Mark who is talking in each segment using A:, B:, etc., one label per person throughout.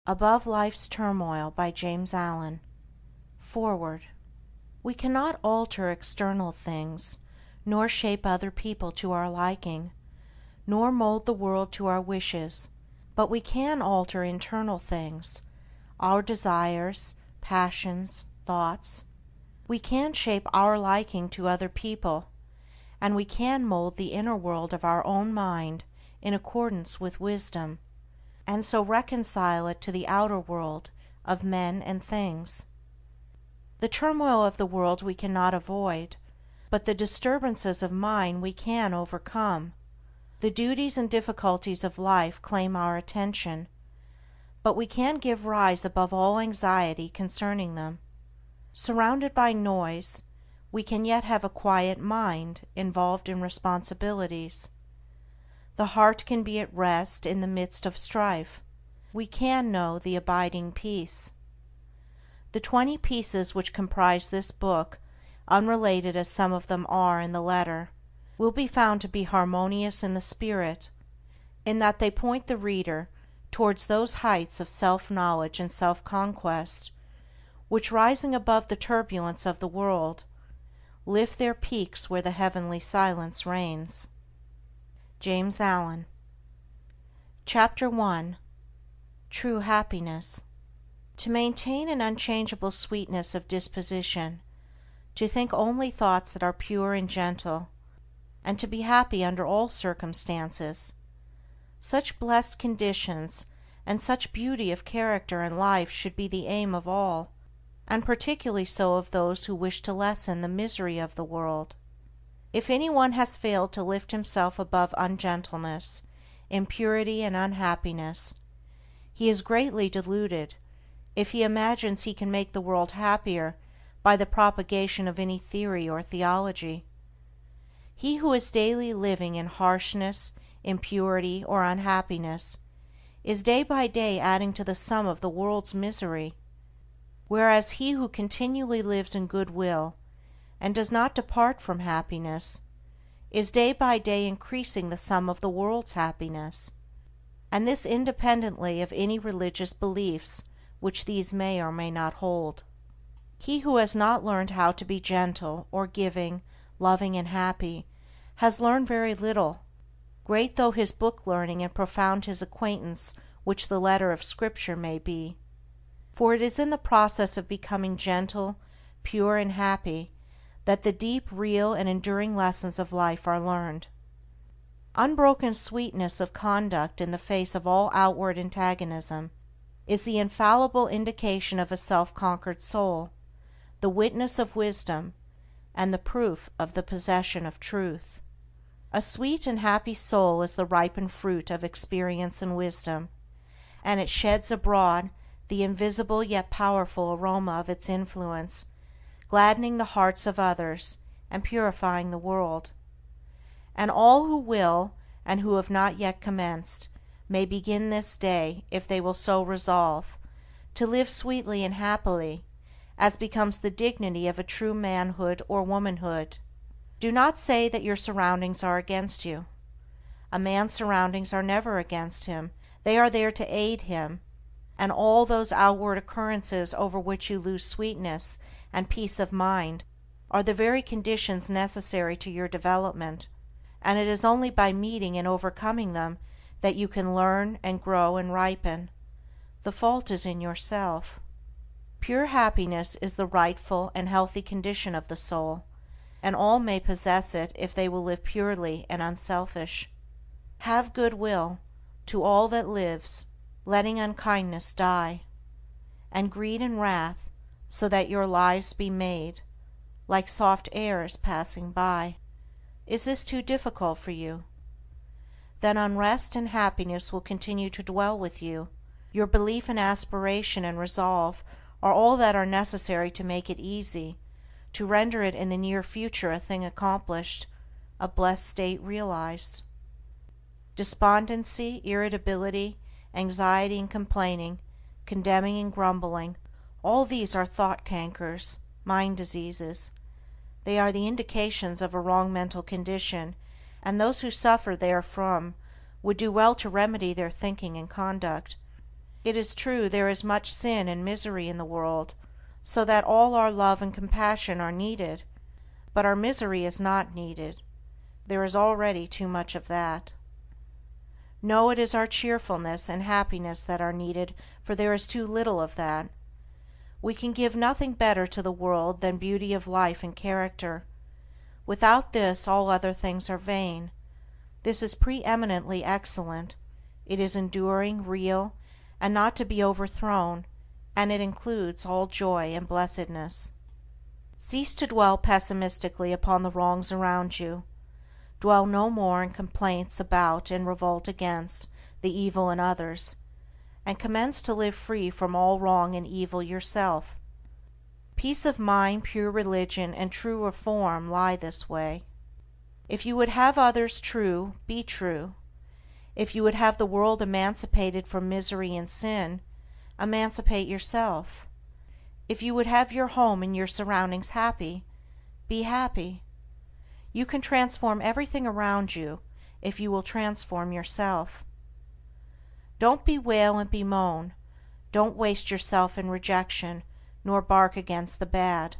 A: Above Life's Turmoil by James Allen. Foreword. We cannot alter external things, nor shape other people to our liking, nor mold the world to our wishes, but we can alter internal things, our desires, passions, thoughts. We can shape our liking to other people, and we can mold the inner world of our own mind in accordance with wisdom, and so reconcile it to the outer world of men and things. The turmoil of the world we cannot avoid, but the disturbances of mind we can overcome. The duties and difficulties of life claim our attention, but we can give rise above all anxiety concerning them. Surrounded by noise, we can yet have a quiet mind involved in responsibilities. The heart can be at rest in the midst of strife. We can know the abiding peace. The 20 pieces which comprise this book, unrelated as some of them are in the letter, will be found to be harmonious in the spirit, in that they point the reader towards those heights of self-knowledge and self-conquest which, rising above the turbulence of the world, lift their peaks where the heavenly silence reigns. James Allen. Chapter 1. True Happiness. To maintain an unchangeable sweetness of disposition, to think only thoughts that are pure and gentle, and to be happy under all circumstances, such blessed conditions and such beauty of character and life should be the aim of all, and particularly so of those who wish to lessen the misery of the world. If anyone has failed to lift himself above ungentleness, impurity, and unhappiness, he is greatly deluded if he imagines he can make the world happier by the propagation of any theory or theology. He who is daily living in harshness, impurity, or unhappiness is day by day adding to the sum of the world's misery, whereas he who continually lives in goodwill and does not depart from happiness is day by day increasing the sum of the world's happiness, and this independently of any religious beliefs which these may or may not hold. He who has not learned how to be gentle, or giving, loving, and happy, has learned very little, great though his book learning and profound his acquaintance which the letter of Scripture may be. For it is in the process of becoming gentle, pure, and happy that the deep, real, and enduring lessons of life are learned. Unbroken sweetness of conduct in the face of all outward antagonism is the infallible indication of a self-conquered soul, the witness of wisdom, and the proof of the possession of truth. A sweet and happy soul is the ripened fruit of experience and wisdom, and it sheds abroad the invisible yet powerful aroma of its influence, gladdening the hearts of others and purifying the world. And all who will, and who have not yet commenced, may begin this day, if they will so resolve, to live sweetly and happily, as becomes the dignity of a true manhood or womanhood. Do not say that your surroundings are against you. A man's surroundings are never against him, they are there to aid him, and all those outward occurrences over which you lose sweetness and peace of mind are the very conditions necessary to your development, and it is only by meeting and overcoming them that you can learn and grow and ripen. The fault is in yourself. Pure happiness is the rightful and healthy condition of the soul, and all may possess it if they will live purely and unselfish. Have good will to all that lives, letting unkindness die, and greed and wrath, so that your lives be made like soft airs passing by. Is this too difficult for you? Then unrest and happiness will continue to dwell with you. Your belief and aspiration and resolve are all that are necessary to make it easy, to render it in the near future a thing accomplished, a blessed state realized. Despondency, irritability, anxiety and complaining, condemning and grumbling, all these are thought cankers, mind diseases. They are the indications of a wrong mental condition, and those who suffer therefrom would do well to remedy their thinking and conduct. It is true there is much sin and misery in the world, so that all our love and compassion are needed, but our misery is not needed. There is already too much of that. No, it is our cheerfulness and happiness that are needed, for there is too little of that. We can give nothing better to the world than beauty of life and character. Without this all other things are vain. This is preeminently excellent. It is enduring, real, and not to be overthrown, and it includes all joy and blessedness. Cease to dwell pessimistically upon the wrongs around you. Dwell no more in complaints about and revolt against the evil in others, and commence to live free from all wrong and evil yourself. Peace of mind, pure religion, and true reform lie this way. If you would have others true, be true. If you would have the world emancipated from misery and sin, emancipate yourself. If you would have your home and your surroundings happy, be happy. You can transform everything around you if you will transform yourself. Don't bewail and bemoan. Don't waste yourself in rejection, nor bark against the bad,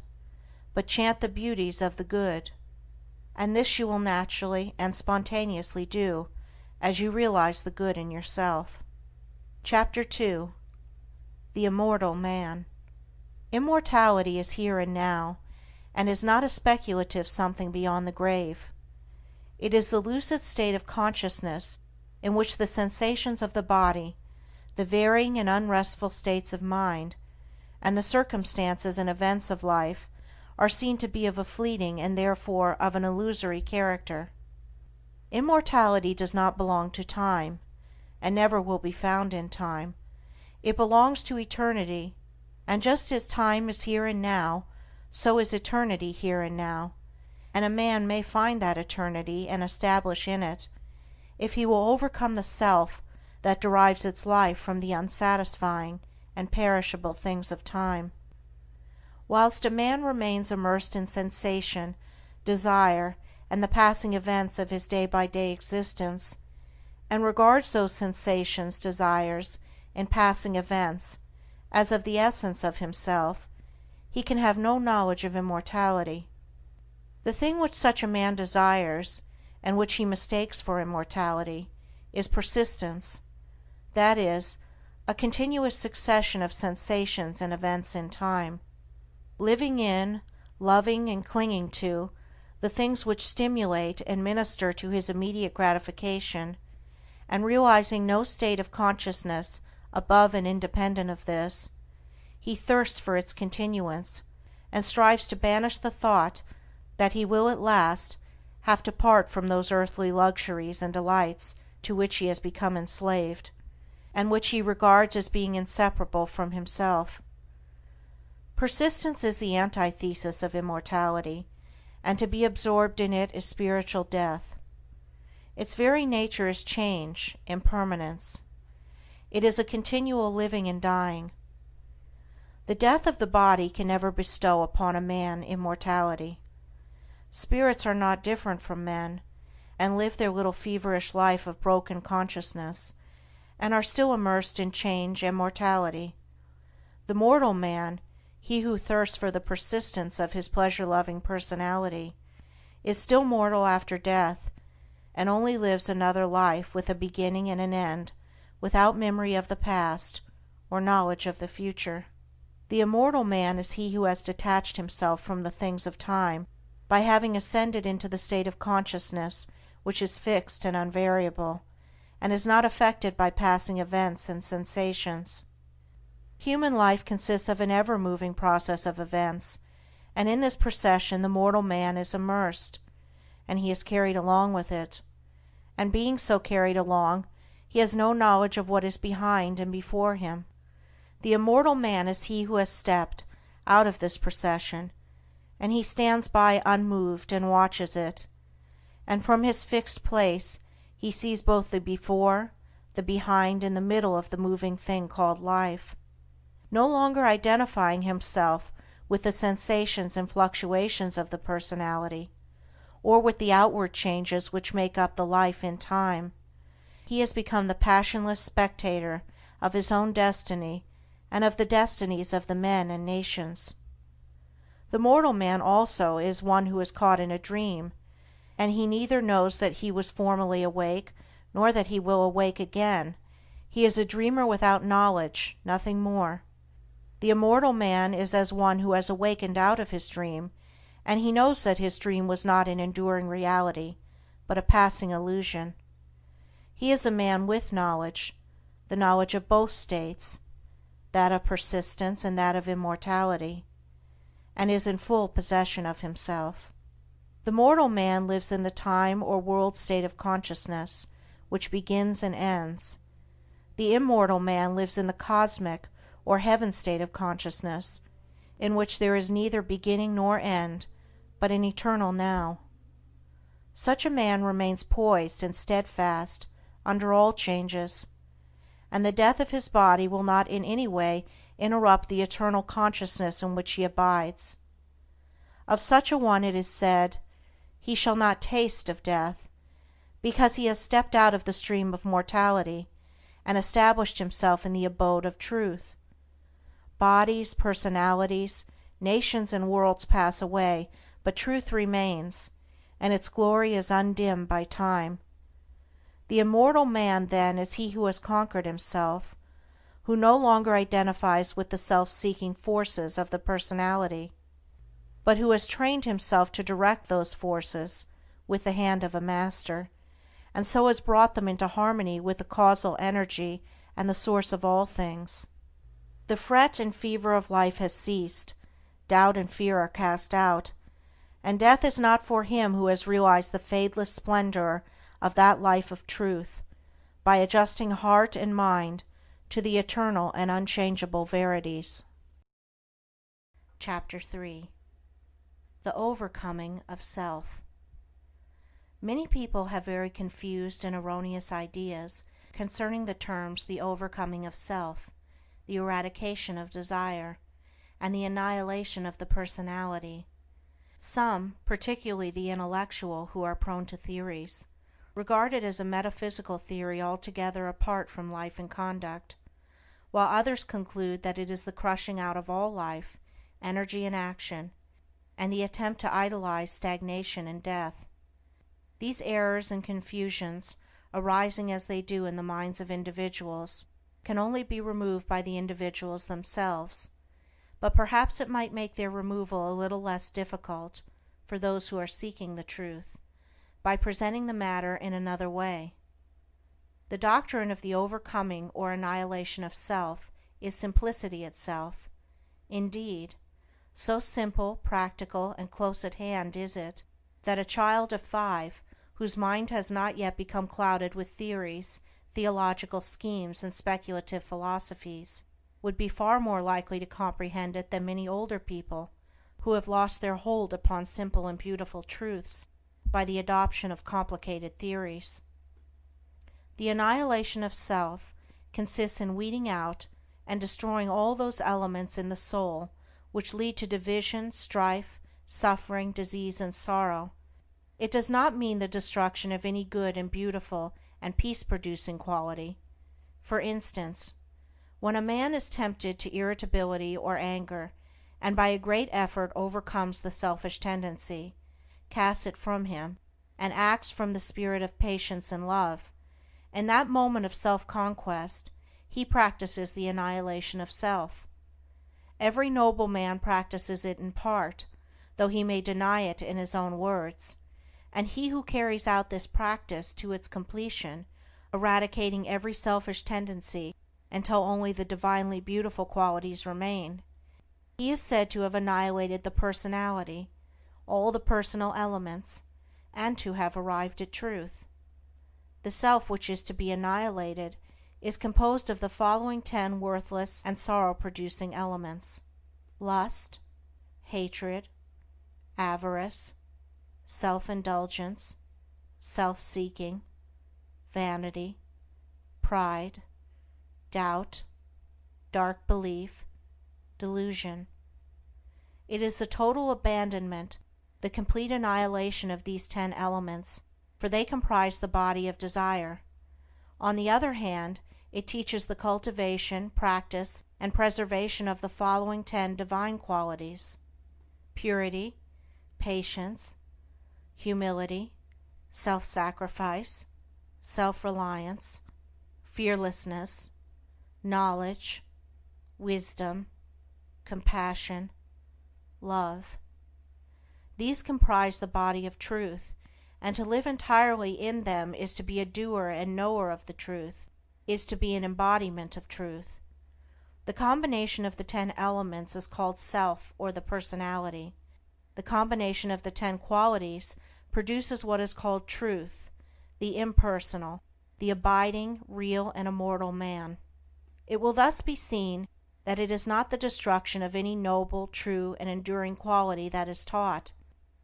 A: but chant the beauties of the good. And this you will naturally and spontaneously do as you realize the good in yourself. Chapter 2. The Immortal Man. Immortality is here and now, and is not a speculative something beyond the grave. It is the lucid state of consciousness in which the sensations of the body, the varying and unrestful states of mind, and the circumstances and events of life are seen to be of a fleeting and therefore of an illusory character. Immortality does not belong to time, and never will be found in time. It belongs to eternity, and just as time is here and now, so is eternity here and now, and a man may find that eternity and establish in it, if he will overcome the self that derives its life from the unsatisfying and perishable things of time. Whilst a man remains immersed in sensation, desire, and the passing events of his day-by-day existence, and regards those sensations, desires, and passing events as of the essence of himself, he can have no knowledge of immortality. The thing which such a man desires, and which he mistakes for immortality, is persistence, that is, a continuous succession of sensations and events in time. Living in, loving and clinging to, the things which stimulate and minister to his immediate gratification, and realizing no state of consciousness above and independent of this, he thirsts for its continuance, and strives to banish the thought that he will at last have to part from those earthly luxuries and delights to which he has become enslaved, and which he regards as being inseparable from himself. Persistence is the antithesis of immortality, and to be absorbed in it is spiritual death. Its very nature is change, impermanence. It is a continual living and dying. The death of the body can never bestow upon a man immortality. Spirits are not different from men, and live their little feverish life of broken consciousness, and are still immersed in change and mortality. The mortal man, he who thirsts for the persistence of his pleasure-loving personality, is still mortal after death, and only lives another life with a beginning and an end, without memory of the past or knowledge of the future. The immortal man is he who has detached himself from the things of time by having ascended into the state of consciousness which is fixed and unvariable, and is not affected by passing events and sensations. Human life consists of an ever-moving process of events, and in this procession the mortal man is immersed, and he is carried along with it, and being so carried along, he has no knowledge of what is behind and before him. The immortal man is he who has stepped out of this procession, and he stands by unmoved and watches it, and from his fixed place he sees both the before, the behind, and the middle of the moving thing called life. No longer identifying himself with the sensations and fluctuations of the personality, or with the outward changes which make up the life in time, he has become the passionless spectator of his own destiny and of the destinies of the men and nations. The mortal man also is one who is caught in a dream, and he neither knows that he was formerly awake nor that he will awake again. He is a dreamer without knowledge, nothing more. The immortal man is as one who has awakened out of his dream, and he knows that his dream was not an enduring reality, but a passing illusion. He is a man with knowledge, the knowledge of both states, that of persistence and that of immortality, and is in full possession of himself. The mortal man lives in the time or world state of consciousness, which begins and ends. The immortal man lives in the cosmic or heaven state of consciousness, in which there is neither beginning nor end, but an eternal now. Such a man remains poised and steadfast under all changes, and the death of his body will not in any way interrupt the eternal consciousness in which he abides. Of such a one it is said, "He shall not taste of death," because he has stepped out of the stream of mortality and established himself in the abode of truth. Bodies, personalities, nations and worlds pass away, but truth remains, and its glory is undimmed by time. The immortal man then is he who has conquered himself, who no longer identifies with the self-seeking forces of the personality, but who has trained himself to direct those forces with the hand of a master, and so has brought them into harmony with the causal energy and the source of all things. The fret and fever of life has ceased, doubt and fear are cast out, and death is not for him who has realized the fadeless splendor of that life of truth, by adjusting heart and mind to the eternal and unchangeable verities. Chapter 3. The Overcoming of Self. Many people have very confused and erroneous ideas concerning the terms the overcoming of self, the eradication of desire, and the annihilation of the personality. Some, particularly the intellectual who are prone to theories, regard it as a metaphysical theory altogether apart from life and conduct, while others conclude that it is the crushing out of all life, energy and action, and the attempt to idolize stagnation and death. These errors and confusions, arising as they do in the minds of individuals, can only be removed by the individuals themselves, but perhaps it might make their removal a little less difficult for those who are seeking the truth, by presenting the matter in another way. The doctrine of the overcoming or annihilation of self is simplicity itself. Indeed, so simple, practical, and close at hand is it, that a child of 5, whose mind has not yet become clouded with theories, theological schemes, and speculative philosophies, would be far more likely to comprehend it than many older people, who have lost their hold upon simple and beautiful truths by the adoption of complicated theories. The annihilation of self consists in weeding out and destroying all those elements in the soul which lead to division, strife, suffering, disease, and sorrow. It does not mean the destruction of any good and beautiful and peace-producing quality. For instance, when a man is tempted to irritability or anger, and by a great effort overcomes the selfish tendency, casts it from him, and acts from the spirit of patience and love, in that moment of self-conquest he practices the annihilation of self. Every noble man practices it in part, though he may deny it in his own words, and he who carries out this practice to its completion, eradicating every selfish tendency until only the divinely beautiful qualities remain, he is said to have annihilated the personality, all the personal elements, and to have arrived at truth. The self which is to be annihilated is composed of the following 10 worthless and sorrow-producing elements: lust, hatred, avarice, self-indulgence, self-seeking, vanity, pride, doubt, dark belief, delusion. It is the total abandonment, the complete annihilation of these 10 elements, for they comprise the body of desire. On the other hand, It teaches the cultivation, practice, and preservation of the following 10 divine qualities: purity, patience, humility, self-sacrifice, self-reliance, fearlessness, knowledge, wisdom, compassion, love. These comprise the body of truth, and to live entirely in them is to be a doer and knower of the truth, is to be an embodiment of truth. The combination of the 10 elements is called self, or the personality. The combination of the 10 qualities produces what is called truth, the impersonal, the abiding, real, and immortal man. It will thus be seen that it is not the destruction of any noble, true, and enduring quality that is taught,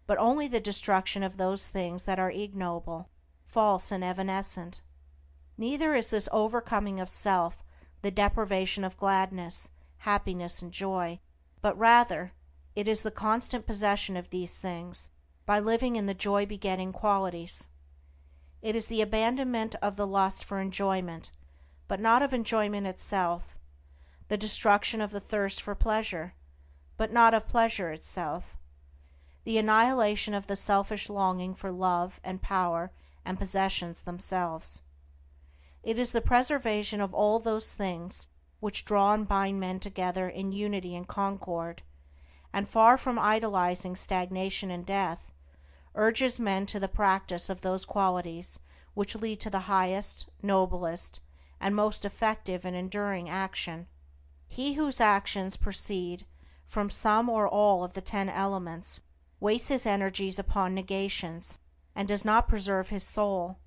A: but only the destruction of those things that are ignoble, false, and evanescent. Neither is this overcoming of self the deprivation of gladness, happiness, and joy, but rather it is the constant possession of these things by living in the joy-begetting qualities. It is the abandonment of the lust for enjoyment, but not of enjoyment itself, the destruction of the thirst for pleasure, but not of pleasure itself, the annihilation of the selfish longing for love and power and possessions themselves. It is the preservation of all those things which draw and bind men together in unity and concord, and far from idolizing stagnation and death, urges men to the practice of those qualities which lead to the highest, noblest, and most effective and enduring action. He whose actions proceed from some or all of the 10 elements wastes his energies upon negations, and does not preserve his soul,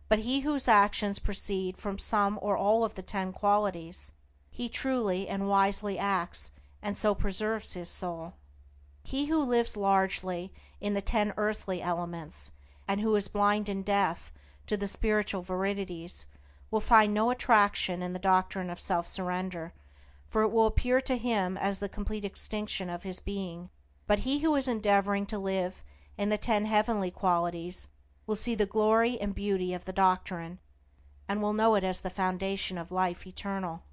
A: but he whose actions proceed from some or all of the 10 qualities, he truly and wisely acts, and so preserves his soul. He who lives largely in the 10 earthly elements, and who is blind and deaf to the spiritual verities, will find no attraction in the doctrine of self-surrender, for it will appear to him as the complete extinction of his being. But he who is endeavoring to live in the 10 heavenly qualities will see the glory and beauty of the doctrine, and will know it as the foundation of life eternal.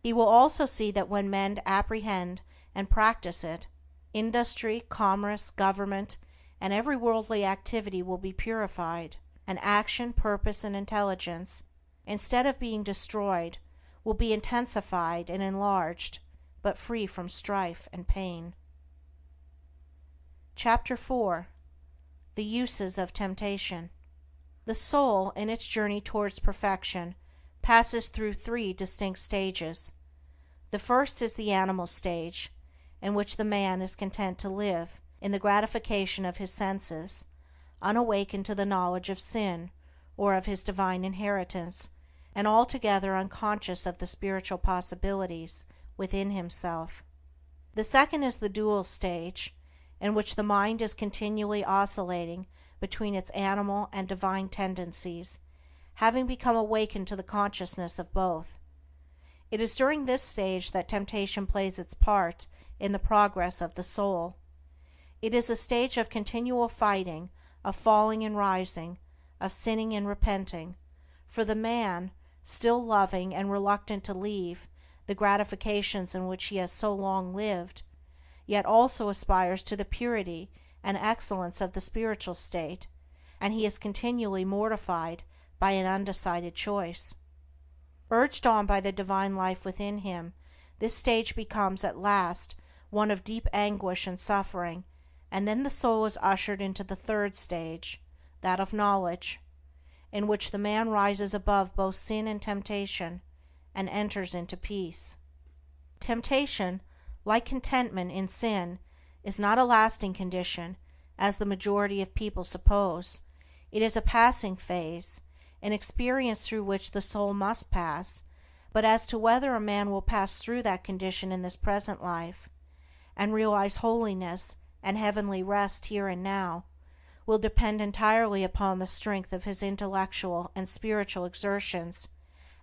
A: He will also see that when men apprehend and practice it, industry, commerce, government, and every worldly activity will be purified, and action, purpose, and intelligence, instead of being destroyed, will be intensified and enlarged, but free from strife and pain. Chapter 4. The Uses of Temptation. The soul, in its journey towards perfection, passes through 3 distinct stages. The first is the animal stage, in which the man is content to live in the gratification of his senses, unawakened to the knowledge of sin or of his divine inheritance, and altogether unconscious of the spiritual possibilities within himself. The second is the dual stage, in which the mind is continually oscillating between its animal and divine tendencies, having become awakened to the consciousness of both. It is during this stage that temptation plays its part in the progress of the soul. It is a stage of continual fighting, of falling and rising, of sinning and repenting, for the man, still loving and reluctant to leave the gratifications in which he has so long lived, yet also aspires to the purity and excellence of the spiritual state, and he is continually mortified by an undecided choice. Urged on by the divine life within him, this stage becomes at last one of deep anguish and suffering, and then the soul is ushered into the third stage, that of knowledge, in which the man rises above both sin and temptation, and enters into peace. Temptation, like contentment in sin, is not a lasting condition, as the majority of people suppose. It is a passing phase, an experience through which the soul must pass, but as to whether a man will pass through that condition in this present life, and realize holiness and heavenly rest here and now, will depend entirely upon the strength of his intellectual and spiritual exertions,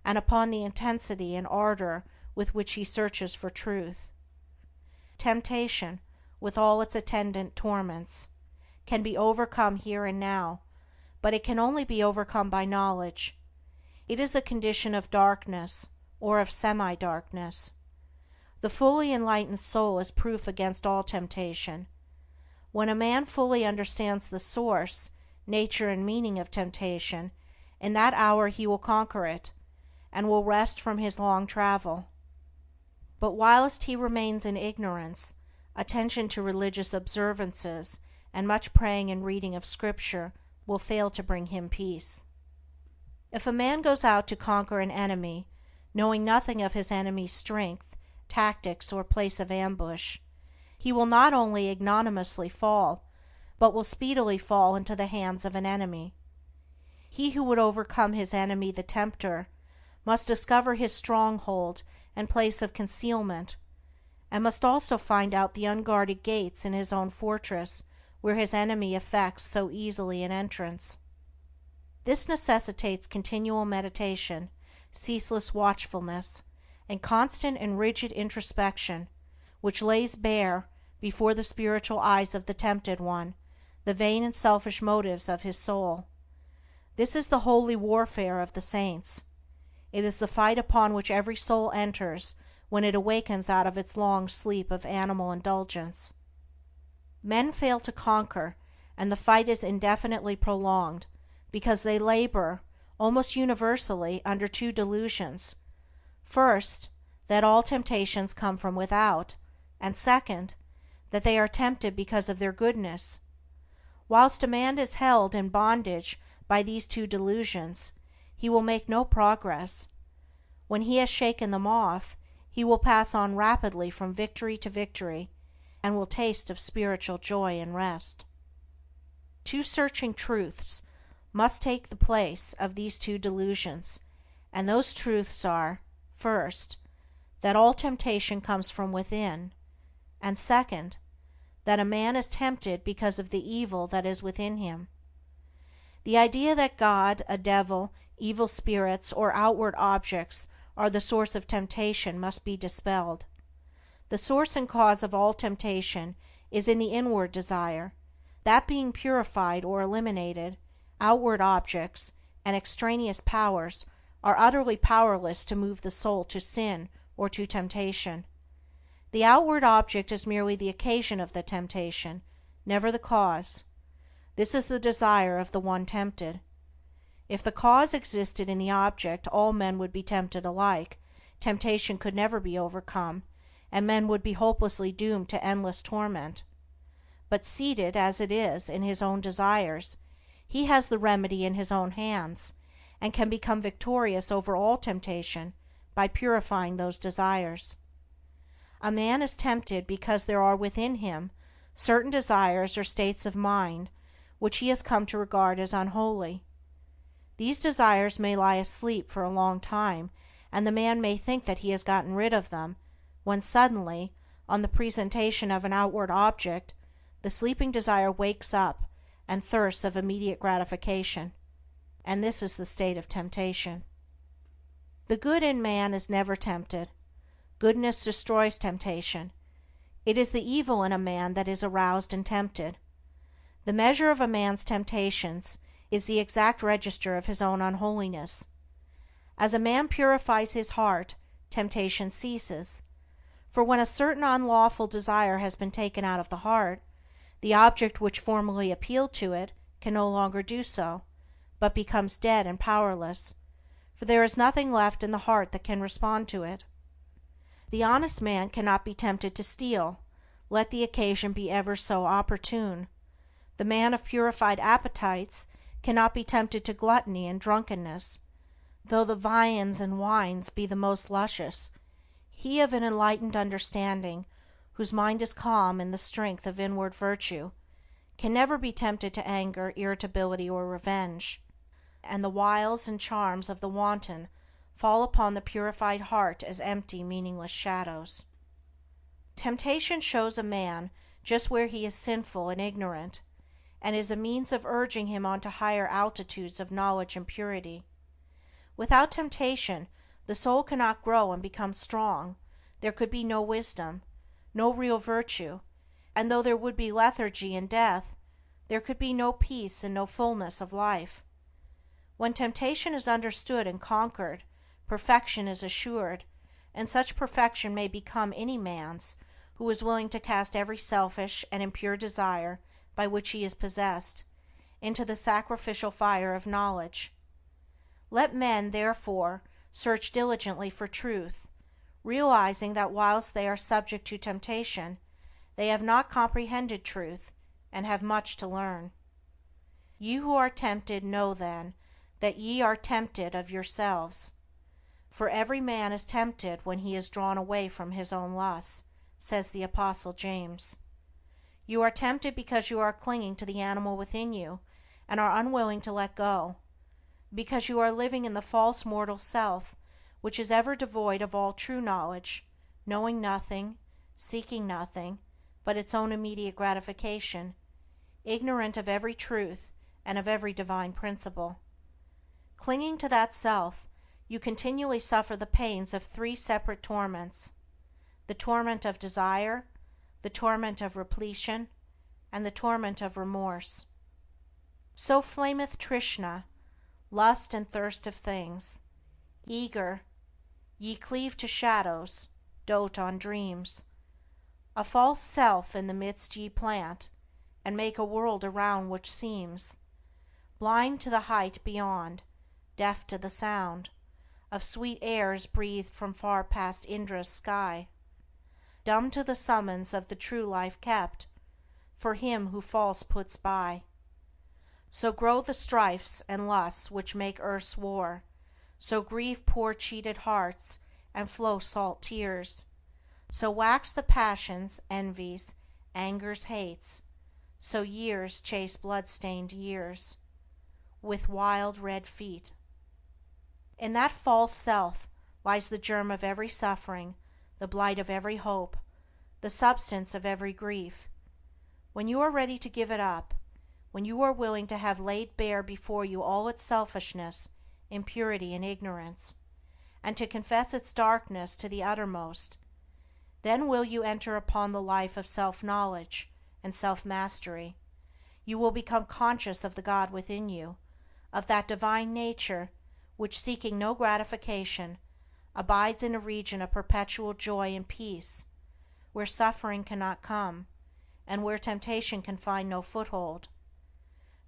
A: and upon the intensity and ardor with which he searches for truth. Temptation, with all its attendant torments, can be overcome here and now, but it can only be overcome by knowledge. It is a condition of darkness, or of semi-darkness. The fully enlightened soul is proof against all temptation. When a man fully understands the source, nature, and meaning of temptation, in that hour he will conquer it, and will rest from his long travel. But whilst he remains in ignorance, attention to religious observances and much praying and reading of Scripture will fail to bring him peace. If a man goes out to conquer an enemy, knowing nothing of his enemy's strength, tactics, or place of ambush, he will not only ignominiously fall, but will speedily fall into the hands of an enemy. He who would overcome his enemy the tempter must discover his stronghold and place of concealment, and must also find out the unguarded gates in his own fortress where his enemy effects so easily an entrance. This necessitates continual meditation, ceaseless watchfulness, and constant and rigid introspection, which lays bare, before the spiritual eyes of the tempted one, the vain and selfish motives of his soul. This is the holy warfare of the saints. It is the fight upon which every soul enters when it awakens out of its long sleep of animal indulgence. Men fail to conquer, and the fight is indefinitely prolonged, because they labor, almost universally, under two delusions: first, that all temptations come from without, and second, that they are tempted because of their goodness. Whilst a man is held in bondage by these two delusions, he will make no progress. When he has shaken them off, he will pass on rapidly from victory to victory, and will taste of spiritual joy and rest. Two searching truths must take the place of these two delusions, and those truths are: first, that all temptation comes from within, and second, that a man is tempted because of the evil that is within him. The idea that God, a devil, evil spirits, or outward objects are the source of temptation must be dispelled. The source and cause of all temptation is in the inward desire. That being purified or eliminated, outward objects and extraneous powers are utterly powerless to move the soul to sin or to temptation. The outward object is merely the occasion of the temptation, never the cause. This is the desire of the one tempted. If the cause existed in the object, all men would be tempted alike, temptation could never be overcome, and men would be hopelessly doomed to endless torment. But seated, as it is, in his own desires, he has the remedy in his own hands, and can become victorious over all temptation by purifying those desires. A man is tempted because there are within him certain desires or states of mind which he has come to regard as unholy. These desires may lie asleep for a long time, and the man may think that he has gotten rid of them, when suddenly, on the presentation of an outward object, the sleeping desire wakes up and thirsts of immediate gratification, and this is the state of temptation. The good in man is never tempted. Goodness destroys temptation. It is the evil in a man that is aroused and tempted. The measure of a man's temptations is the exact register of his own unholiness. As a man purifies his heart, temptation ceases, for when a certain unlawful desire has been taken out of the heart, the object which formerly appealed to it can no longer do so, but becomes dead and powerless, for there is nothing left in the heart that can respond to it. The honest man cannot be tempted to steal, let the occasion be ever so opportune. The man of purified appetites cannot be tempted to gluttony and drunkenness, though the viands and wines be the most luscious. He of an enlightened understanding, whose mind is calm in the strength of inward virtue, can never be tempted to anger, irritability, or revenge, and the wiles and charms of the wanton fall upon the purified heart as empty, meaningless shadows. Temptation shows a man just where he is sinful and ignorant, and is a means of urging him on to higher altitudes of knowledge and purity. Without temptation, the soul cannot grow and become strong, there could be no wisdom, no real virtue, and though there would be lethargy and death, there could be no peace and no fullness of life. When temptation is understood and conquered, perfection is assured, and such perfection may become any man's who is willing to cast every selfish and impure desire by which he is possessed into the sacrificial fire of knowledge. Let men, therefore, search diligently for truth, realizing that whilst they are subject to temptation, they have not comprehended truth, and have much to learn. Ye who are tempted, know then that ye are tempted of yourselves. For every man is tempted when he is drawn away from his own lusts, says the Apostle James. You are tempted because you are clinging to the animal within you, and are unwilling to let go, because you are living in the false mortal self, which is ever devoid of all true knowledge, knowing nothing, seeking nothing but its own immediate gratification, ignorant of every truth and of every divine principle. Clinging to that self, you continually suffer the pains of three separate torments: the torment of desire, the torment of repletion, and the torment of remorse. So flameth Trishna, lust and thirst of things. Eager, ye cleave to shadows, dote on dreams. A false self in the midst ye plant, and make a world around which seems blind to the height beyond, deaf to the sound of sweet airs breathed from far past Indra's sky, dumb to the summons of the true life kept for him who false puts by. So grow the strifes and lusts which make earth's war, so grieve poor cheated hearts, and flow salt tears, so wax the passions, envies, angers, hates, so years chase blood-stained years with wild red feet. In that false self lies the germ of every suffering, the blight of every hope, the substance of every grief. When you are ready to give it up, when you are willing to have laid bare before you all its selfishness, impurity, and ignorance, and to confess its darkness to the uttermost, then will you enter upon the life of self-knowledge and self-mastery. You will become conscious of the God within you, of that divine nature which, seeking no gratification, abides in a region of perpetual joy and peace, where suffering cannot come, and where temptation can find no foothold.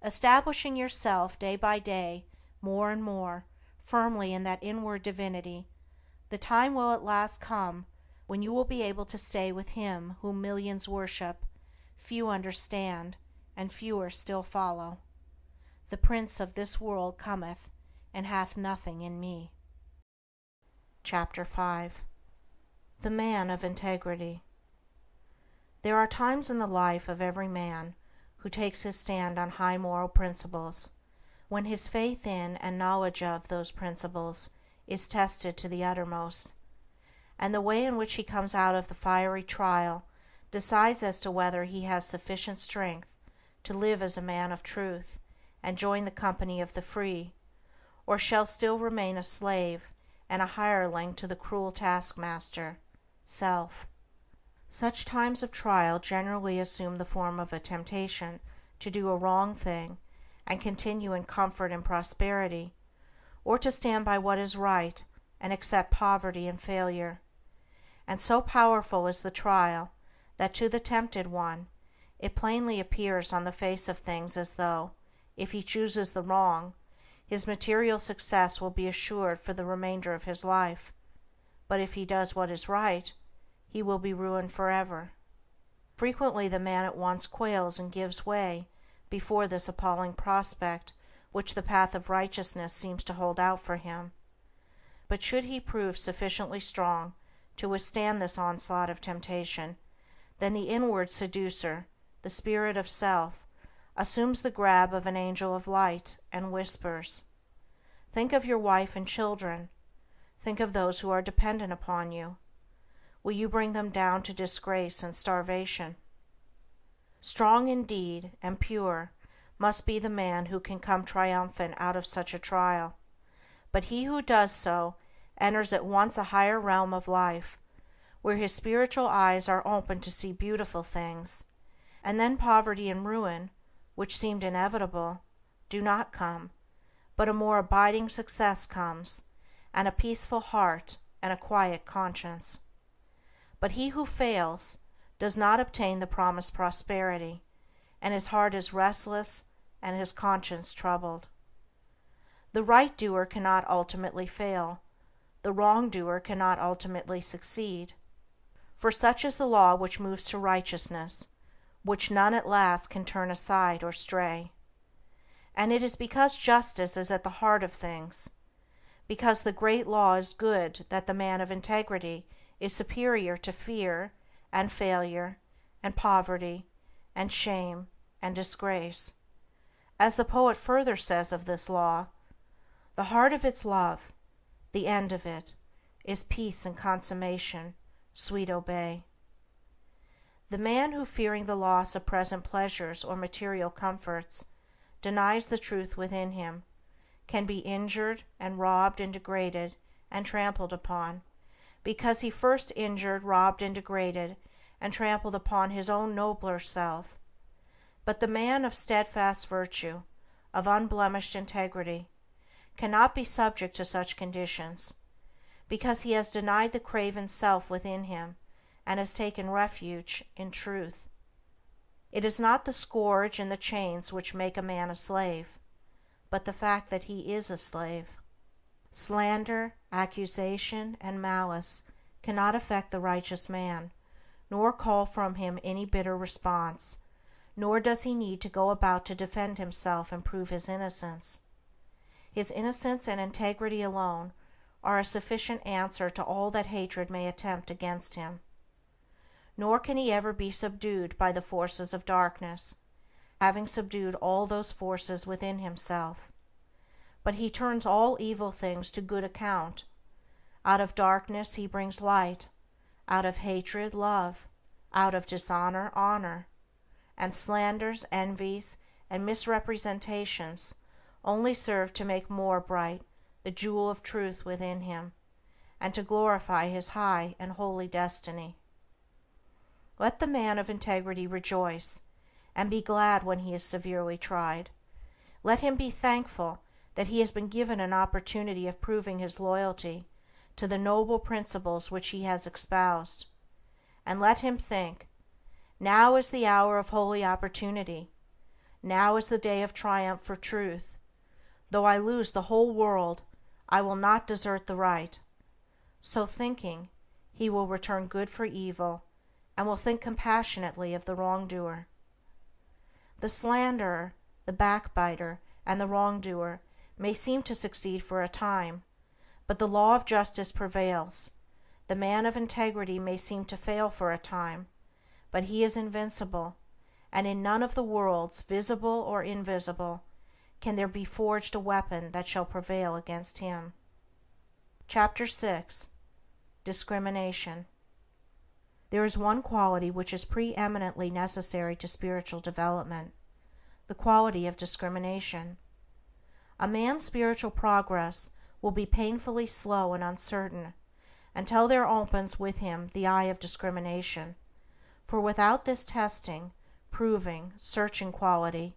A: Establishing yourself day by day more and more firmly in that inward divinity, the time will at last come when you will be able to stay with Him whom millions worship, few understand, and fewer still follow. The Prince of this world cometh, and hath nothing in me. Chapter 5. The Man of Integrity. There are times in the life of every man who takes his stand on high moral principles, when his faith in and knowledge of those principles is tested to the uttermost, and the way in which he comes out of the fiery trial decides as to whether he has sufficient strength to live as a man of truth and join the company of the free, or shall still remain a slave and a hireling to the cruel taskmaster, self. Such times of trial generally assume the form of a temptation to do a wrong thing and continue in comfort and prosperity, or to stand by what is right and accept poverty and failure. And so powerful is the trial that to the tempted one it plainly appears on the face of things as though, if he chooses the wrong, his material success will be assured for the remainder of his life, but if he does what is right, he will be ruined forever. Frequently the man at once quails and gives way before this appalling prospect which the path of righteousness seems to hold out for him. But should he prove sufficiently strong to withstand this onslaught of temptation, then the inward seducer, the spirit of self, assumes the grab of an angel of light and whispers, "Think of your wife and children. Think of those who are dependent upon you. Will you bring them down to disgrace and starvation?" Strong indeed and pure must be the man who can come triumphant out of such a trial, but he who does so enters at once a higher realm of life, where his spiritual eyes are open to see beautiful things, and then poverty and ruin, which seemed inevitable, do not come, but a more abiding success comes, and a peaceful heart and a quiet conscience. But he who fails does not obtain the promised prosperity, and his heart is restless and his conscience troubled. The right doer cannot ultimately fail, the wrong doer cannot ultimately succeed. For such is the law which moves to righteousness, which none at last can turn aside or stray. And it is because justice is at the heart of things, because the great law is good, that the man of integrity is superior to fear and failure and poverty and shame and disgrace. As the poet further says of this law, the heart of its love, the end of it, is peace and consummation, sweet obey. The man who, fearing the loss of present pleasures or material comforts, denies the truth within him, can be injured and robbed and degraded and trampled upon, because he first injured, robbed, and degraded and trampled upon his own nobler self. But the man of steadfast virtue, of unblemished integrity, cannot be subject to such conditions, because he has denied the craven self within him and has taken refuge in truth. It is not the scourge and the chains which make a man a slave, but the fact that he is a slave. Slander, accusation, and malice cannot affect the righteous man, nor call from him any bitter response, nor does he need to go about to defend himself and prove his innocence. His innocence and integrity alone are a sufficient answer to all that hatred may attempt against him. Nor can he ever be subdued by the forces of darkness, having subdued all those forces within himself. But he turns all evil things to good account. Out of darkness he brings light, out of hatred love, out of dishonor honor, and slanders, envies, and misrepresentations only serve to make more bright the jewel of truth within him, and to glorify his high and holy destiny. Let the man of integrity rejoice, and be glad when he is severely tried. Let him be thankful that he has been given an opportunity of proving his loyalty to the noble principles which he has espoused, and let him think, now is the hour of holy opportunity, now is the day of triumph for truth. Though I lose the whole world, I will not desert the right. So thinking, he will return good for evil, and will think compassionately of the wrongdoer. The slanderer, the backbiter, and the wrongdoer may seem to succeed for a time, but the law of justice prevails. The man of integrity may seem to fail for a time, but he is invincible, and in none of the worlds, visible or invisible, can there be forged a weapon that shall prevail against him. Chapter 6. Discrimination. There is one quality which is preeminently necessary to spiritual development, the quality of discrimination. A man's spiritual progress will be painfully slow and uncertain until there opens with him the eye of discrimination, for without this testing, proving, searching quality,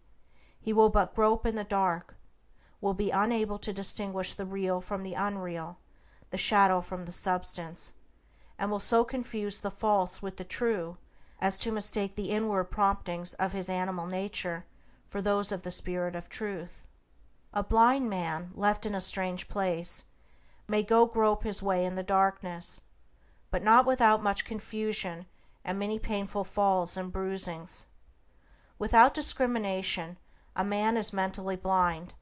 A: he will but grope in the dark, will be unable to distinguish the real from the unreal, the shadow from the substance, and will so confuse the false with the true as to mistake the inward promptings of his animal nature for those of the spirit of truth. A blind man, left in a strange place, may go grope his way in the darkness, but not without much confusion and many painful falls and bruisings. Without discrimination, a man is mentally blind,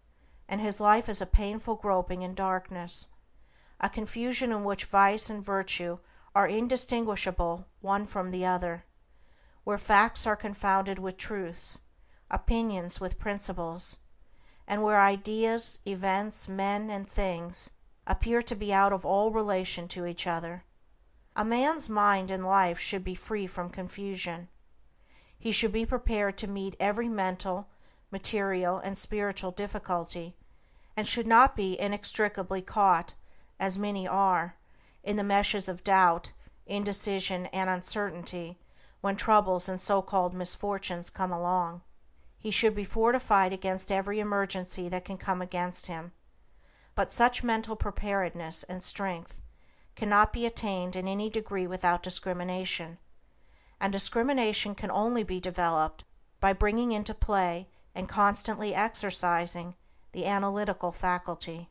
A: and his life is a painful groping in darkness, a confusion in which vice and virtue are indistinguishable one from the other, where facts are confounded with truths, opinions with principles, and where ideas, events, men, and things appear to be out of all relation to each other. A man's mind and life should be free from confusion. He should be prepared to meet every mental, material, and spiritual difficulty, and should not be inextricably caught, as many are, in the meshes of doubt, indecision, and uncertainty when troubles and so-called misfortunes come along. He should be fortified against every emergency that can come against him. But such mental preparedness and strength cannot be attained in any degree without discrimination, and discrimination can only be developed by bringing into play and constantly exercising the analytical faculty.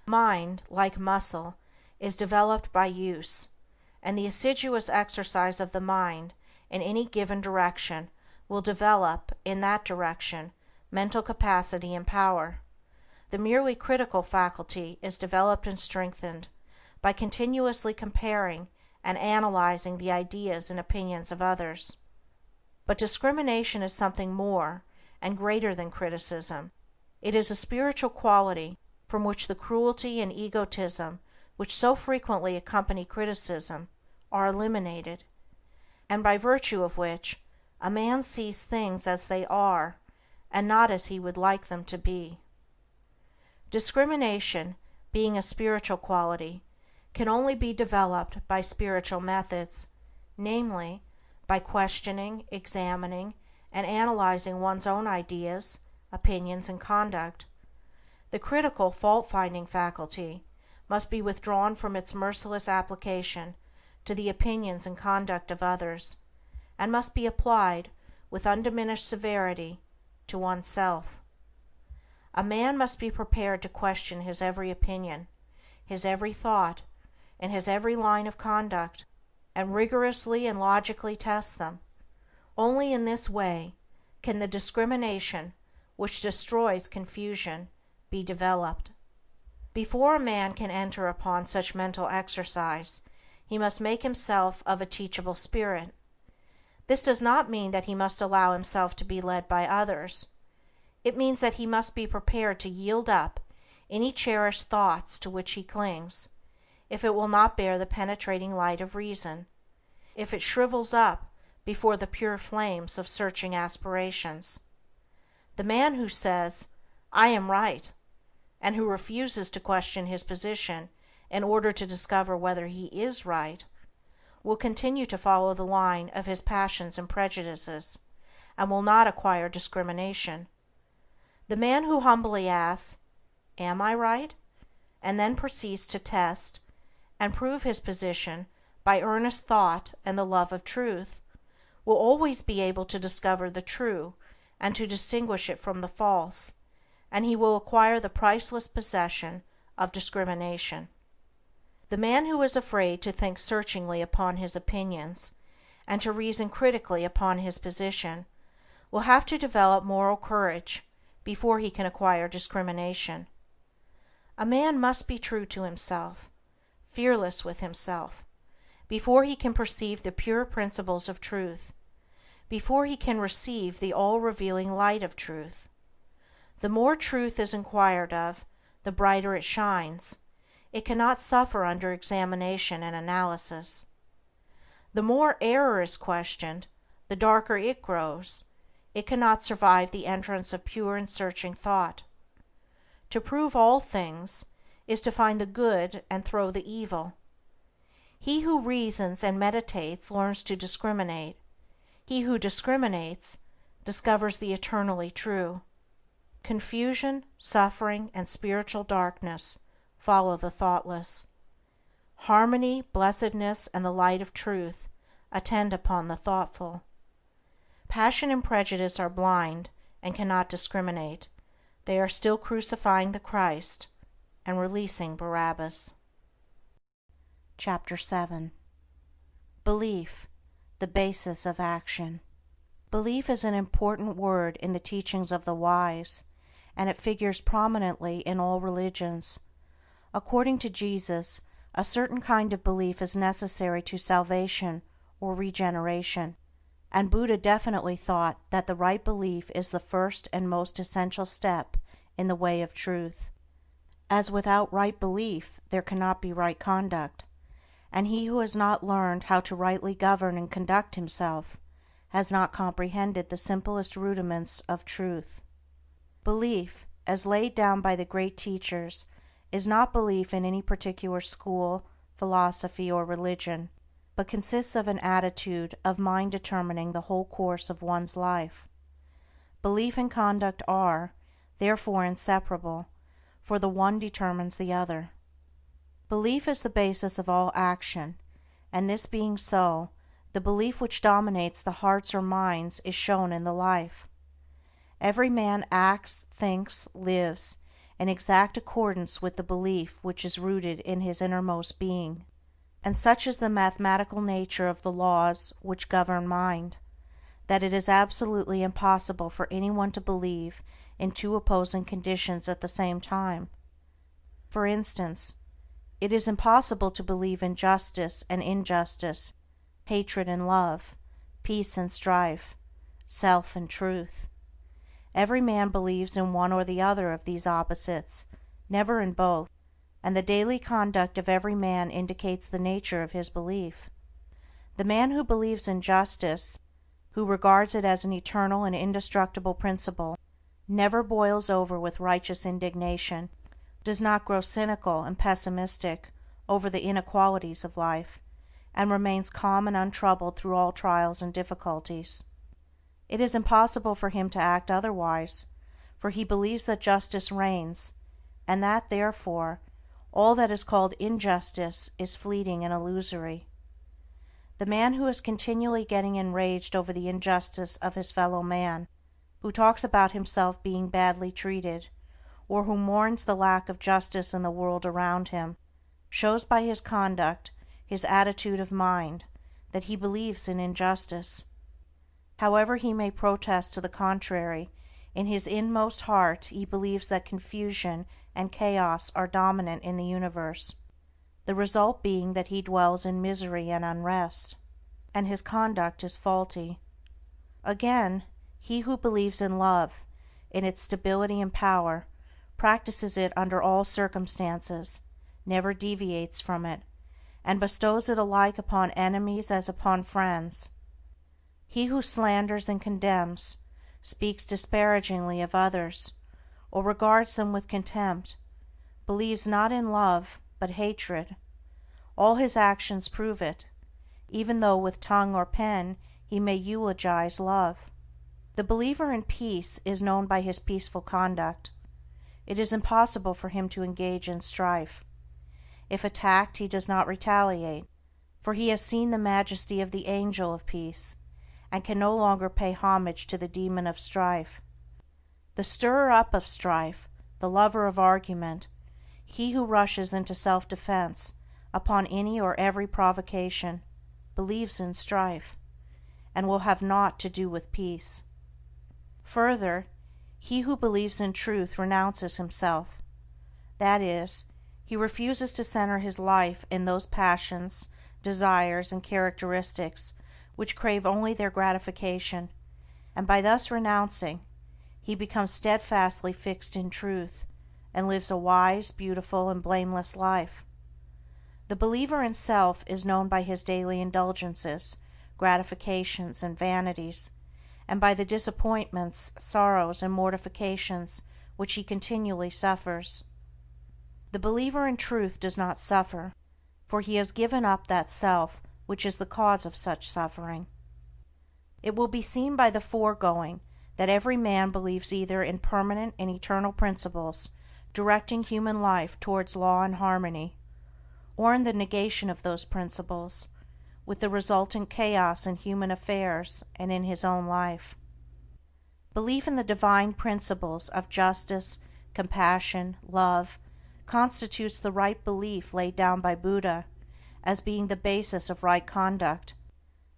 A: Mind, like muscle, is developed by use, and the assiduous exercise of the mind in any given direction will develop, in that direction, mental capacity and power. The merely critical faculty is developed and strengthened by continuously comparing and analyzing the ideas and opinions of others. But discrimination is something more and greater than criticism. It is a spiritual quality from which the cruelty and egotism which so frequently accompany criticism are eliminated, and by virtue of which a man sees things as they are and not as he would like them to be. Discrimination, being a spiritual quality, can only be developed by spiritual methods, namely, by questioning, examining, and analyzing one's own ideas, opinions, and conduct. The critical, fault-finding faculty must be withdrawn from its merciless application to the opinions and conduct of others, and must be applied with undiminished severity to oneself. A man must be prepared to question his every opinion, his every thought, and his every line of conduct, and rigorously and logically test them. Only in this way can the discrimination which destroys confusion be developed. Before a man can enter upon such mental exercise, he must make himself of a teachable spirit. This does not mean that he must allow himself to be led by others. It means that he must be prepared to yield up any cherished thoughts to which he clings, if it will not bear the penetrating light of reason, if it shrivels up before the pure flames of searching aspirations. The man who says, "I am right," and who refuses to question his position in order to discover whether he is right, will continue to follow the line of his passions and prejudices, and will not acquire discrimination. The man who humbly asks, "Am I right?" and then proceeds to test and prove his position by earnest thought and the love of truth, will always be able to discover the true and to distinguish it from the false, and he will acquire the priceless possession of discrimination. The man who is afraid to think searchingly upon his opinions, and to reason critically upon his position, will have to develop moral courage before he can acquire discrimination. A man must be true to himself, fearless with himself, before he can perceive the pure principles of truth, before he can receive the all-revealing light of truth. The more truth is inquired of, the brighter it shines. It cannot suffer under examination and analysis. The more error is questioned, the darker it grows. It cannot survive the entrance of pure and searching thought. To prove all things is to find the good and throw the evil. He who reasons and meditates learns to discriminate. He who discriminates discovers the eternally true. Confusion, suffering, and spiritual darkness follow the thoughtless. Harmony, blessedness, and the light of truth attend upon the thoughtful. Passion and prejudice are blind and cannot discriminate. They are still crucifying the Christ and releasing Barabbas. Chapter 7. Belief, the basis of action. Belief is an important word in the teachings of the wise, and it figures prominently in all religions. According to Jesus, a certain kind of belief is necessary to salvation or regeneration, and Buddha definitely thought that the right belief is the first and most essential step in the way of truth. As without right belief there cannot be right conduct, and he who has not learned how to rightly govern and conduct himself has not comprehended the simplest rudiments of truth. Belief, as laid down by the great teachers, is not belief in any particular school, philosophy, or religion, but consists of an attitude of mind determining the whole course of one's life. Belief and conduct are, therefore, inseparable, for the one determines the other. Belief is the basis of all action, and this being so, the belief which dominates the hearts or minds is shown in the life. Every man acts, thinks, lives in exact accordance with the belief which is rooted in his innermost being, and such is the mathematical nature of the laws which govern mind, that it is absolutely impossible for anyone to believe in two opposing conditions at the same time. For instance, it is impossible to believe in justice and injustice, hatred and love, peace and strife, self and truth. Every man believes in one or the other of these opposites, never in both, and the daily conduct of every man indicates the nature of his belief. The man who believes in justice, who regards it as an eternal and indestructible principle, never boils over with righteous indignation, does not grow cynical and pessimistic over the inequalities of life, and remains calm and untroubled through all trials and difficulties. It is impossible for him to act otherwise, for he believes that justice reigns, and that, therefore, all that is called injustice is fleeting and illusory. The man who is continually getting enraged over the injustice of his fellow man, who talks about himself being badly treated, or who mourns the lack of justice in the world around him, shows by his conduct, his attitude of mind, that he believes in injustice. However he may protest to the contrary, in his inmost heart he believes that confusion and chaos are dominant in the universe, the result being that he dwells in misery and unrest, and his conduct is faulty. Again, he who believes in love, in its stability and power, practices it under all circumstances, never deviates from it, and bestows it alike upon enemies as upon friends. He who slanders and condemns, speaks disparagingly of others, or regards them with contempt, believes not in love, but hatred. All his actions prove it, even though with tongue or pen he may eulogize love. The believer in peace is known by his peaceful conduct. It is impossible for him to engage in strife. If attacked, he does not retaliate, for he has seen the majesty of the angel of peace, and can no longer pay homage to the demon of strife. The stirrer-up of strife, the lover of argument, he who rushes into self-defense upon any or every provocation, believes in strife, and will have naught to do with peace. Further, he who believes in truth renounces himself. That is, he refuses to center his life in those passions, desires, and characteristics which crave only their gratification, and by thus renouncing, he becomes steadfastly fixed in truth, and lives a wise, beautiful, and blameless life. The believer in self is known by his daily indulgences, gratifications, and vanities, and by the disappointments, sorrows, and mortifications which he continually suffers. The believer in truth does not suffer, for he has given up that self which is the cause of such suffering. It will be seen by the foregoing that every man believes either in permanent and eternal principles directing human life towards law and harmony, or in the negation of those principles, with the resultant chaos in human affairs and in his own life. Belief in the divine principles of justice, compassion, love, constitutes the right belief laid down by Buddha as being the basis of right conduct,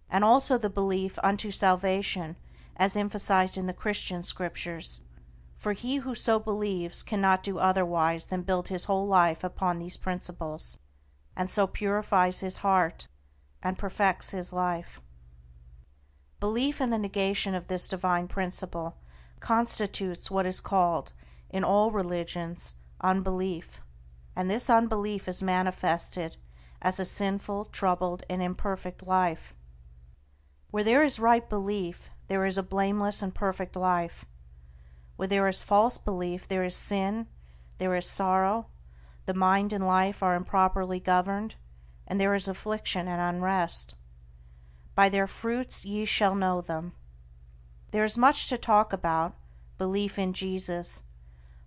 A: and also the belief unto salvation as emphasized in the Christian scriptures, for he who so believes cannot do otherwise than build his whole life upon these principles, and so purifies his heart and perfects his life. Belief in the negation of this divine principle constitutes what is called, in all religions, unbelief, and this unbelief is manifested as a sinful, troubled, and imperfect life. Where there is right belief, there is a blameless and perfect life. Where there is false belief, there is sin, there is sorrow, the mind and life are improperly governed, and there is affliction and unrest. By their fruits ye shall know them. There is much to talk about belief in Jesus,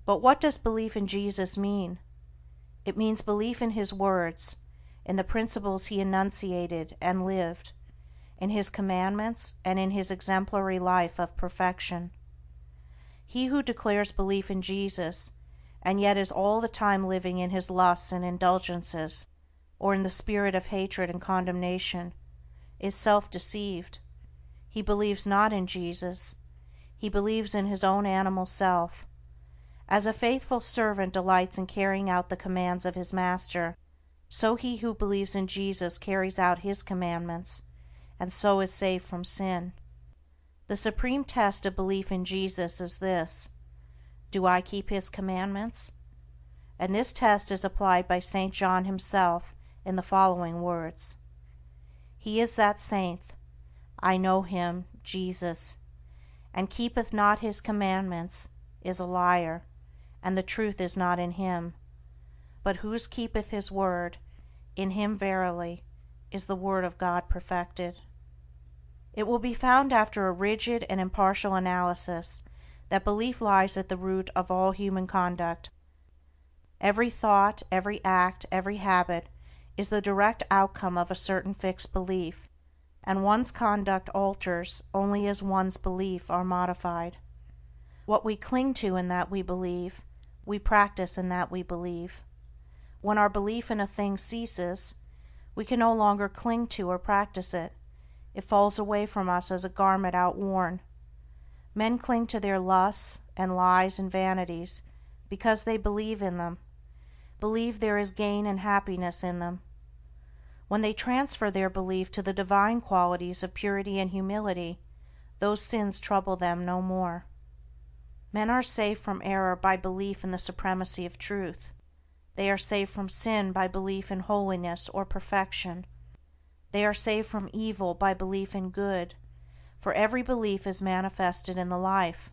A: but what does belief in Jesus mean? It means belief in His words, in the principles He enunciated and lived, in His commandments, and in His exemplary life of perfection. He who declares belief in Jesus, and yet is all the time living in his lusts and indulgences, or in the spirit of hatred and condemnation, is self-deceived. He believes not in Jesus. He believes in his own animal self. As a faithful servant delights in carrying out the commands of his master, so he who believes in Jesus carries out His commandments, and so is saved from sin. The supreme test of belief in Jesus is this: do I keep His commandments? And this test is applied by St. John himself in the following words: He is that saint, I know him, Jesus, and keepeth not His commandments, is a liar, and the truth is not in him. But whose keepeth His word, in him verily is the word of God perfected. It will be found after a rigid and impartial analysis that belief lies at the root of all human conduct. Every thought, every act, every habit is the direct outcome of a certain fixed belief, and one's conduct alters only as one's belief are modified. What we cling to in that we believe, we practice in that we believe. When our belief in a thing ceases, we can no longer cling to or practice it. It falls away from us as a garment outworn. Men cling to their lusts and lies and vanities because they believe in them, believe there is gain and happiness in them. When they transfer their belief to the divine qualities of purity and humility, those sins trouble them no more. Men are saved from error by belief in the supremacy of truth. They are saved from sin by belief in holiness or perfection. They are saved from evil by belief in good, for every belief is manifested in the life.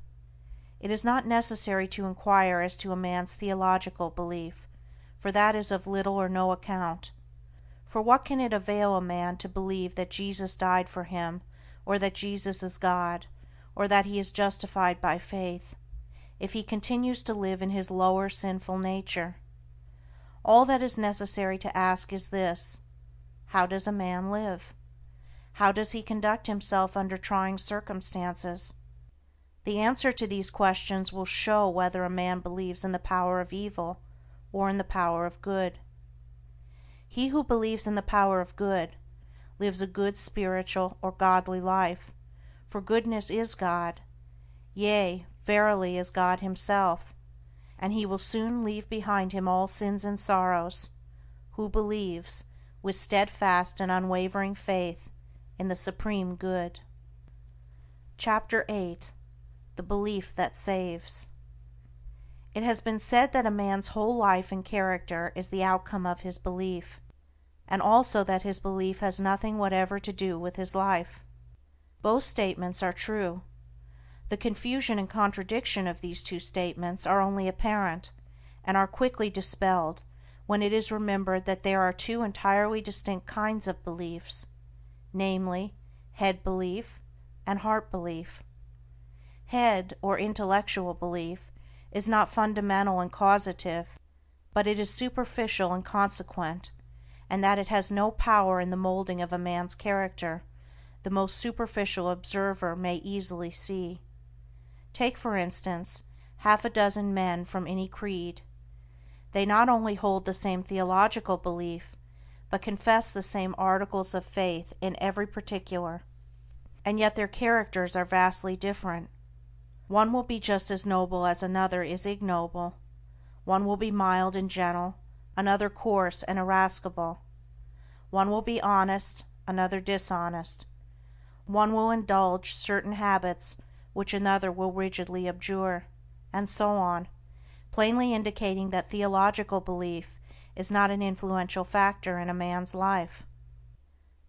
A: It is not necessary to inquire as to a man's theological belief, for that is of little or no account. For what can it avail a man to believe that Jesus died for him, or that Jesus is God, or that he is justified by faith, if he continues to live in his lower sinful nature? All that is necessary to ask is this: how does a man live? How does he conduct himself under trying circumstances? The answer to these questions will show whether a man believes in the power of evil or in the power of good. He who believes in the power of good lives a good spiritual or godly life, for goodness is God, yea, verily is God Himself, and he will soon leave behind him all sins and sorrows, who believes, with steadfast and unwavering faith, in the Supreme Good. Chapter 8. The Belief that Saves. It has been said that a man's whole life and character is the outcome of his belief, and also that his belief has nothing whatever to do with his life. Both statements are true. The confusion and contradiction of these two statements are only apparent, and are quickly dispelled when it is remembered that there are two entirely distinct kinds of beliefs, namely, head belief and heart belief. Head, or intellectual belief, is not fundamental and causative, but it is superficial and consequent, and that it has no power in the molding of a man's character, the most superficial observer may easily see. Take, for instance, half a dozen men from any creed. They not only hold the same theological belief, but confess the same articles of faith in every particular, and yet their characters are vastly different. One will be just as noble as another is ignoble. One will be mild and gentle, another coarse and irascible. One will be honest, another dishonest. One will indulge certain habits which another will rigidly abjure, and so on, plainly indicating that theological belief is not an influential factor in a man's life.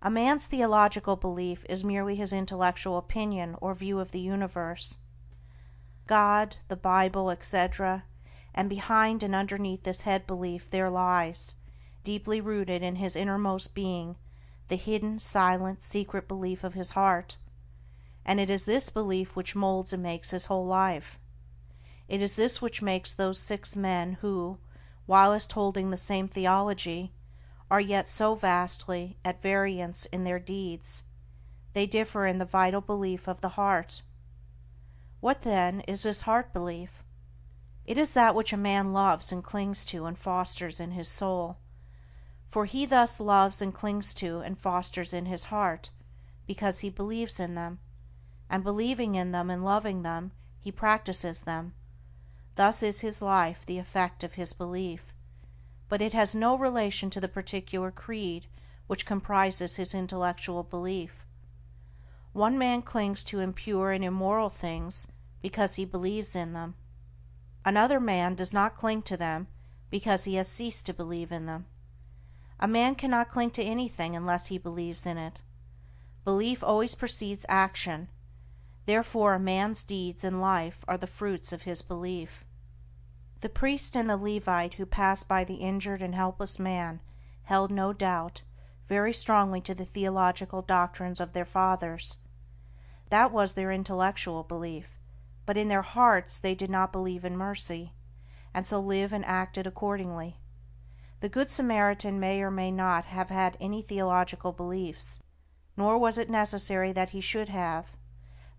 A: A man's theological belief is merely his intellectual opinion or view of the universe. God, the Bible, etc., and behind and underneath this head belief there lies, deeply rooted in his innermost being, the hidden, silent, secret belief of his heart, and it is this belief which molds and makes his whole life. It is this which makes those 6 men who, whilst holding the same theology, are yet so vastly at variance in their deeds. They differ in the vital belief of the heart. What, then, is this heart belief? It is that which a man loves and clings to and fosters in his soul, for he thus loves and clings to and fosters in his heart because he believes in them, and believing in them and loving them, he practices them. Thus is his life the effect of his belief, but it has no relation to the particular creed which comprises his intellectual belief. One man clings to impure and immoral things because he believes in them. Another man does not cling to them because he has ceased to believe in them. A man cannot cling to anything unless he believes in it. Belief always precedes action, therefore a man's deeds and life are the fruits of his belief. The priest and the Levite who passed by the injured and helpless man held, no doubt, very strongly to the theological doctrines of their fathers. That was their intellectual belief, but in their hearts they did not believe in mercy, and so lived and acted accordingly. The Good Samaritan may or may not have had any theological beliefs, nor was it necessary that he should have,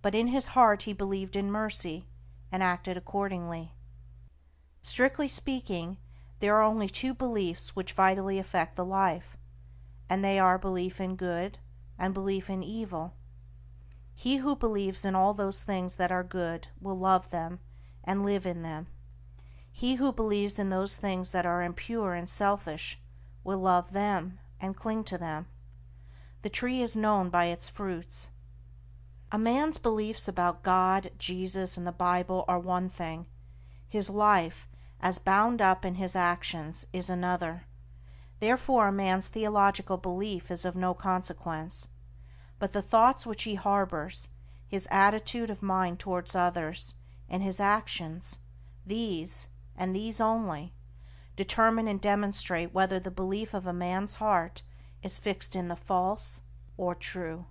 A: but in his heart he believed in mercy, and acted accordingly. Strictly speaking, there are only 2 beliefs which vitally affect the life, and they are belief in good and belief in evil. He who believes in all those things that are good will love them and live in them. He who believes in those things that are impure and selfish will love them and cling to them. The tree is known by its fruits. A man's beliefs about God, Jesus, and the Bible are one thing. His life, as bound up in his actions, is another. Therefore a man's theological belief is of no consequence. But the thoughts which he harbors, his attitude of mind towards others, and his actions, these, and these only, determine and demonstrate whether the belief of a man's heart is fixed in the false or true.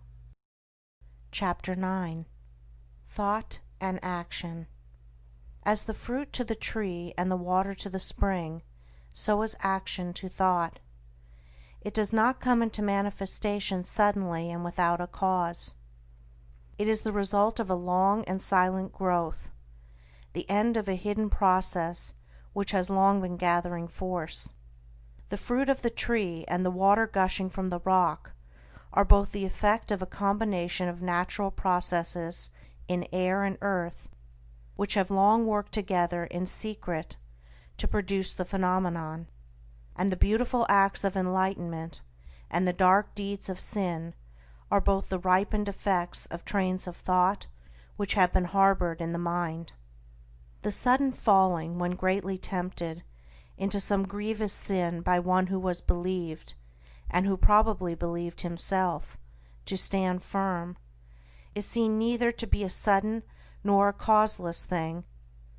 A: Chapter 9. Thought and Action. As the fruit to the tree and the water to the spring, so is action to thought. It does not come into manifestation suddenly and without a cause. It is the result of a long and silent growth, the end of a hidden process which has long been gathering force. The fruit of the tree and the water gushing from the rock are both the effect of a combination of natural processes in air and earth, which have long worked together in secret to produce the phenomenon, and the beautiful acts of enlightenment and the dark deeds of sin are both the ripened effects of trains of thought which have been harbored in the mind. The sudden falling, when greatly tempted, into some grievous sin by one who was believed, and who probably believed himself, to stand firm, is seen neither to be a sudden nor a causeless thing,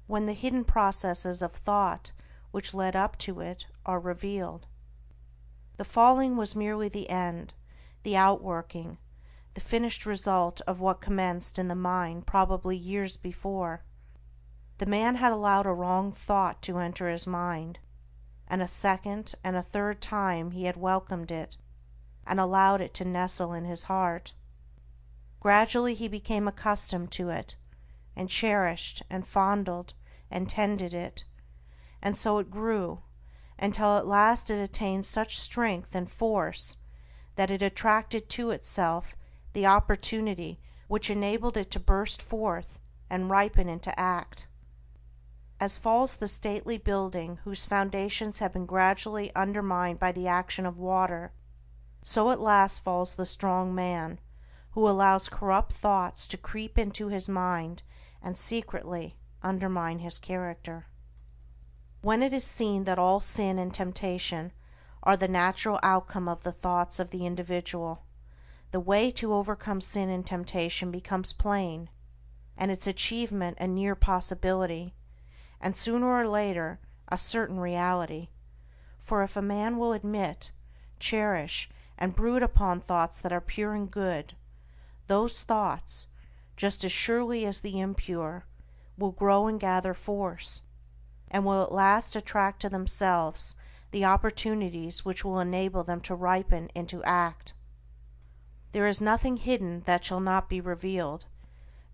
A: when the hidden processes of thought which led up to it are revealed. The falling was merely the end, the outworking, the finished result of what commenced in the mind probably years before. The man had allowed a wrong thought to enter his mind, and a second and a third time he had welcomed it, and allowed it to nestle in his heart. Gradually he became accustomed to it, and cherished and fondled and tended it, and so it grew, until at last it attained such strength and force that it attracted to itself the opportunity which enabled it to burst forth and ripen into act. As falls the stately building whose foundations have been gradually undermined by the action of water, so at last falls the strong man, who allows corrupt thoughts to creep into his mind and secretly undermine his character. When it is seen that all sin and temptation are the natural outcome of the thoughts of the individual, the way to overcome sin and temptation becomes plain, and its achievement a near possibility, and sooner or later a certain reality. For if a man will admit, cherish, and brood upon thoughts that are pure and good, those thoughts, just as surely as the impure, will grow and gather force, and will at last attract to themselves the opportunities which will enable them to ripen into act. There is nothing hidden that shall not be revealed,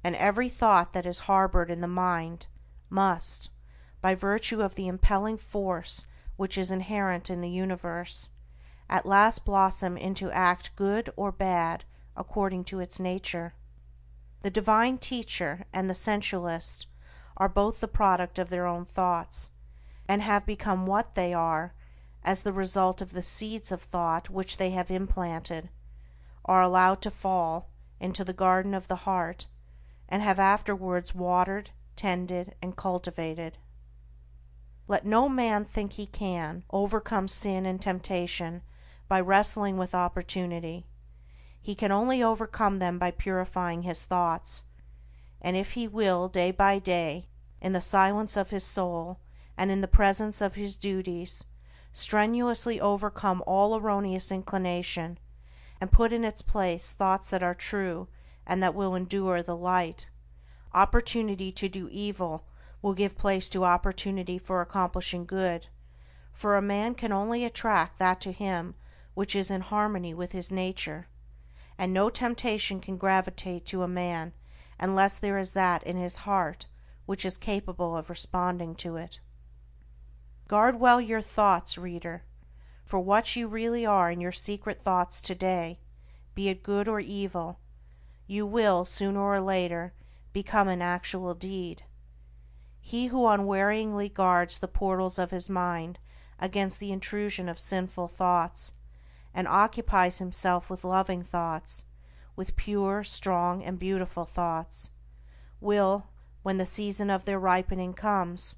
A: and every thought that is harbored in the mind must, by virtue of the impelling force which is inherent in the universe, at last blossom into act good or bad according to its nature. The divine teacher and the sensualist are both the product of their own thoughts, and have become what they are as the result of the seeds of thought which they have implanted, are allowed to fall into the garden of the heart, and have afterwards watered, tended, and cultivated. Let no man think he can overcome sin and temptation by wrestling with opportunity. He can only overcome them by purifying his thoughts, and if he will day by day, in the silence of his soul and in the presence of his duties, strenuously overcome all erroneous inclination, and put in its place thoughts that are true and that will endure the light, opportunity to do evil will give place to opportunity for accomplishing good, for a man can only attract that to him which is in harmony with his nature, and no temptation can gravitate to a man unless there is that in his heart which is capable of responding to it. Guard well your thoughts, reader, for what you really are in your secret thoughts today, be it good or evil, you will, sooner or later, become an actual deed. He who unwearyingly guards the portals of his mind against the intrusion of sinful thoughts, and occupies himself with loving thoughts, with pure, strong, and beautiful thoughts, will, when the season of their ripening comes,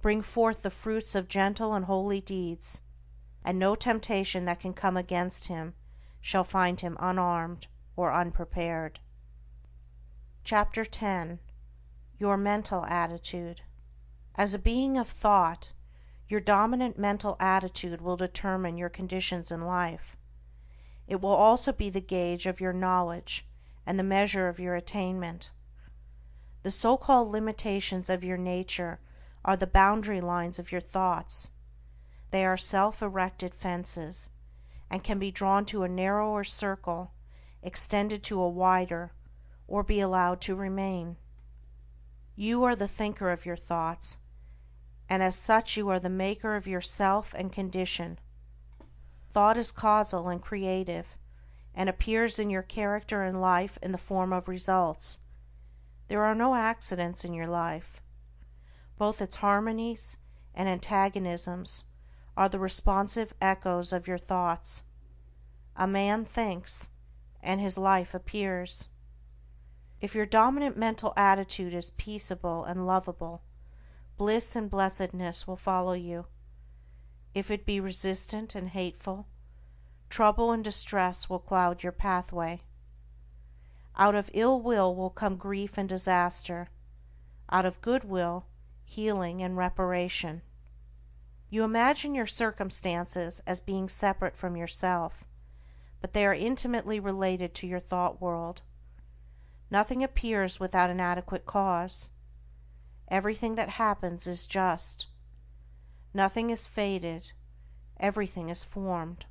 A: bring forth the fruits of gentle and holy deeds, and no temptation that can come against him shall find him unarmed or unprepared. Chapter 10. Your Mental Attitude. As a being of thought, your dominant mental attitude will determine your conditions in life. It will also be the gauge of your knowledge and the measure of your attainment. The so-called limitations of your nature are the boundary lines of your thoughts. They are self-erected fences, and can be drawn to a narrower circle, extended to a wider, or be allowed to remain. You are the thinker of your thoughts, and as such you are the maker of yourself and condition. Thought is causal and creative, and appears in your character and life in the form of results. There are no accidents in your life. Both its harmonies and antagonisms are the responsive echoes of your thoughts. A man thinks, and his life appears. If your dominant mental attitude is peaceable and lovable, bliss and blessedness will follow you. If it be resistant and hateful, trouble and distress will cloud your pathway. Out of ill will come grief and disaster. Out of good will, healing and reparation. You imagine your circumstances as being separate from yourself, but they are intimately related to your thought world. Nothing appears without an adequate cause. Everything that happens is just. Nothing is fated. Everything is formed.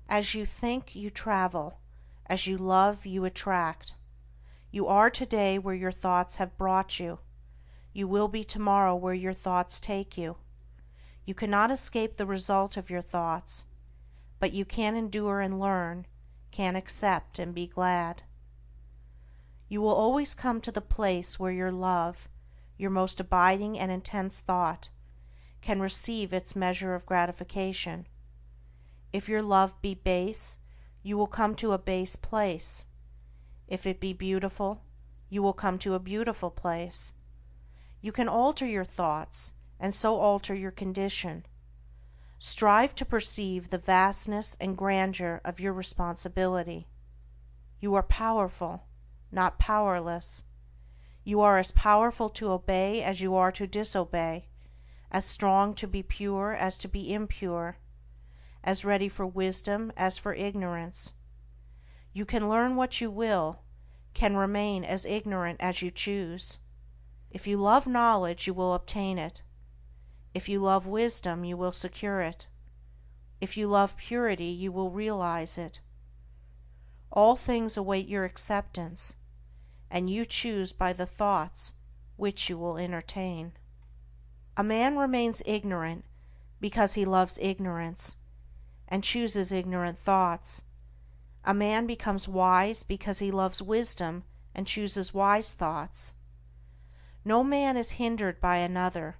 A: As you think, you travel. As you love, you attract. You are today where your thoughts have brought you. You will be tomorrow where your thoughts take you. You cannot escape the result of your thoughts, but you can endure and learn, can accept and be glad. You will always come to the place where your love, your most abiding and intense thought, can receive its measure of gratification. If your love be base, you will come to a base place. If it be beautiful, you will come to a beautiful place. You can alter your thoughts, and so alter your condition. Strive to perceive the vastness and grandeur of your responsibility. You are powerful, not powerless. You are as powerful to obey as you are to disobey, as strong to be pure as to be impure, as ready for wisdom as for ignorance. You can learn what you will, can remain as ignorant as you choose. If you love knowledge, you will obtain it. If you love wisdom, you will secure it. If you love purity, you will realize it. All things await your acceptance, and you choose by the thoughts which you will entertain. A man remains ignorant because he loves ignorance, and chooses ignorant thoughts. A man becomes wise because he loves wisdom and chooses wise thoughts. No man is hindered by another,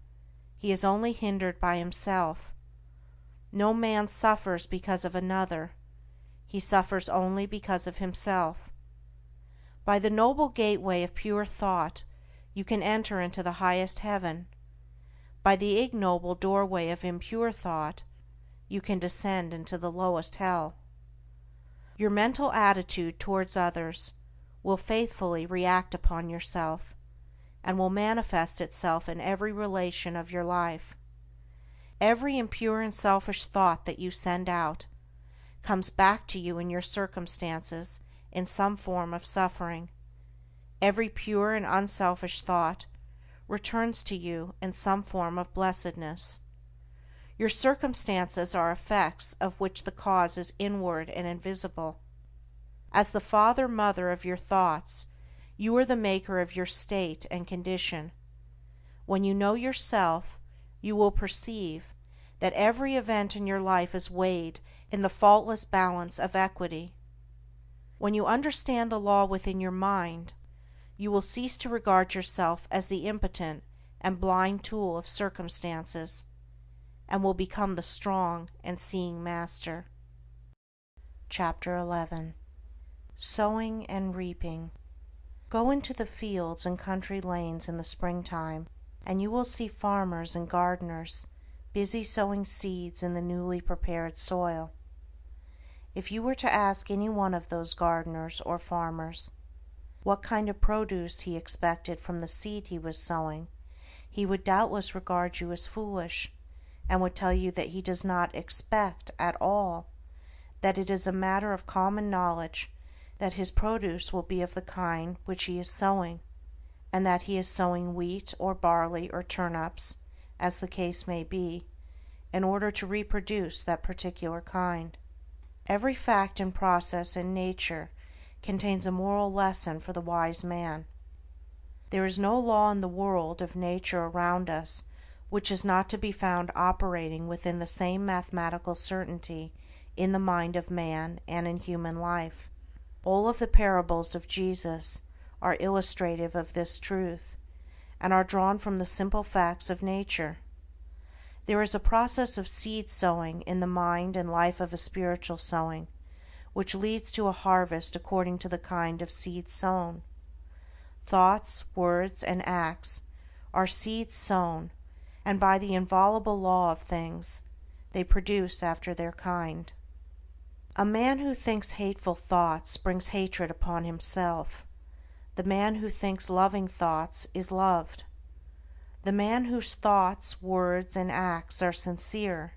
A: he is only hindered by himself. No man suffers because of another, he suffers only because of himself. By the noble gateway of pure thought you can enter into the highest heaven. By the ignoble doorway of impure thought you can descend into the lowest hell. Your mental attitude towards others will faithfully react upon yourself, and will manifest itself in every relation of your life. Every impure and selfish thought that you send out comes back to you in your circumstances in some form of suffering. Every pure and unselfish thought returns to you in some form of blessedness. Your circumstances are effects of which the cause is inward and invisible. As the father-mother of your thoughts, you are the maker of your state and condition. When you know yourself, you will perceive that every event in your life is weighed in the faultless balance of equity. When you understand the law within your mind, you will cease to regard yourself as the impotent and blind tool of circumstances, and will become the strong and seeing master. Chapter 11. Sowing and Reaping. Go into the fields and country lanes in the springtime, and you will see farmers and gardeners busy sowing seeds in the newly prepared soil. If you were to ask any one of those gardeners or farmers what kind of produce he expected from the seed he was sowing, he would doubtless regard you as foolish, and would tell you that he does not expect at all, that it is a matter of common knowledge that his produce will be of the kind which he is sowing, and that he is sowing wheat or barley or turnips, as the case may be, in order to reproduce that particular kind. Every fact and process in nature contains a moral lesson for the wise man. There is no law in the world of nature around us which is not to be found operating within the same mathematical certainty in the mind of man and in human life. All of the parables of Jesus are illustrative of this truth, and are drawn from the simple facts of nature. There is a process of seed sowing in the mind and life of a spiritual sowing, which leads to a harvest according to the kind of seed sown. Thoughts, words, and acts are seeds sown, and by the inviolable law of things, they produce after their kind. A man who thinks hateful thoughts brings hatred upon himself. The man who thinks loving thoughts is loved. The man whose thoughts, words, and acts are sincere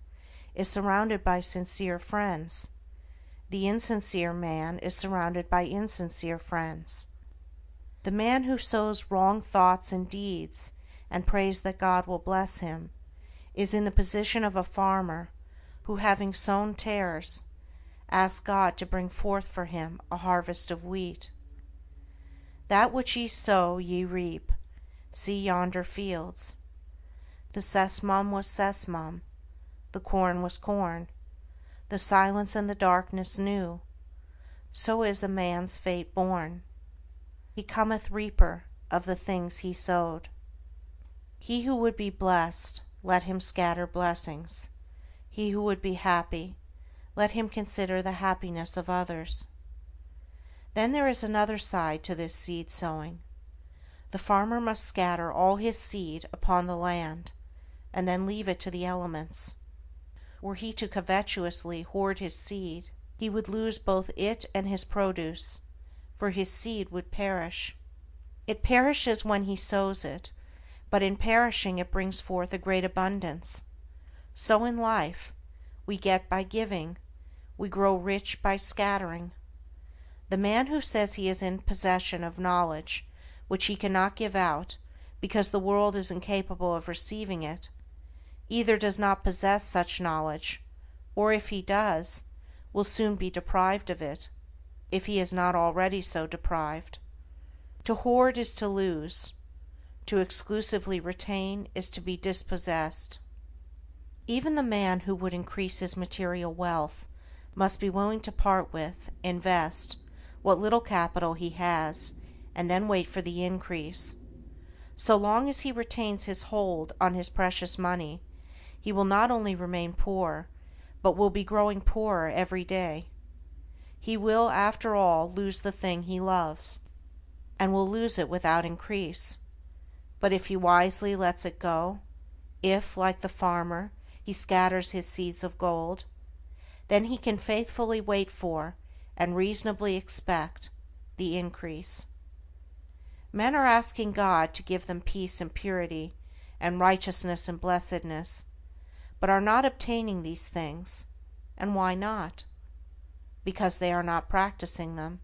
A: is surrounded by sincere friends. The insincere man is surrounded by insincere friends. The man who sows wrong thoughts and deeds and prays that God will bless him is in the position of a farmer who, having sown tares, asks God to bring forth for him a harvest of wheat. That which ye sow ye reap. See yonder fields. The sesamum was sesamum, the corn was corn, the silence and the darkness knew. So is a man's fate born. He cometh reaper of the things he sowed. He who would be blessed, let him scatter blessings. He who would be happy, let him consider the happiness of others. Then there is another side to this seed sowing. The farmer must scatter all his seed upon the land, and then leave it to the elements. Were he to covetously hoard his seed, he would lose both it and his produce, for his seed would perish. It perishes when he sows it, but in perishing it brings forth a great abundance. So in life, we get by giving, we grow rich by scattering. The man who says he is in possession of knowledge which he cannot give out because the world is incapable of receiving it, either does not possess such knowledge, or if he does, will soon be deprived of it, if he is not already so deprived. To hoard is to lose. To exclusively retain is to be dispossessed. Even the man who would increase his material wealth must be willing to part with, invest, what little capital he has, and then wait for the increase. So long as he retains his hold on his precious money, he will not only remain poor, but will be growing poorer every day. He will, after all, lose the thing he loves, and will lose it without increase. But if he wisely lets it go, if, like the farmer, he scatters his seeds of gold, then he can faithfully wait for, and reasonably expect, the increase. Men are asking God to give them peace and purity, and righteousness and blessedness, but are not obtaining these things. And why not? Because they are not practicing them,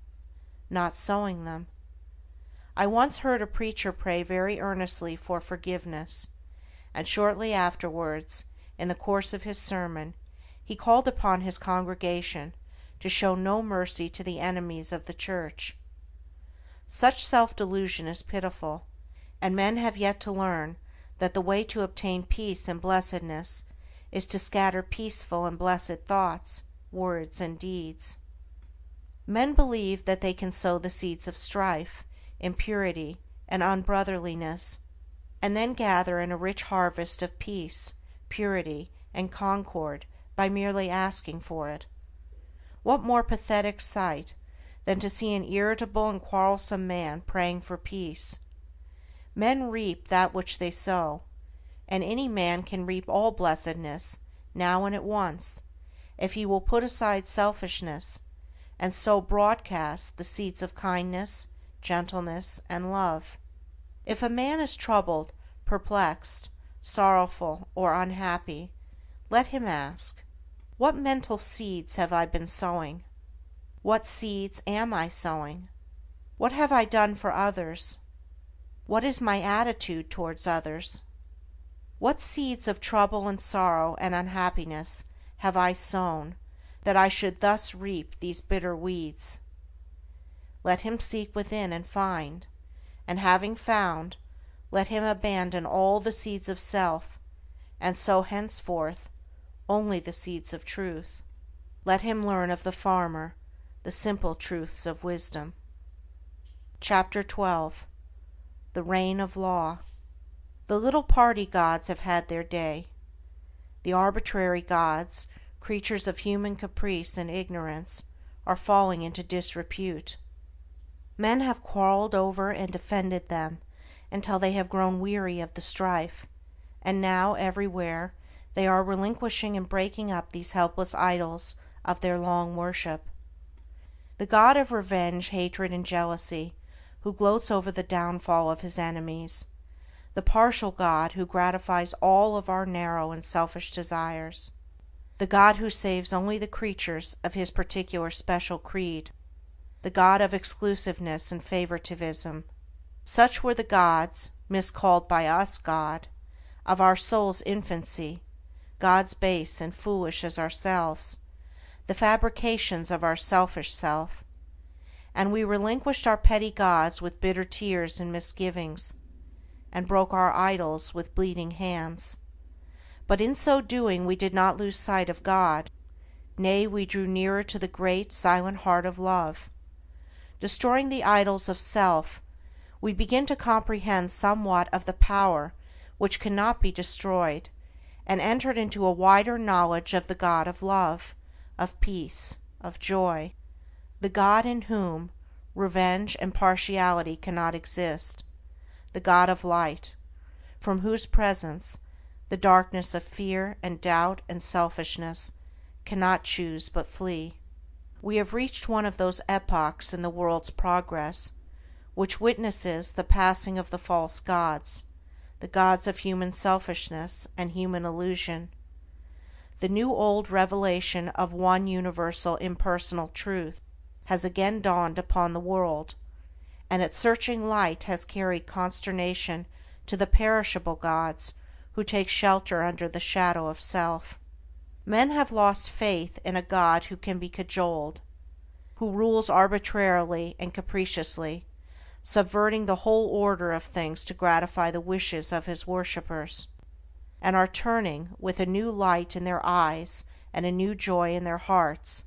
A: not sowing them. I once heard a preacher pray very earnestly for forgiveness, and shortly afterwards, in the course of his sermon, he called upon his congregation to show no mercy to the enemies of the church. Such self-delusion is pitiful, and men have yet to learn that the way to obtain peace and blessedness is to scatter peaceful and blessed thoughts, words, and deeds. Men believe that they can sow the seeds of strife, impurity, and unbrotherliness, and then gather in a rich harvest of peace, purity, and concord by merely asking for it. What more pathetic sight than to see an irritable and quarrelsome man praying for peace? Men reap that which they sow, and any man can reap all blessedness, now and at once, if he will put aside selfishness, and sow broadcast the seeds of kindness, gentleness, and love. If a man is troubled, perplexed, sorrowful, or unhappy, let him ask, what mental seeds have I been sowing? What seeds am I sowing? What have I done for others? What is my attitude towards others? What seeds of trouble and sorrow and unhappiness have I sown, that I should thus reap these bitter weeds? Let him seek within and find, and having found, let him abandon all the seeds of self, and sow henceforth only the seeds of truth. Let him learn of the farmer the simple truths of wisdom. Chapter 12. The Reign of Law. The little party gods have had their day. The arbitrary gods, creatures of human caprice and ignorance, are falling into disrepute. Men have quarreled over and defended them until they have grown weary of the strife, and now everywhere they are relinquishing and breaking up these helpless idols of their long worship. The god of revenge, hatred, and jealousy, who gloats over the downfall of his enemies, the partial God who gratifies all of our narrow and selfish desires, the God who saves only the creatures of his particular special creed, the God of exclusiveness and favoritism. Such were the gods, miscalled by us God, of our soul's infancy, gods base and foolish as ourselves, the fabrications of our selfish self, and we relinquished our petty gods with bitter tears and misgivings, and broke our idols with bleeding hands. But in so doing we did not lose sight of God, nay, we drew nearer to the great, silent heart of love. Destroying the idols of self, we begin to comprehend somewhat of the power which cannot be destroyed, and entered into a wider knowledge of the God of love, of peace, of joy, the God in whom revenge and partiality cannot exist, the God of light, from whose presence the darkness of fear and doubt and selfishness cannot choose but flee. We have reached one of those epochs in the world's progress which witnesses the passing of the false gods, the gods of human selfishness and human illusion. The new old revelation of one universal impersonal truth has again dawned upon the world, and its searching light has carried consternation to the perishable gods who take shelter under the shadow of self. Men have lost faith in a God who can be cajoled, who rules arbitrarily and capriciously, subverting the whole order of things to gratify the wishes of his worshippers, and are turning, with a new light in their eyes and a new joy in their hearts,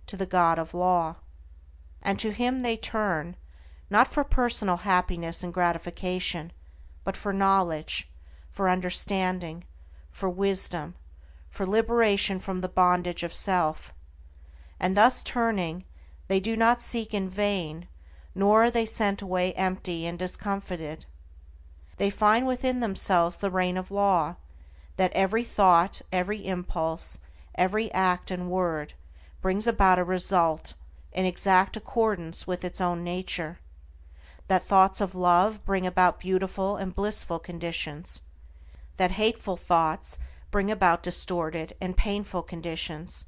A: to the God of law. And to him they turn, not for personal happiness and gratification, but for knowledge, for understanding, for wisdom, for liberation from the bondage of self. And thus turning, they do not seek in vain, nor are they sent away empty and discomfited. They find within themselves the reign of law, that every thought, every impulse, every act and word brings about a result in exact accordance with its own nature, that thoughts of love bring about beautiful and blissful conditions, that hateful thoughts bring about distorted and painful conditions,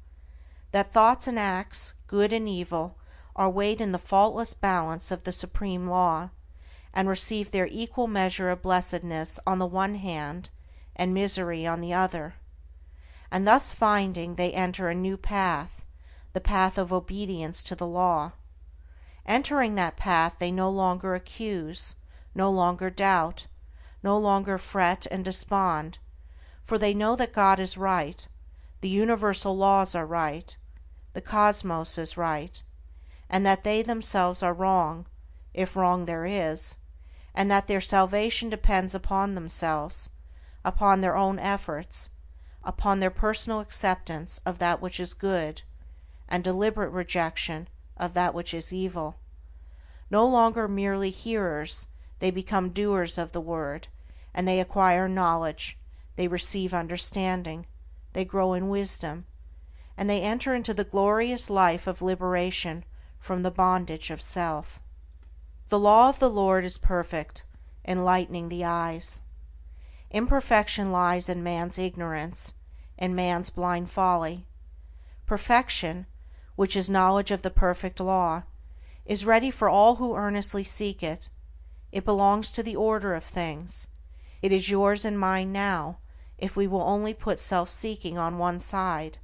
A: that thoughts and acts, good and evil, are weighed in the faultless balance of the supreme law, and receive their equal measure of blessedness on the one hand and misery on the other. And thus finding, they enter a new path, the path of obedience to the law. Entering that path, they no longer accuse, no longer doubt, no longer fret and despond, for they know that God is right, the universal laws are right, the cosmos is right, and that they themselves are wrong, if wrong there is, and that their salvation depends upon themselves, upon their own efforts, upon their personal acceptance of that which is good, and deliberate rejection of that which is evil. No longer merely hearers, they become doers of the word, and they acquire knowledge, they receive understanding, they grow in wisdom, and they enter into the glorious life of liberation from the bondage of self. The law of the Lord is perfect, enlightening the eyes. Imperfection lies in man's ignorance, in man's blind folly. Perfection, which is knowledge of the perfect law, is ready for all who earnestly seek it. It belongs to the order of things. It is yours and mine now, if we will only put self-seeking on one side,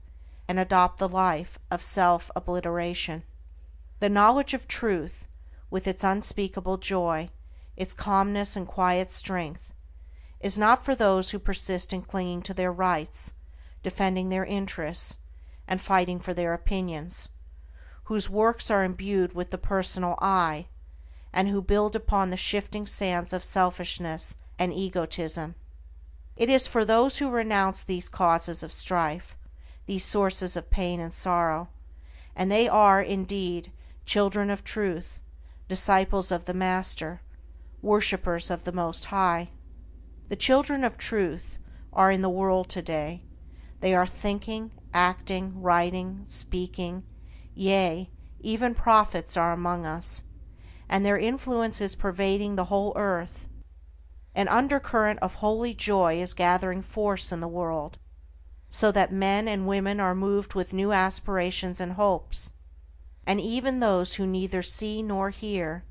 A: and adopt the life of self-obliteration. The knowledge of truth, with its unspeakable joy, its calmness and quiet strength, is not for those who persist in clinging to their rights, defending their interests, and fighting for their opinions, whose works are imbued with the personal I, and who build upon the shifting sands of selfishness and egotism. It is for those who renounce these causes of strife, these sources of pain and sorrow, and they are, indeed, children of truth, disciples of the Master, worshippers of the Most High. The children of truth are in the world today. They are thinking, acting, writing, speaking, yea, even prophets are among us, and their influence is pervading the whole earth. An undercurrent of holy joy is gathering force in the world, so that men and women are moved with new aspirations and hopes, and even those who neither see nor hear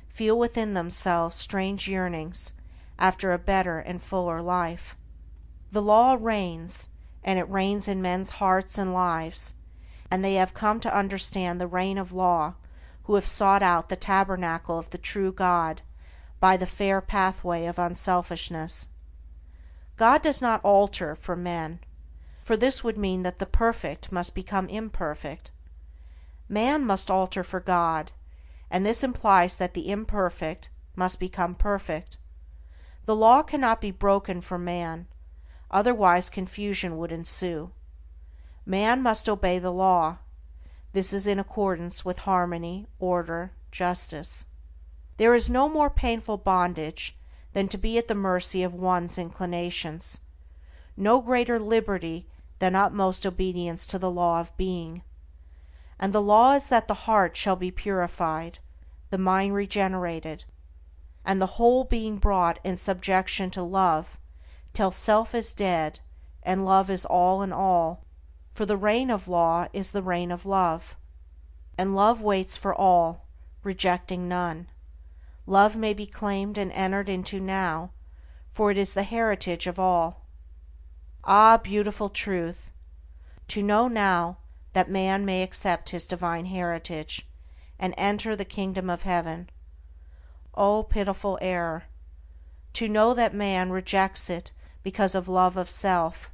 A: feel within themselves strange yearnings after a better and fuller life. The law reigns, and it reigns in men's hearts and lives, and they have come to understand the reign of law who have sought out the tabernacle of the true God by the fair pathway of unselfishness. God does not alter for men, for this would mean that the perfect must become imperfect. Man must alter for God, and this implies that the imperfect must become perfect. The law cannot be broken for man, otherwise confusion would ensue. Man must obey the law. This is in accordance with harmony, order, justice. There is no more painful bondage than to be at the mercy of one's inclinations, no greater liberty than utmost obedience to the law of being. And the law is that the heart shall be purified, the mind regenerated, and the whole being brought in subjection to love, till self is dead, and love is all in all, for the reign of law is the reign of love. and love waits for all, rejecting none. Love may be claimed and entered into now, for it is the heritage of all. Ah, beautiful truth! To know now that man may accept his divine heritage, and enter the kingdom of heaven. Oh, pitiful error! To know that man rejects it because of love of self.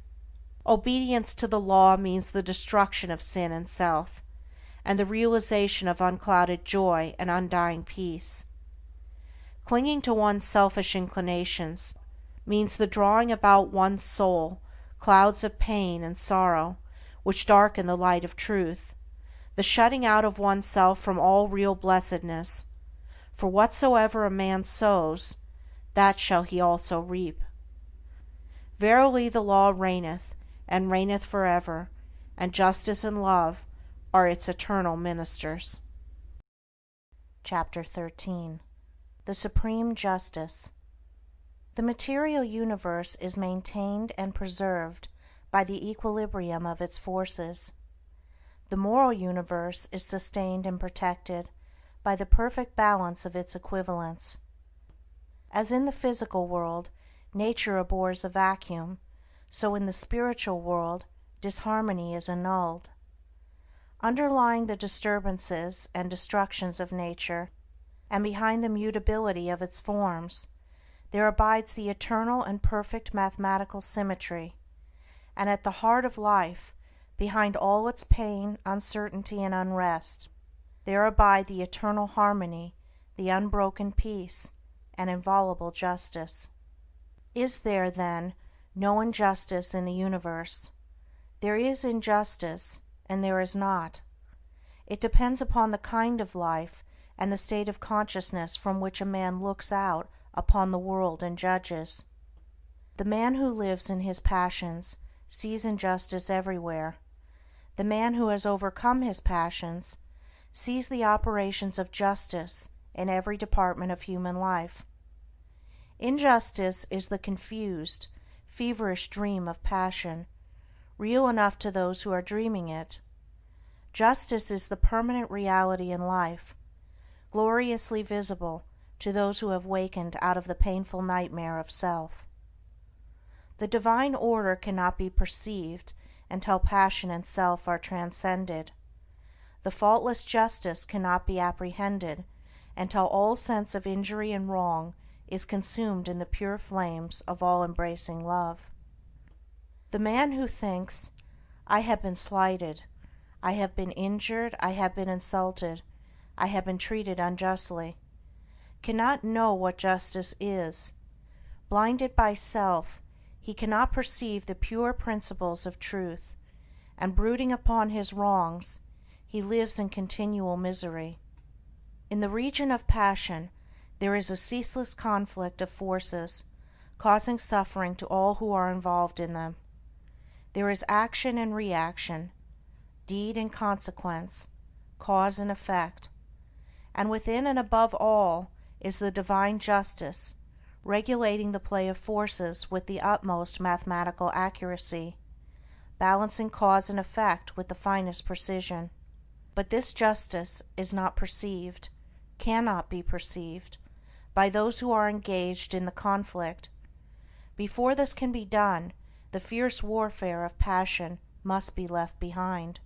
A: Obedience to the law means the destruction of sin and self, and the realization of unclouded joy and undying peace. Clinging to one's selfish inclinations means the drawing about one's soul clouds of pain and sorrow which darken the light of truth, the shutting out of oneself from all real blessedness, for whatsoever a man sows, that shall he also reap. Verily the law reigneth, and reigneth forever, and justice and love are its eternal ministers. Chapter 13. The Supreme Justice. The material universe is maintained and preserved by the equilibrium of its forces. The moral universe is sustained and protected by the perfect balance of its equivalents. As in the physical world nature abhors a vacuum, so in the spiritual world disharmony is annulled. Underlying the disturbances and destructions of nature, and behind the mutability of its forms, there abides the eternal and perfect mathematical symmetry, and at the heart of life, behind all its pain, uncertainty, and unrest, there abide the eternal harmony, the unbroken peace, and inviolable justice. Is there, then, no injustice in the universe? There is injustice, and there is not. It depends upon the kind of life and the state of consciousness from which a man looks out upon the world and judges. The man who lives in his passions sees injustice everywhere. The man who has overcome his passions sees the operations of justice in every department of human life. Injustice is the confused, feverish dream of passion, real enough to those who are dreaming it. Justice is the permanent reality in life, gloriously visible to those who have wakened out of the painful nightmare of self. The divine order cannot be perceived until passion and self are transcended. The faultless justice cannot be apprehended until all sense of injury and wrong is consumed in the pure flames of all-embracing love. The man who thinks, "I have been slighted, I have been injured, I have been insulted, I have been treated unjustly," cannot know what justice is. Blinded by self, he cannot perceive the pure principles of truth, and brooding upon his wrongs, he lives in continual misery. In the region of passion there is a ceaseless conflict of forces, causing suffering to all who are involved in them. There is action and reaction, deed and consequence, cause and effect, and within and above all is the divine justice, regulating the play of forces with the utmost mathematical accuracy, balancing cause and effect with the finest precision. But this justice is not perceived, cannot be perceived, by those who are engaged in the conflict. Before this can be done, the fierce warfare of passion must be left behind.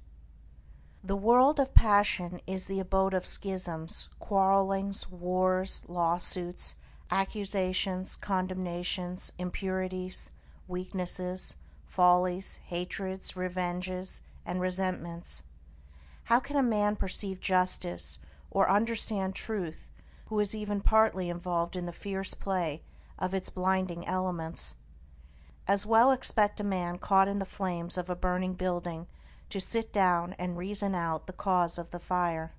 A: The world of passion is the abode of schisms, quarrelings, wars, lawsuits, accusations, condemnations, impurities, weaknesses, follies, hatreds, revenges, and resentments. How can a man perceive justice or understand truth who is even partly involved in the fierce play of its blinding elements? As well expect a man caught in the flames of a burning building to sit down and reason out the cause of the fire.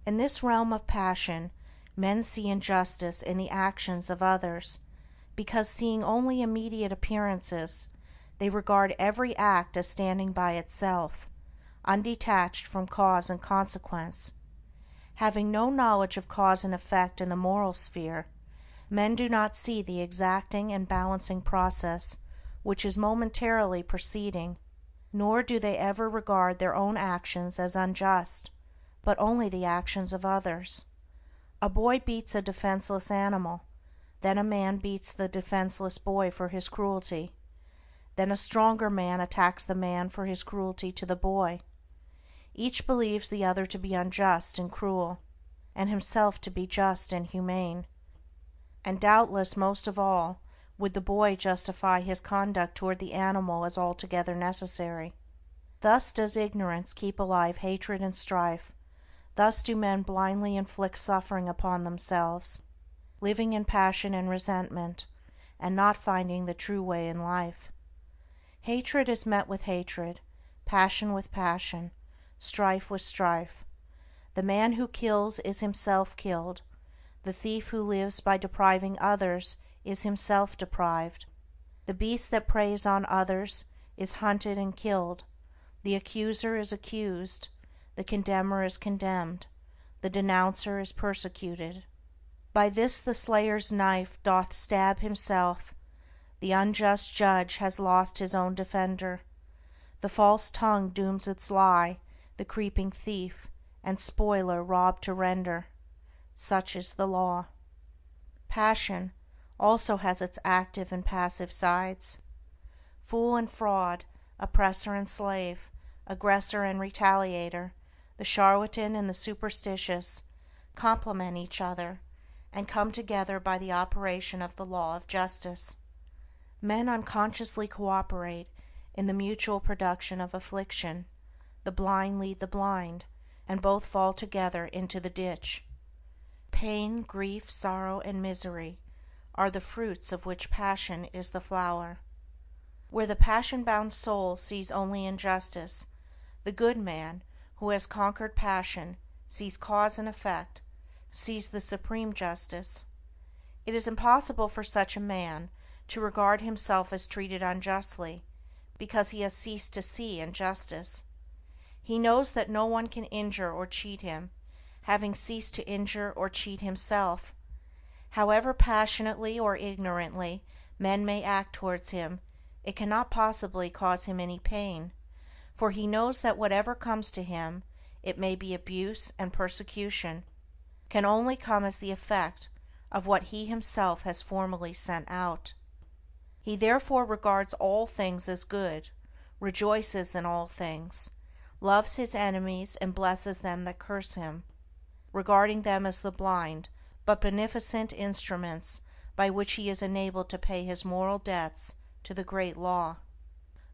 A: In this realm of passion, men see injustice in the actions of others, because seeing only immediate appearances, they regard every act as standing by itself, undetached from cause and consequence. Having no knowledge of cause and effect in the moral sphere, men do not see the exacting and balancing process which is momentarily proceeding, nor do they ever regard their own actions as unjust, but only the actions of others. A boy beats a defenseless animal, then a man beats the defenseless boy for his cruelty, then a stronger man attacks the man for his cruelty to the boy. Each believes the other to be unjust and cruel, and himself to be just and humane. And doubtless most of all would the boy justify his conduct toward the animal as altogether necessary. Thus does ignorance keep alive hatred and strife. Thus do men blindly inflict suffering upon themselves, living in passion and resentment, and not finding the true way in life. Hatred is met with hatred, passion with passion, strife with strife. The man who kills is himself killed. The thief who lives by depriving others is himself deprived. The beast that preys on others is hunted and killed. The accuser is accused. The condemner is condemned. The denouncer is persecuted. By this the slayer's knife doth stab himself. The unjust judge has lost his own defender. The false tongue dooms its lie, the creeping thief and spoiler robbed to render. Such is the law. Passion also has its active and passive sides. Fool and fraud, oppressor and slave, aggressor and retaliator, the charlatan and the superstitious, complement each other, and come together by the operation of the law of justice. Men unconsciously cooperate in the mutual production of affliction. The blind lead the blind, and both fall together into the ditch. Pain, grief, sorrow, and misery are the fruits of which passion is the flower. Where the passion-bound soul sees only injustice, the good man, who has conquered passion, sees cause and effect, sees the supreme justice. It is impossible for such a man to regard himself as treated unjustly, because he has ceased to see injustice. He knows that no one can injure or cheat him, having ceased to injure or cheat himself. However passionately or ignorantly men may act towards him, it cannot possibly cause him any pain, for he knows that whatever comes to him, it may be abuse and persecution, can only come as the effect of what he himself has formerly sent out. He therefore regards all things as good, rejoices in all things, loves his enemies and blesses them that curse him, regarding them as the blind but beneficent instruments by which he is enabled to pay his moral debts to the great law.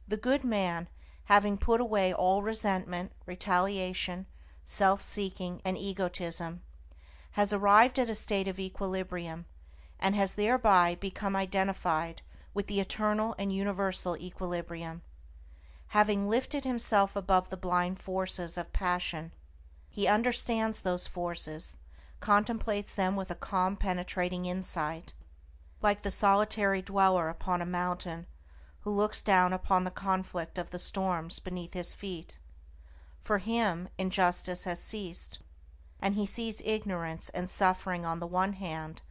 A: The good man, having put away all resentment, retaliation, self-seeking, and egotism, has arrived at a state of equilibrium, and has thereby become identified with the eternal and universal equilibrium. Having lifted himself above the blind forces of passion, he understands those forces, contemplates them with a calm penetrating insight, like the solitary dweller upon a mountain, who looks down upon the conflict of the storms beneath his feet. For him injustice has ceased, and he sees ignorance and suffering on the one hand,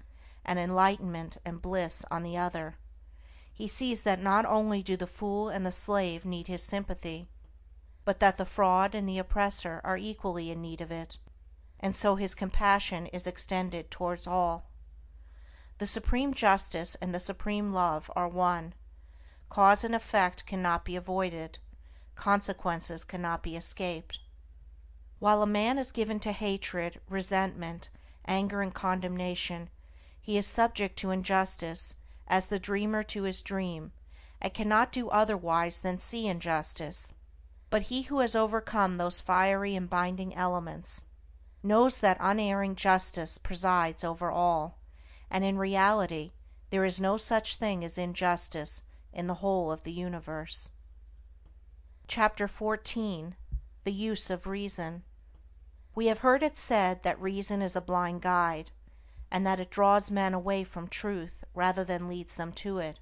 A: and enlightenment and bliss on the other. He sees that not only do the fool and the slave need his sympathy, but that the fraud and the oppressor are equally in need of it, and so his compassion is extended towards all. The supreme justice and the supreme love are one. Cause and effect cannot be avoided, consequences cannot be escaped. While a man is given to hatred, resentment, anger, and condemnation, he is subject to injustice as the dreamer to his dream, and cannot do otherwise than see injustice. But he who has overcome those fiery and binding elements knows that unerring justice presides over all, and in reality there is no such thing as injustice in the whole of the universe. Chapter 14. The Use of Reason. We have heard it said that reason is a blind guide, and that it draws men away from truth rather than leads them to it.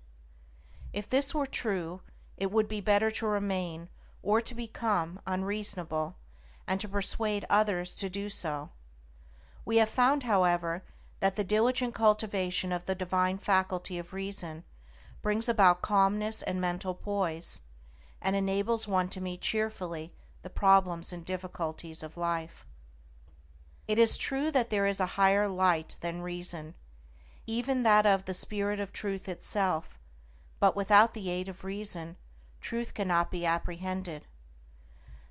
A: If this were true, it would be better to remain, or to become, unreasonable, and to persuade others to do so. We have found, however, that the diligent cultivation of the divine faculty of reason brings about calmness and mental poise, and enables one to meet cheerfully the problems and difficulties of life. It is true that there is a higher light than reason, even that of the Spirit of Truth itself, but without the aid of reason, truth cannot be apprehended.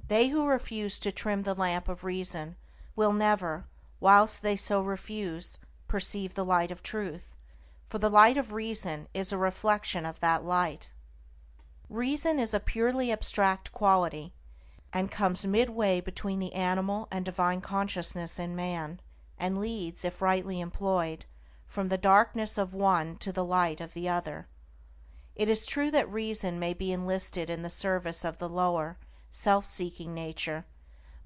A: They who refuse to trim the lamp of reason will never, whilst they so refuse, perceive the light of truth, for the light of reason is a reflection of that light. Reason is a purely abstract quality, and comes midway between the animal and divine consciousness in man, and leads, if rightly employed, from the darkness of one to the light of the other. It is true that reason may be enlisted in the service of the lower, self-seeking nature,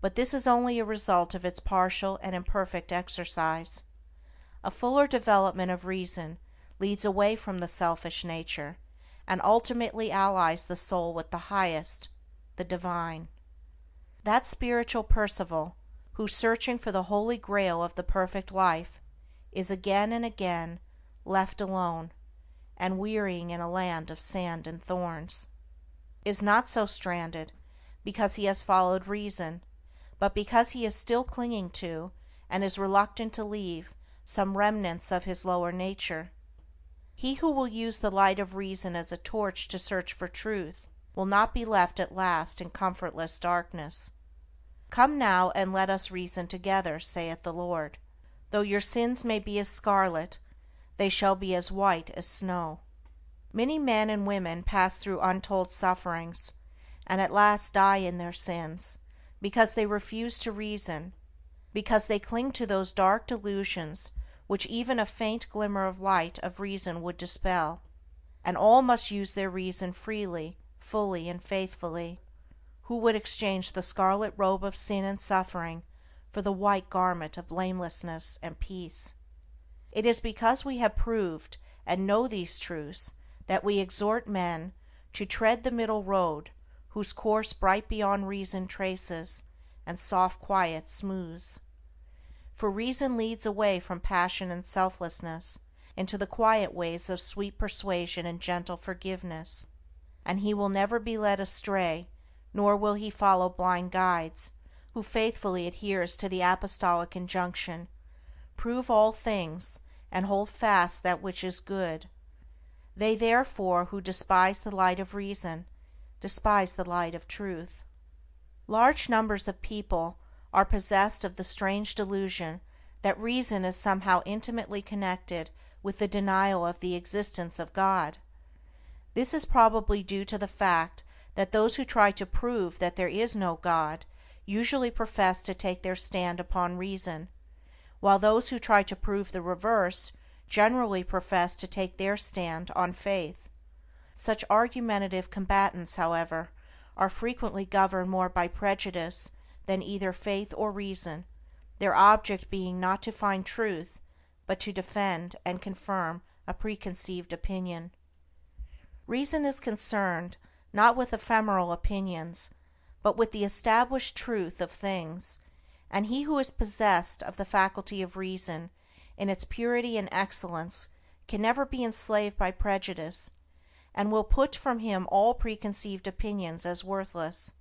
A: but this is only a result of its partial and imperfect exercise. A fuller development of reason leads away from the selfish nature, and ultimately allies the soul with the highest, the divine. That spiritual Percival, who, searching for the holy grail of the perfect life, is again and again left alone, and wearying in a land of sand and thorns, is not so stranded because he has followed reason, but because he is still clinging to, and is reluctant to leave, some remnants of his lower nature. He who will use the light of reason as a torch to search for truth will not be left at last in comfortless darkness. Come now, and let us reason together, saith the Lord. Though your sins may be as scarlet, they shall be as white as snow. Many men and women pass through untold sufferings, and at last die in their sins, because they refuse to reason, because they cling to those dark delusions which even a faint glimmer of light of reason would dispel. And all must use their reason freely, fully, and faithfully. Who would exchange the scarlet robe of sin and suffering for the white garment of blamelessness and peace? It is because we have proved and know these truths that we exhort men to tread the middle road, whose course bright beyond reason traces, and soft quiet smooths. For reason leads away from passion and selflessness into the quiet ways of sweet persuasion and gentle forgiveness, and he will never be led astray, nor will he follow blind guides, who faithfully adheres to the apostolic injunction, prove all things, and hold fast that which is good. They therefore who despise the light of reason despise the light of truth. Large numbers of people are possessed of the strange delusion that reason is somehow intimately connected with the denial of the existence of God. This is probably due to the fact that those who try to prove that there is no God usually profess to take their stand upon reason, while those who try to prove the reverse generally profess to take their stand on faith. Such argumentative combatants, however, are frequently governed more by prejudice than either faith or reason, their object being not to find truth, but to defend and confirm a preconceived opinion. Reason is concerned not with ephemeral opinions, but with the established truth of things, and he who is possessed of the faculty of reason in its purity and excellence can never be enslaved by prejudice, and will put from him all preconceived opinions as worthless.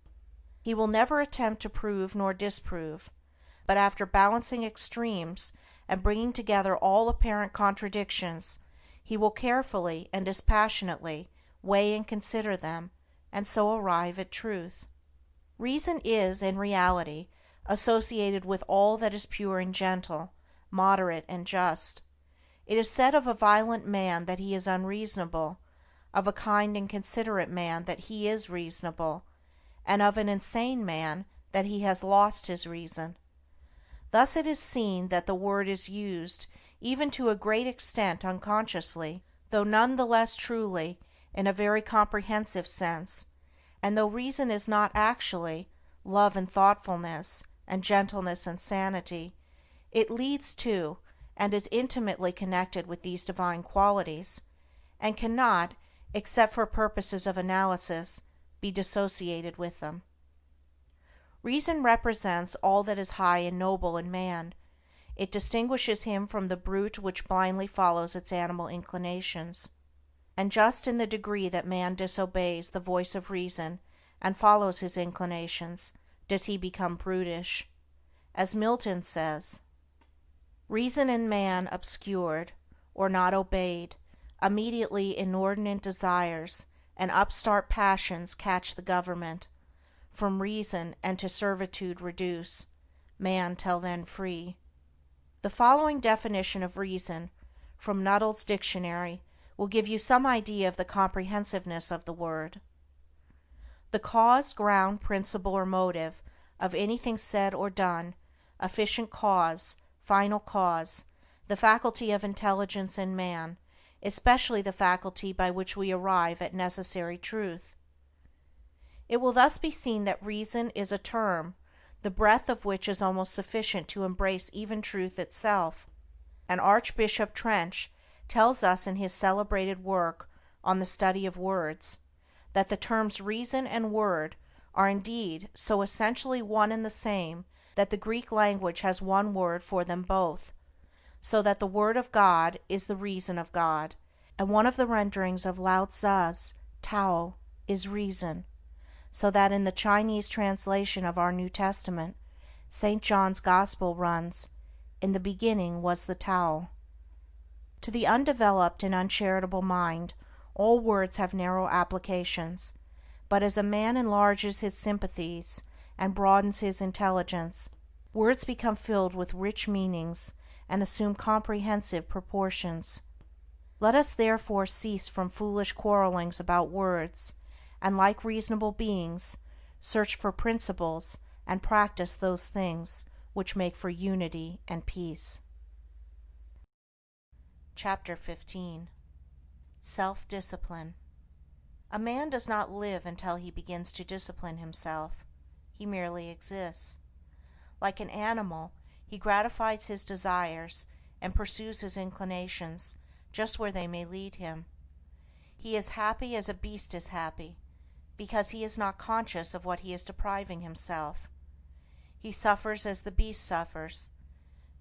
A: He will never attempt to prove nor disprove, but after balancing extremes and bringing together all apparent contradictions, he will carefully and dispassionately weigh and consider them, and so arrive at truth. Reason is, in reality, associated with all that is pure and gentle, moderate and just. It is said of a violent man that he is unreasonable, of a kind and considerate man that he is reasonable, and of an insane man that he has lost his reason. Thus it is seen that the word is used even to a great extent unconsciously, though none the less truly, in a very comprehensive sense, and though reason is not actually love and thoughtfulness, and gentleness and sanity, it leads to, and is intimately connected with these divine qualities, and cannot, except for purposes of analysis, be dissociated with them. Reason represents all that is high and noble in man. It distinguishes him from the brute which blindly follows its animal inclinations. And just in the degree that man disobeys the voice of reason and follows his inclinations does he become brutish, As Milton says, reason in man obscured, or not obeyed, immediately inordinate desires and upstart passions catch the government, from reason and to servitude reduce, man till then free. The following definition of reason, from Nuttall's Dictionary, will give you some idea of the comprehensiveness of the word. The cause, ground, principle, or motive of anything said or done, efficient cause, final cause, the faculty of intelligence in man, especially the faculty by which we arrive at necessary truth. It will thus be seen that reason is a term, the breadth of which is almost sufficient to embrace even truth itself, and Archbishop Trench tells us in his celebrated work on the study of words, that the terms reason and word are indeed so essentially one and the same that the Greek language has one word for them both, so that the word of God is the reason of God, and one of the renderings of Lao Tzu's Tao is reason, so that in the Chinese translation of our New Testament, St. John's Gospel runs, "In the beginning was the Tao." To the undeveloped and uncharitable mind all words have narrow applications, but as a man enlarges his sympathies and broadens his intelligence, words become filled with rich meanings and assume comprehensive proportions. Let us therefore cease from foolish quarrelings about words, and like reasonable beings, search for principles and practice those things which make for unity and peace. Chapter 15. Self-Discipline. A man does not live until he begins to discipline himself. He merely exists. Like an animal, he gratifies his desires and pursues his inclinations just where they may lead him. He is happy as a beast is happy, because he is not conscious of what he is depriving himself. He suffers as the beast suffers,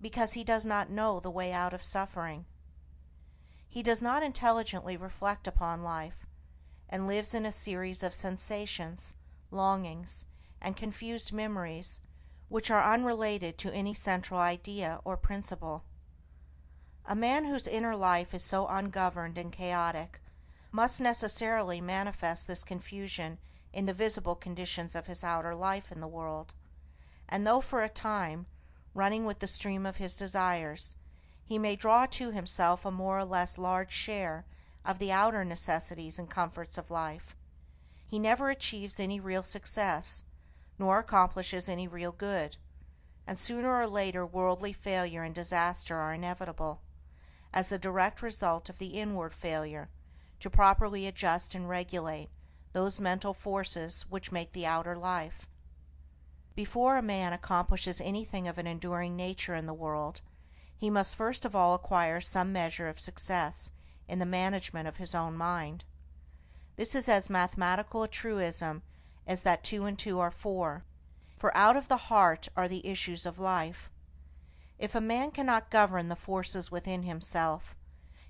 A: because he does not know the way out of suffering. He does not intelligently reflect upon life, and lives in a series of sensations, longings, and confused memories which are unrelated to any central idea or principle. A man whose inner life is so ungoverned and chaotic must necessarily manifest this confusion in the visible conditions of his outer life in the world, and though for a time, running with the stream of his desires, he may draw to himself a more or less large share of the outer necessities and comforts of life, he never achieves any real success, nor accomplishes any real good, and sooner or later worldly failure and disaster are inevitable, as the direct result of the inward failure to properly adjust and regulate those mental forces which make the outer life. Before a man accomplishes anything of an enduring nature in the world, he must first of all acquire some measure of success in the management of his own mind. This is as mathematical a truism as that 2 and 2 are 4, for out of the heart are the issues of life. If a man cannot govern the forces within himself,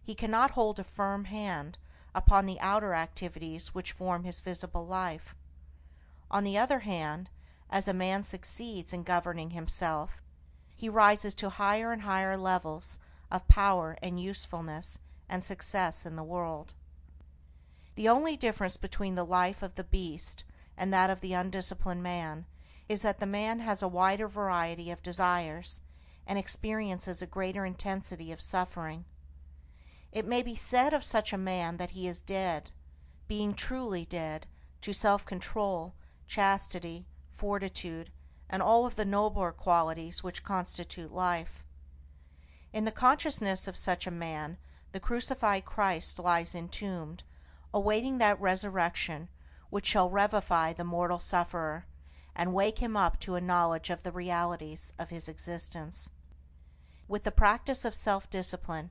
A: he cannot hold a firm hand upon the outer activities which form his visible life. On the other hand, as a man succeeds in governing himself, he rises to higher and higher levels of power and usefulness and success in the world. The only difference between the life of the beast and that of the undisciplined man is that the man has a wider variety of desires and experiences a greater intensity of suffering. It may be said of such a man that he is dead, being truly dead, to self-control, chastity, fortitude, and all of the nobler qualities which constitute life. In the consciousness of such a man, the crucified Christ lies entombed, awaiting that resurrection which shall revivify the mortal sufferer, and wake him up to a knowledge of the realities of his existence. With the practice of self-discipline,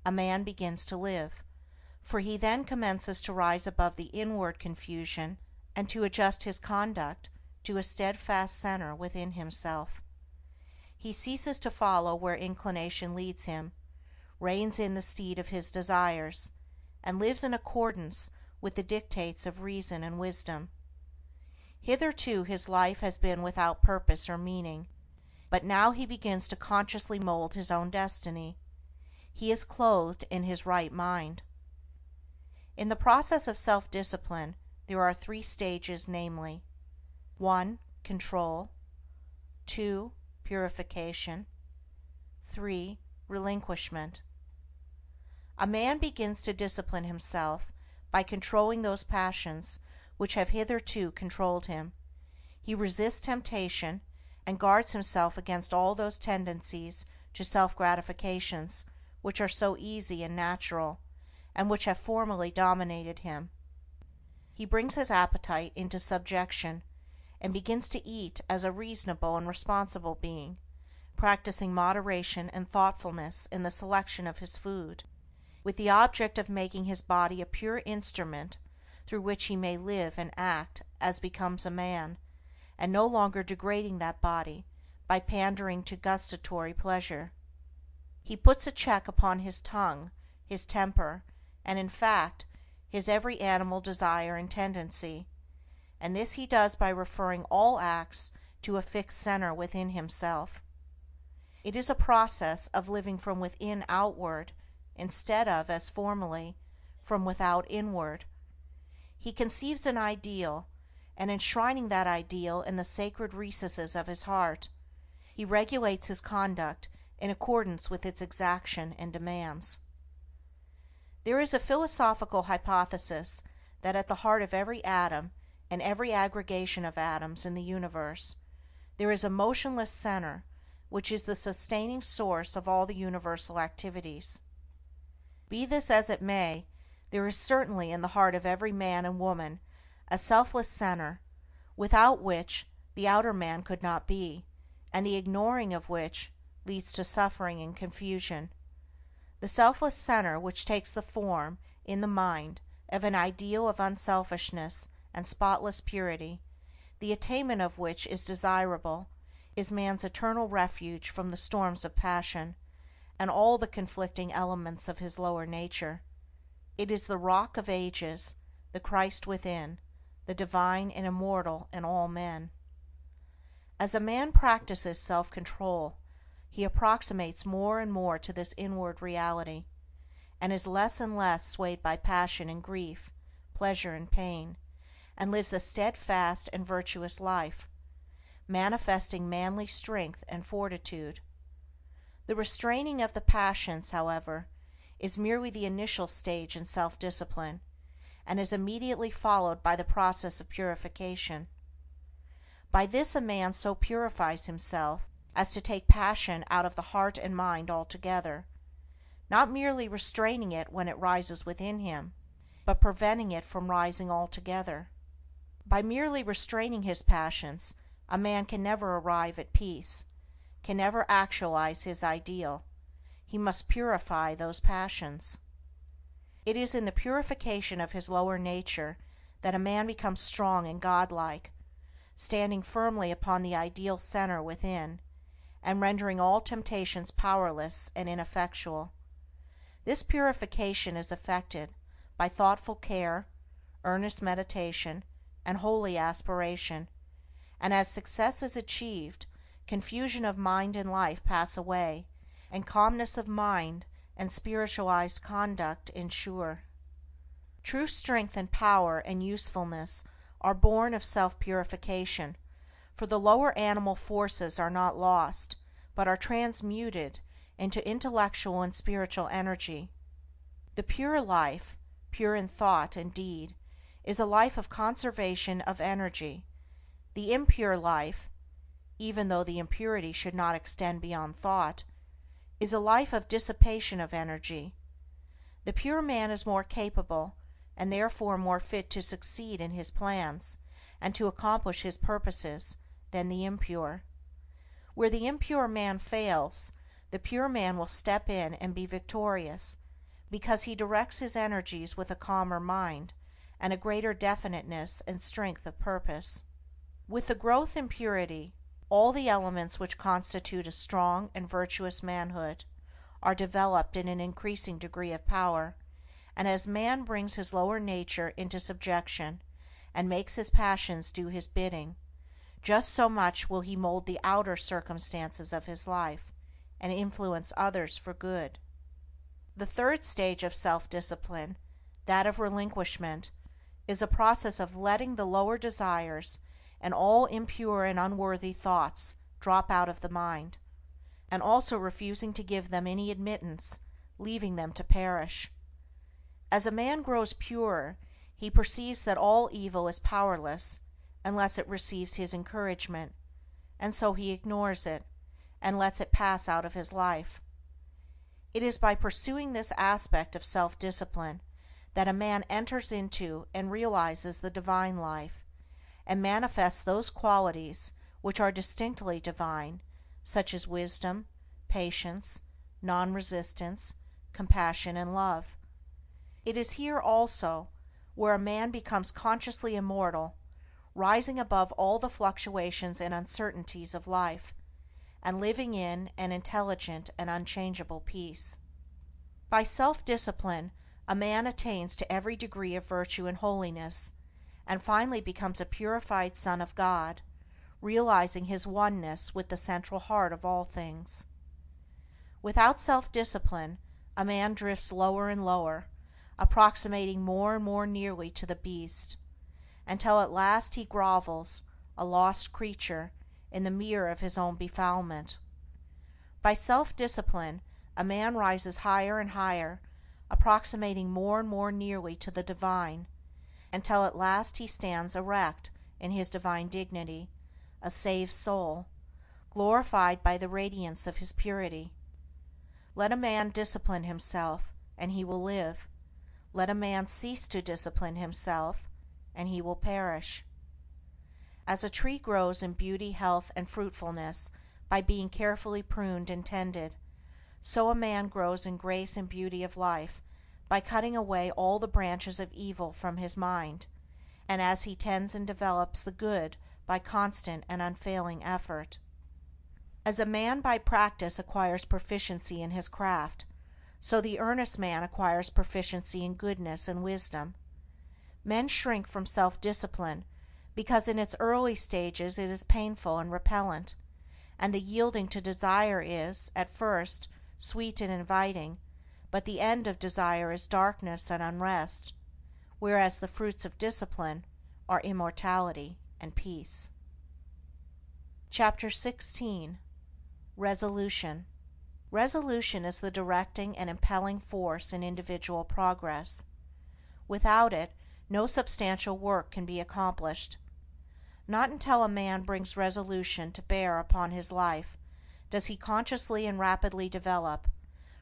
A: a man begins to live, for he then commences to rise above the inward confusion and to adjust his conduct to a steadfast center within himself. He ceases to follow where inclination leads him, reins in the steed of his desires, and lives in accordance with the dictates of reason and wisdom. Hitherto his life has been without purpose or meaning. but now he begins to consciously mold his own destiny. He is clothed in his right mind. In the process of self-discipline there are 3 stages, namely: 1. Control. 2. Purification. 3. Relinquishment. A man begins to discipline himself by controlling those passions which have hitherto controlled him. He resists temptation, and guards himself against all those tendencies to self-gratifications which are so easy and natural, and which have formerly dominated him. He brings his appetite into subjection, and begins to eat as a reasonable and responsible being, practicing moderation and thoughtfulness in the selection of his food, with the object of making his body a pure instrument through which he may live and act as becomes a man, and no longer degrading that body by pandering to gustatory pleasure. He puts a check upon his tongue, his temper, and in fact his every animal desire and tendency, and this he does by referring all acts to a fixed center within himself. It is a process of living from within outward, instead of, as formerly, from without inward. He conceives an ideal, and enshrining that ideal in the sacred recesses of his heart, he regulates his conduct in accordance with its exaction and demands. There is a philosophical hypothesis that at the heart of every atom and every aggregation of atoms in the universe there is a motionless center which is the sustaining source of all the universal activities. Be this as it may, there is certainly in the heart of every man and woman a selfless center, without which the outer man could not be, and the ignoring of which leads to suffering and confusion. The selfless center, which takes the form, in the mind, of an ideal of unselfishness and spotless purity, the attainment of which is desirable, is man's eternal refuge from the storms of passion, and all the conflicting elements of his lower nature. It is the Rock of Ages, the Christ within, the divine and immortal in all men. As a man practices self-control, he approximates more and more to this inward reality, and is less and less swayed by passion and grief, pleasure and pain, and lives a steadfast and virtuous life, manifesting manly strength and fortitude. The restraining of the passions, however, is merely the initial stage in self-discipline, and is immediately followed by the process of purification. By this a man so purifies himself as to take passion out of the heart and mind altogether, not merely restraining it when it rises within him, but preventing it from rising altogether. By merely restraining his passions, a man can never arrive at peace, can never actualize his ideal. He must purify those passions. It is in the purification of his lower nature that a man becomes strong and godlike, standing firmly upon the ideal center within, and rendering all temptations powerless and ineffectual. This purification is effected by thoughtful care, earnest meditation, and holy aspiration, and as success is achieved, confusion of mind and life pass away, and calmness of mind and spiritualized conduct ensure. True strength and power and usefulness are born of self-purification, for the lower animal forces are not lost, but are transmuted into intellectual and spiritual energy. The pure life, pure in thought and deed, is a life of conservation of energy. The impure life, even though the impurity should not extend beyond thought, is a life of dissipation of energy. The pure man is more capable, and therefore more fit to succeed in his plans, and to accomplish his purposes, than the impure. Where the impure man fails, the pure man will step in and be victorious, because he directs his energies with a calmer mind, and a greater definiteness and strength of purpose. With the growth in purity, all the elements which constitute a strong and virtuous manhood are developed in an increasing degree of power, and as man brings his lower nature into subjection, and makes his passions do his bidding, just so much will he mold the outer circumstances of his life, and influence others for good. The third stage of self-discipline, that of relinquishment, is a process of letting the lower desires and all impure and unworthy thoughts drop out of the mind, and also refusing to give them any admittance, leaving them to perish. As a man grows purer, he perceives that all evil is powerless unless it receives his encouragement, and so he ignores it, and lets it pass out of his life. It is by pursuing this aspect of self-discipline that a man enters into and realizes the divine life, and manifests those qualities which are distinctly divine, such as wisdom, patience, non-resistance, compassion, and love. It is here also where a man becomes consciously immortal, rising above all the fluctuations and uncertainties of life, and living in an intelligent and unchangeable peace. By self-discipline, a man attains to every degree of virtue and holiness, and finally becomes a purified son of God, realizing his oneness with the central heart of all things. Without self-discipline, a man drifts lower and lower, approximating more and more nearly to the beast, until at last he grovels, a lost creature, in the mirror of his own befoulment. By self-discipline, a man rises higher and higher, approximating more and more nearly to the divine, until at last he stands erect in his divine dignity, a saved soul, glorified by the radiance of his purity. Let a man discipline himself, and he will live. Let a man cease to discipline himself, and he will perish. As a tree grows in beauty, health, and fruitfulness by being carefully pruned and tended, so a man grows in grace and beauty of life by cutting away all the branches of evil from his mind, and as he tends and develops the good by constant and unfailing effort. As a man by practice acquires proficiency in his craft, so the earnest man acquires proficiency in goodness and wisdom. Men shrink from self-discipline because in its early stages it is painful and repellent, and the yielding to desire is, at first, sweet and inviting, but the end of desire is darkness and unrest, whereas the fruits of discipline are immortality and peace. Chapter 16. Resolution. Resolution is the directing and impelling force in individual progress. Without it, no substantial work can be accomplished. Not until a man brings resolution to bear upon his life does he consciously and rapidly develop,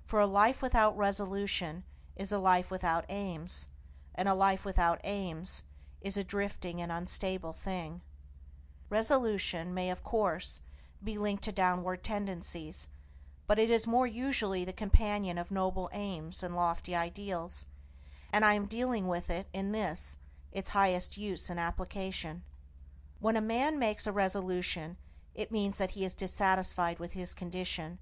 A: for a life without resolution is a life without aims, and a life without aims is a drifting and unstable thing. Resolution may, of course, be linked to downward tendencies, but it is more usually the companion of noble aims and lofty ideals, and I am dealing with it in this, its highest use and application. When a man makes a resolution, it means that he is dissatisfied with his condition,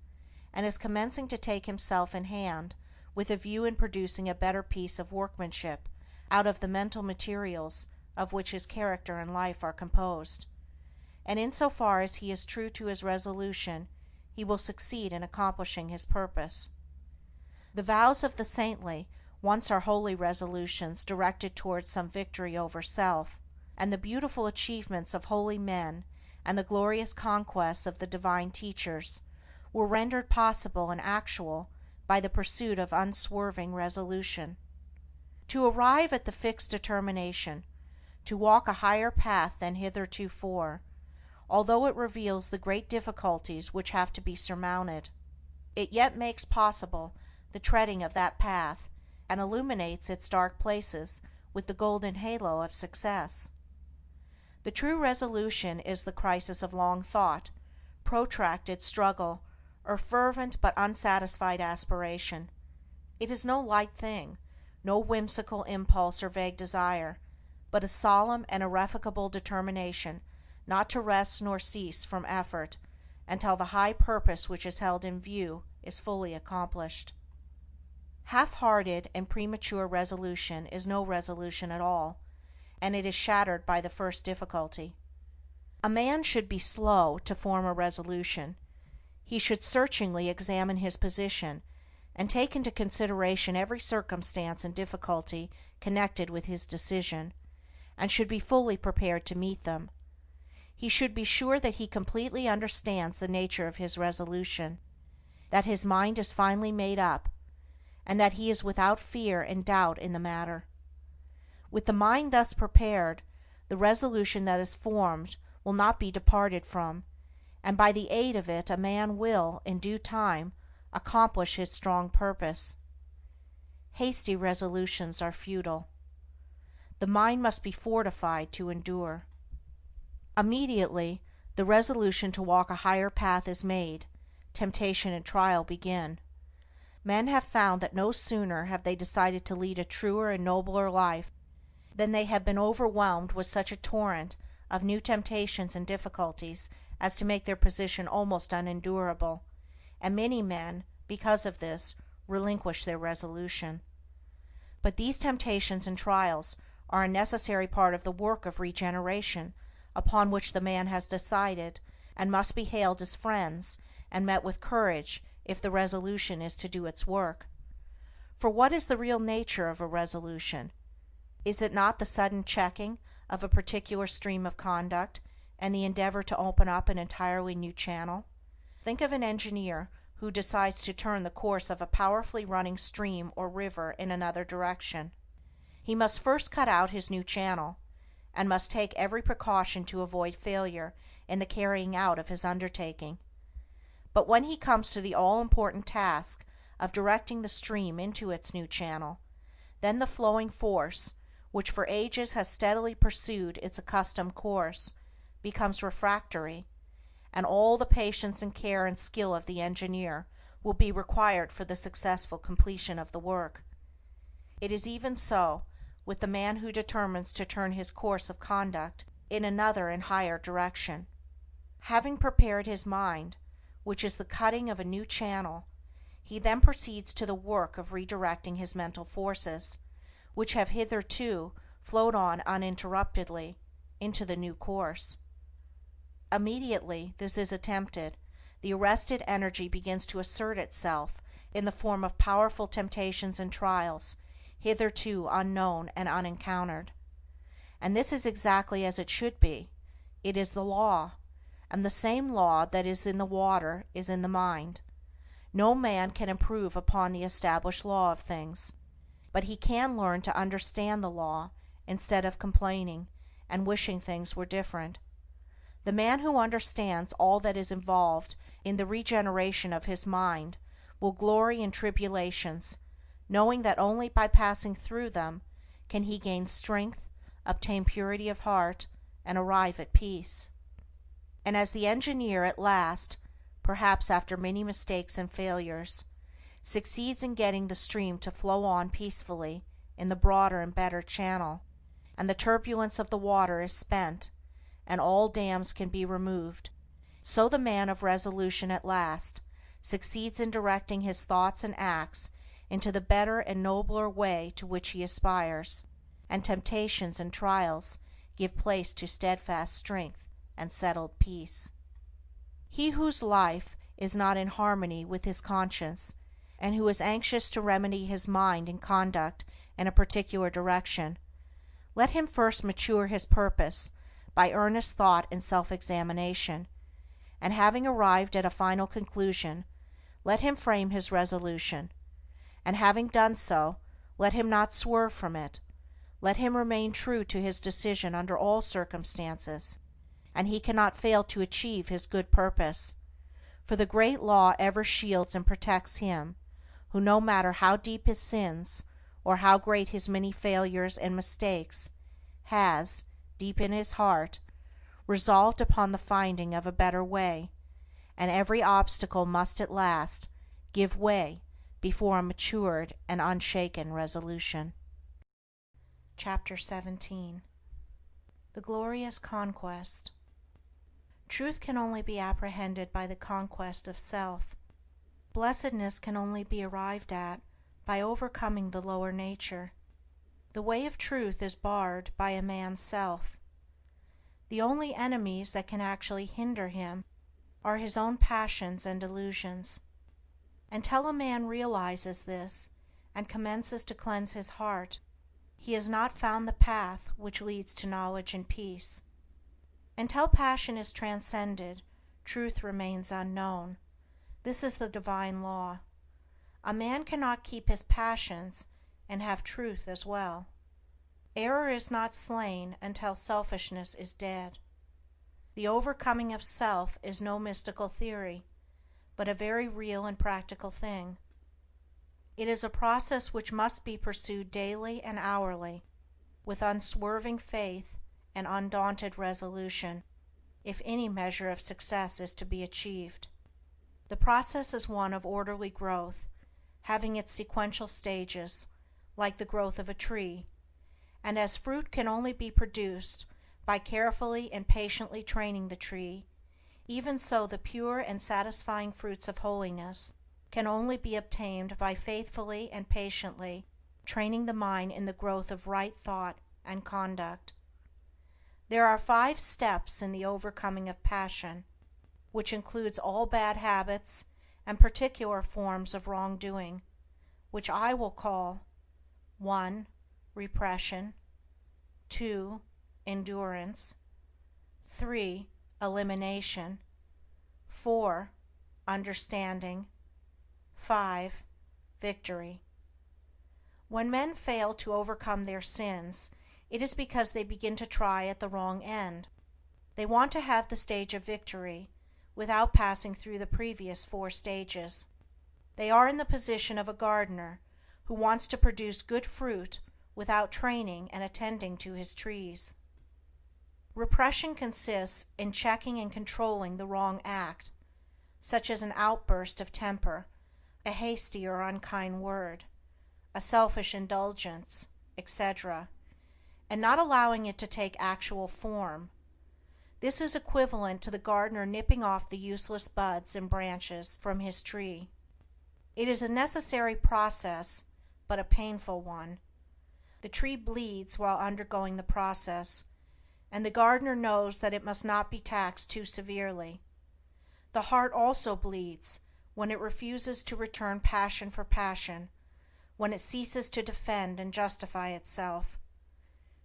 A: and is commencing to take himself in hand with a view in producing a better piece of workmanship out of the mental materials of which his character and life are composed, and in so far as he is true to his resolution, he will succeed in accomplishing his purpose. The vows of the saintly once are holy resolutions directed towards some victory over self, and the beautiful achievements of holy men and the glorious conquests of the divine teachers were rendered possible and actual by the pursuit of unswerving resolution. To arrive at the fixed determination, to walk a higher path than heretofore, although it reveals the great difficulties which have to be surmounted, it yet makes possible the treading of that path, and illuminates its dark places with the golden halo of success. The true resolution is the crisis of long thought, protracted struggle, or fervent but unsatisfied aspiration. It is no light thing, no whimsical impulse or vague desire, but a solemn and irrevocable determination not to rest nor cease from effort until the high purpose which is held in view is fully accomplished. Half-hearted and premature resolution is no resolution at all, and it is shattered by the first difficulty. A man should be slow to form a resolution. He should searchingly examine his position, and take into consideration every circumstance and difficulty connected with his decision, and should be fully prepared to meet them. He should be sure that he completely understands the nature of his resolution, that his mind is finally made up, and that he is without fear and doubt in the matter. With the mind thus prepared, the resolution that is formed will not be departed from, and by the aid of it a man will, in due time, accomplish his strong purpose. Hasty resolutions are futile. The mind must be fortified to endure. Immediately the resolution to walk a higher path is made, temptation and trial begin. Men have found that no sooner have they decided to lead a truer and nobler life than they have been overwhelmed with such a torrent of new temptations and difficulties as to make their position almost unendurable, and many men, because of this, relinquish their resolution. But these temptations and trials are a necessary part of the work of regeneration upon which the man has decided, and must be hailed as friends and met with courage if the resolution is to do its work. For what is the real nature of a resolution? Is it not the sudden checking of a particular stream of conduct, and the endeavor to open up an entirely new channel? Think of an engineer who decides to turn the course of a powerfully running stream or river in another direction. He must first cut out his new channel, and must take every precaution to avoid failure in the carrying out of his undertaking. But when he comes to the all-important task of directing the stream into its new channel, then the flowing force, which for ages has steadily pursued its accustomed course, becomes refractory, and all the patience and care and skill of the engineer will be required for the successful completion of the work. It is even so with the man who determines to turn his course of conduct in another and higher direction. Having prepared his mind, which is the cutting of a new channel, he then proceeds to the work of redirecting his mental forces, which have hitherto flowed on uninterruptedly, into the new course. Immediately this is attempted, the arrested energy begins to assert itself in the form of powerful temptations and trials, hitherto unknown and unencountered. And this is exactly as it should be. It is the law, and the same law that is in the water is in the mind. No man can improve upon the established law of things, but he can learn to understand the law instead of complaining and wishing things were different. The man who understands all that is involved in the regeneration of his mind will glory in tribulations, knowing that only by passing through them can he gain strength, obtain purity of heart, and arrive at peace. And as the engineer at last, perhaps after many mistakes and failures, succeeds in getting the stream to flow on peacefully in the broader and better channel, and the turbulence of the water is spent, and all dams can be removed, so the man of resolution at last succeeds in directing his thoughts and acts into the better and nobler way to which he aspires, and temptations and trials give place to steadfast strength and settled peace. He whose life is not in harmony with his conscience, and who is anxious to remedy his mind and conduct in a particular direction, let him first mature his purpose by earnest thought and self-examination, and having arrived at a final conclusion, let him frame his resolution, and having done so, let him not swerve from it. Let him remain true to his decision under all circumstances, and he cannot fail to achieve his good purpose, for the great law ever shields and protects him who, no matter how deep his sins, or how great his many failures and mistakes, has, deep in his heart, resolved upon the finding of a better way, and every obstacle must at last give way before a matured and unshaken resolution. Chapter 17. The Glorious Conquest. Truth can only be apprehended by the conquest of self. Blessedness can only be arrived at by overcoming the lower nature. The way of truth is barred by a man's self. The only enemies that can actually hinder him are his own passions and delusions. Until a man realizes this and commences to cleanse his heart, he has not found the path which leads to knowledge and peace. Until passion is transcended, truth remains unknown. This is the divine law. A man cannot keep his passions and have truth as well. Error is not slain until selfishness is dead. The overcoming of self is no mystical theory, but a very real and practical thing. It is a process which must be pursued daily and hourly, with unswerving faith and undaunted resolution, if any measure of success is to be achieved. The process is one of orderly growth, having its sequential stages, like the growth of a tree, and as fruit can only be produced by carefully and patiently training the tree, even so the pure and satisfying fruits of holiness can only be obtained by faithfully and patiently training the mind in the growth of right thought and conduct. There are 5 steps in the overcoming of passion, which includes all bad habits and particular forms of wrongdoing, which I will call 1. Repression, 2. Endurance, 3. Elimination, 4. Understanding, 5. Victory. When men fail to overcome their sins, it is because they begin to try at the wrong end. They want to have the stage of victory without passing through the previous 4 stages. They are in the position of a gardener who wants to produce good fruit without training and attending to his trees. Repression consists in checking and controlling the wrong act, such as an outburst of temper, a hasty or unkind word, a selfish indulgence, etc., and not allowing it to take actual form. This is equivalent to the gardener nipping off the useless buds and branches from his tree. It is a necessary process, but a painful one. The tree bleeds while undergoing the process, and the gardener knows that it must not be taxed too severely. The heart also bleeds when it refuses to return passion for passion, when it ceases to defend and justify itself.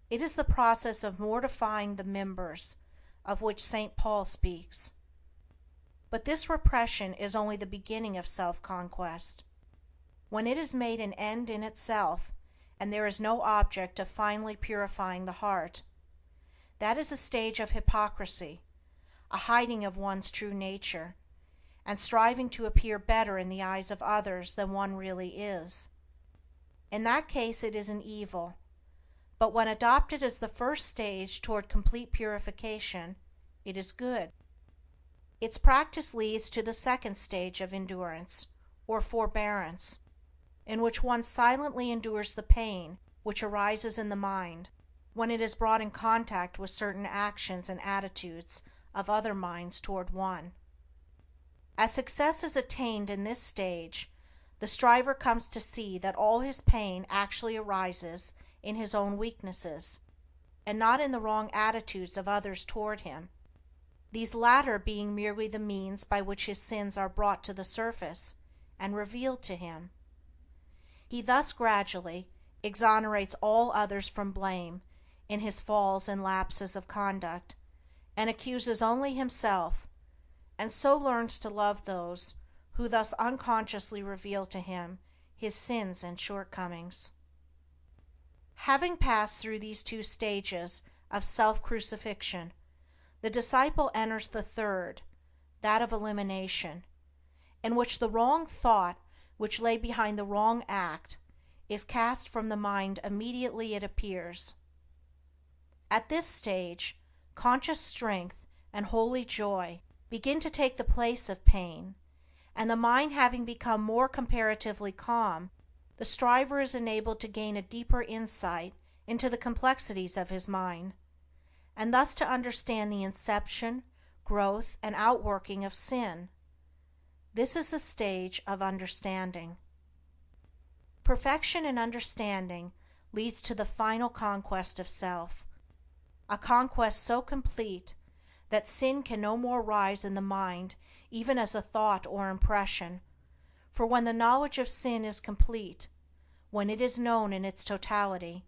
A: It is the process of mortifying the members, of which St. Paul speaks. But this repression is only the beginning of self-conquest. When it is made an end in itself, and there is no object of finally purifying the heart, that is a stage of hypocrisy, a hiding of one's true nature, and striving to appear better in the eyes of others than one really is. In that case it is an evil, but when adopted as the first stage toward complete purification, it is good. Its practice leads to the second stage of endurance, or forbearance, in which one silently endures the pain which arises in the mind when it is brought in contact with certain actions and attitudes of other minds toward one. As success is attained in this stage, the striver comes to see that all his pain actually arises in his own weaknesses, and not in the wrong attitudes of others toward him, these latter being merely the means by which his sins are brought to the surface and revealed to him. He thus gradually exonerates all others from blame in his falls and lapses of conduct, and accuses only himself, and so learns to love those who thus unconsciously reveal to him his sins and shortcomings. Having passed through these 2 stages of self-crucifixion, the disciple enters the third, that of elimination, in which the wrong thought which lay behind the wrong act is cast from the mind immediately it appears. At this stage, conscious strength and holy joy begin to take the place of pain, and the mind having become more comparatively calm, the striver is enabled to gain a deeper insight into the complexities of his mind, and thus to understand the inception, growth, and outworking of sin. This is the stage of understanding. Perfection in understanding leads to the final conquest of self. a conquest so complete that sin can no more rise in the mind even as a thought or impression, for when the knowledge of sin is complete, when it is known in its totality,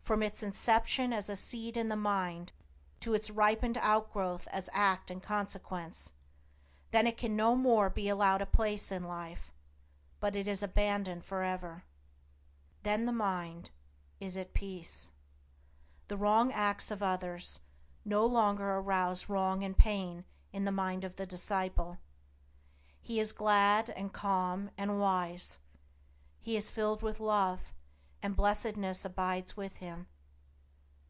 A: from its inception as a seed in the mind to its ripened outgrowth as act and consequence, then it can no more be allowed a place in life, but it is abandoned forever. Then the mind is at peace. The wrong acts of others no longer arouse wrong and pain in the mind of the disciple. He is glad and calm and wise. He is filled with love, and blessedness abides with him.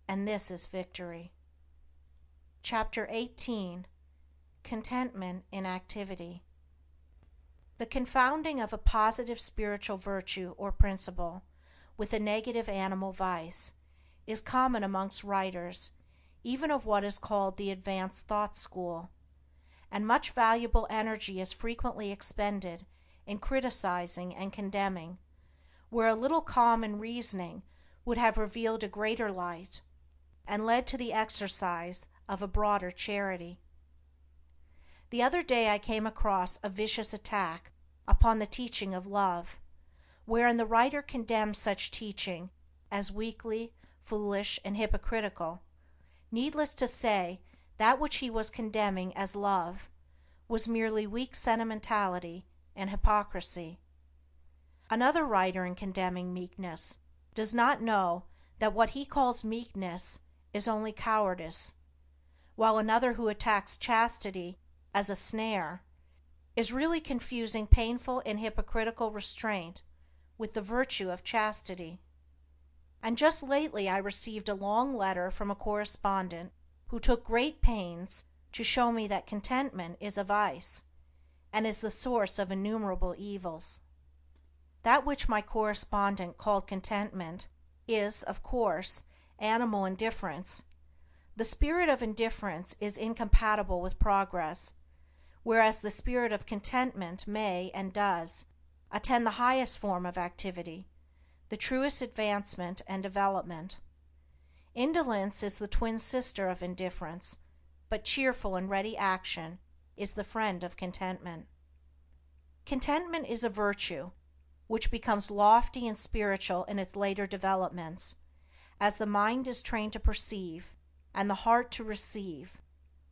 A: And this is victory. Chapter 18. Contentment in Activity. The confounding of a positive spiritual virtue or principle with a negative animal vice is common amongst writers, even of what is called the advanced thought school, and much valuable energy is frequently expended in criticizing and condemning, where a little calm and reasoning would have revealed a greater light, and led to the exercise of a broader charity. The other day I came across a vicious attack upon the teaching of love, wherein the writer condemns such teaching as weakly, foolish, and hypocritical. Needless to say, that which he was condemning as love was merely weak sentimentality and hypocrisy. Another writer, in condemning meekness, does not know that what he calls meekness is only cowardice, while another who attacks chastity as a snare is really confusing painful and hypocritical restraint with the virtue of chastity. And just lately I received a long letter from a correspondent who took great pains to show me that contentment is a vice, and is the source of innumerable evils. That which my correspondent called contentment is, of course, animal indifference. The spirit of indifference is incompatible with progress, whereas the spirit of contentment may, and does, attend the highest form of activity, the truest advancement and development. Indolence is the twin sister of indifference, but cheerful and ready action is the friend of contentment. Contentment is a virtue which becomes lofty and spiritual in its later developments, as the mind is trained to perceive, and the heart to receive,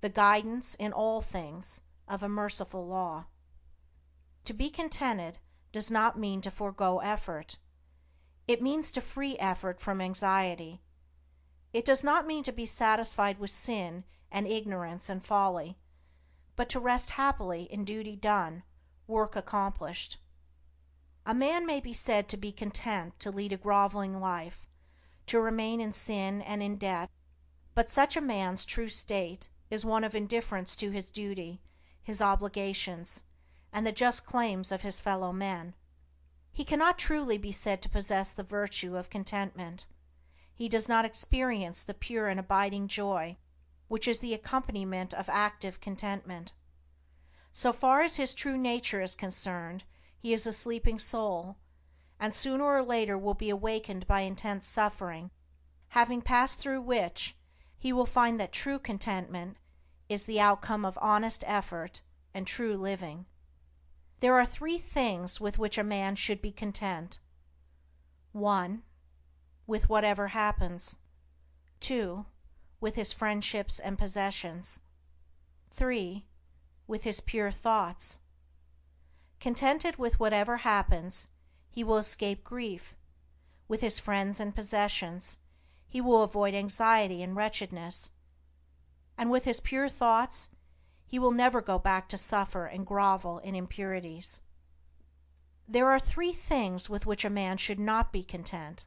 A: the guidance in all things of a merciful law. To be contented does not mean to forego effort. It means to free effort from anxiety. It does not mean to be satisfied with sin and ignorance and folly, but to rest happily in duty done, work accomplished. A man may be said to be content to lead a groveling life, to remain in sin and in debt, but such a man's true state is one of indifference to his duty, his obligations, and the just claims of his fellow men. He cannot truly be said to possess the virtue of contentment. He does not experience the pure and abiding joy which is the accompaniment of active contentment. So far as his true nature is concerned, he is a sleeping soul, and sooner or later will be awakened by intense suffering, having passed through which he will find that true contentment is the outcome of honest effort and true living. There are 3 things with which a man should be content. 1. With whatever happens. 2. With his friendships and possessions. 3. With his pure thoughts. Contented with whatever happens, he will escape grief. With his friends and possessions, he will avoid anxiety and wretchedness. And with his pure thoughts, he will never go back to suffer and grovel in impurities. There are 3 things with which a man should not be content.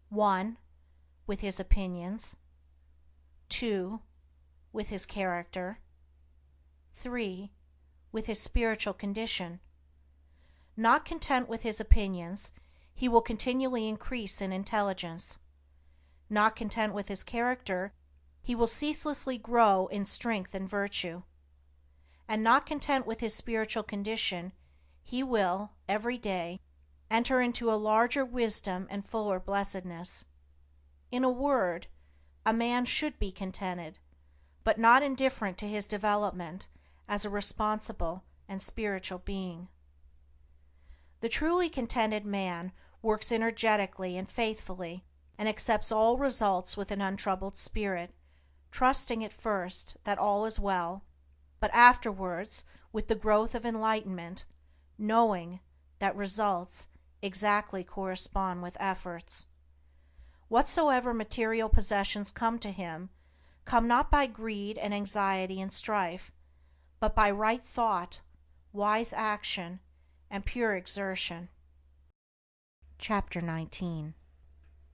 A: 1. With his opinions. 2. With his character. 3. With his spiritual condition. Not content with his opinions, he will continually increase in intelligence. Not content with his character, he will ceaselessly grow in strength and virtue. And not content with his spiritual condition, he will, every day, enter into a larger wisdom and fuller blessedness. In a word, a man should be contented, but not indifferent to his development as a responsible and spiritual being. The truly contented man works energetically and faithfully, and accepts all results with an untroubled spirit, trusting at first that all is well, but afterwards, with the growth of enlightenment, knowing that results exactly correspond with efforts. Whatsoever material possessions come to him, come not by greed and anxiety and strife, but by right thought, wise action, and pure exertion. Chapter 19.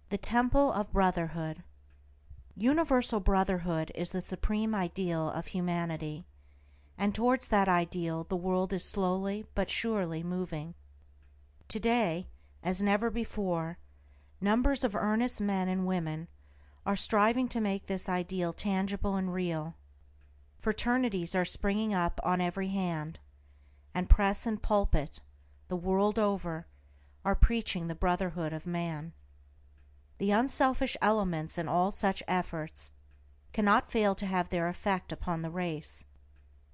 A: The Temple of Brotherhood. Universal brotherhood is the supreme ideal of humanity, and towards that ideal the world is slowly but surely moving. Today, as never before, numbers of earnest men and women are striving to make this ideal tangible and real. Fraternities are springing up on every hand, and press and pulpit, the world over, are preaching the brotherhood of man. The unselfish elements in all such efforts cannot fail to have their effect upon the race,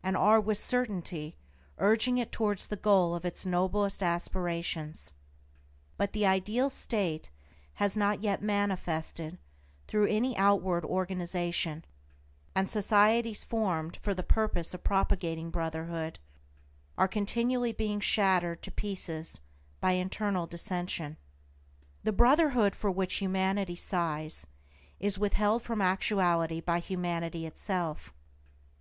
A: and are with certainty urging it towards the goal of its noblest aspirations. But the ideal state has not yet manifested through any outward organization, and societies formed for the purpose of propagating brotherhood are continually being shattered to pieces by internal dissension. The brotherhood for which humanity sighs is withheld from actuality by humanity itself.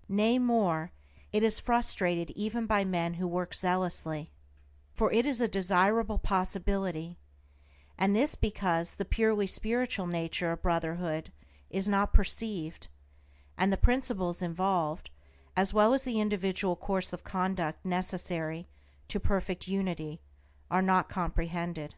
A: Nay more, it is frustrated even by men who work zealously, for it is a desirable possibility, and this because the purely spiritual nature of brotherhood is not perceived, and the principles involved, as well as the individual course of conduct necessary to perfect unity, are not comprehended.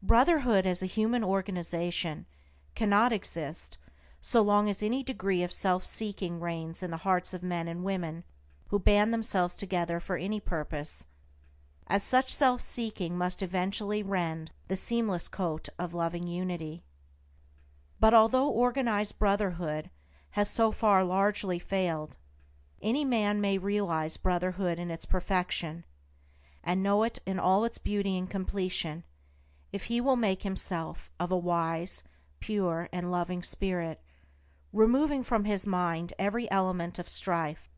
A: Brotherhood as a human organization cannot exist so long as any degree of self-seeking reigns in the hearts of men and women who band themselves together for any purpose, as such self-seeking must eventually rend the seamless coat of loving unity. But although organized brotherhood has so far largely failed, any man may realize brotherhood in its perfection, and know it in all its beauty and completion, if he will make himself of a wise, pure, and loving spirit, removing from his mind every element of strife,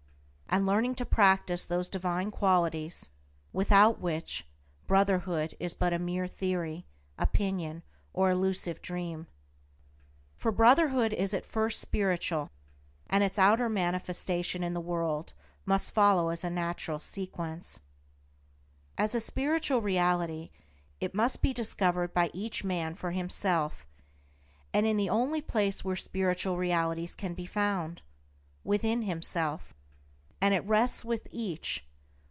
A: and learning to practice those divine qualities without which brotherhood is but a mere theory, opinion, or elusive dream. For brotherhood is at first spiritual, and its outer manifestation in the world must follow as a natural sequence. As a spiritual reality, it must be discovered by each man for himself, and in the only place where spiritual realities can be found, within himself, and it rests with each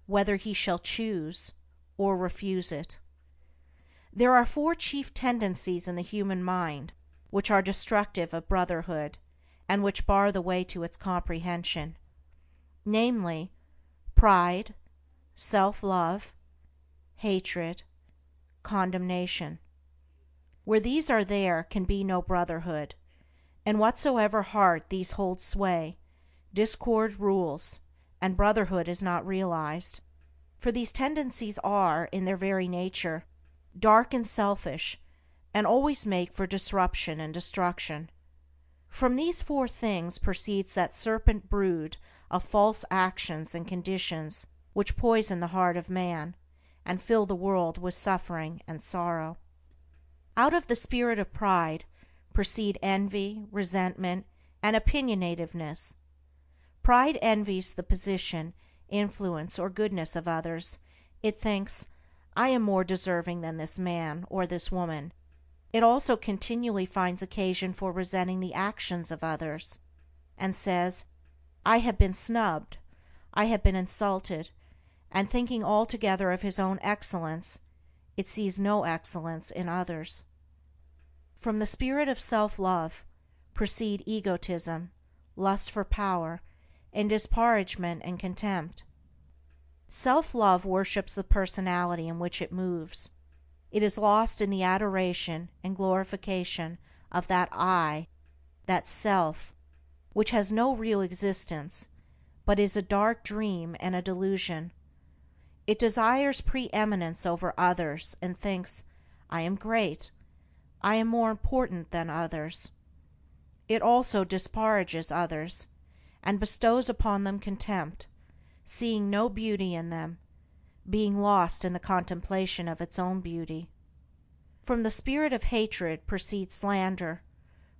A: whether he shall choose or refuse it. There are four chief tendencies in the human mind which are destructive of brotherhood, and which bar the way to its comprehension, namely, pride, self-love, hatred, condemnation. Where these are there can be no brotherhood. In whatsoever heart these hold sway, discord rules, and brotherhood is not realized, for these tendencies are, in their very nature, dark and selfish, and always make for disruption and destruction. From these four things proceeds that serpent brood of false actions and conditions which poison the heart of man, and fill the world with suffering and sorrow. Out of the spirit of pride proceed envy, resentment, and opinionativeness. Pride envies the position, influence, or goodness of others. It thinks, I am more deserving than this man or this woman. It also continually finds occasion for resenting the actions of others, and says, I have been snubbed, I have been insulted, and thinking altogether of his own excellence, it sees no excellence in others. From the spirit of self-love proceed egotism, lust for power, and disparagement and contempt. Self-love worships the personality in which it moves. It is lost in the adoration and glorification of that I, that self, which has no real existence, but is a dark dream and a delusion. It desires preeminence over others and thinks, I am great, I am more important than others. It also disparages others, and bestows upon them contempt, seeing no beauty in them, being lost in the contemplation of its own beauty. From the spirit of hatred proceed slander,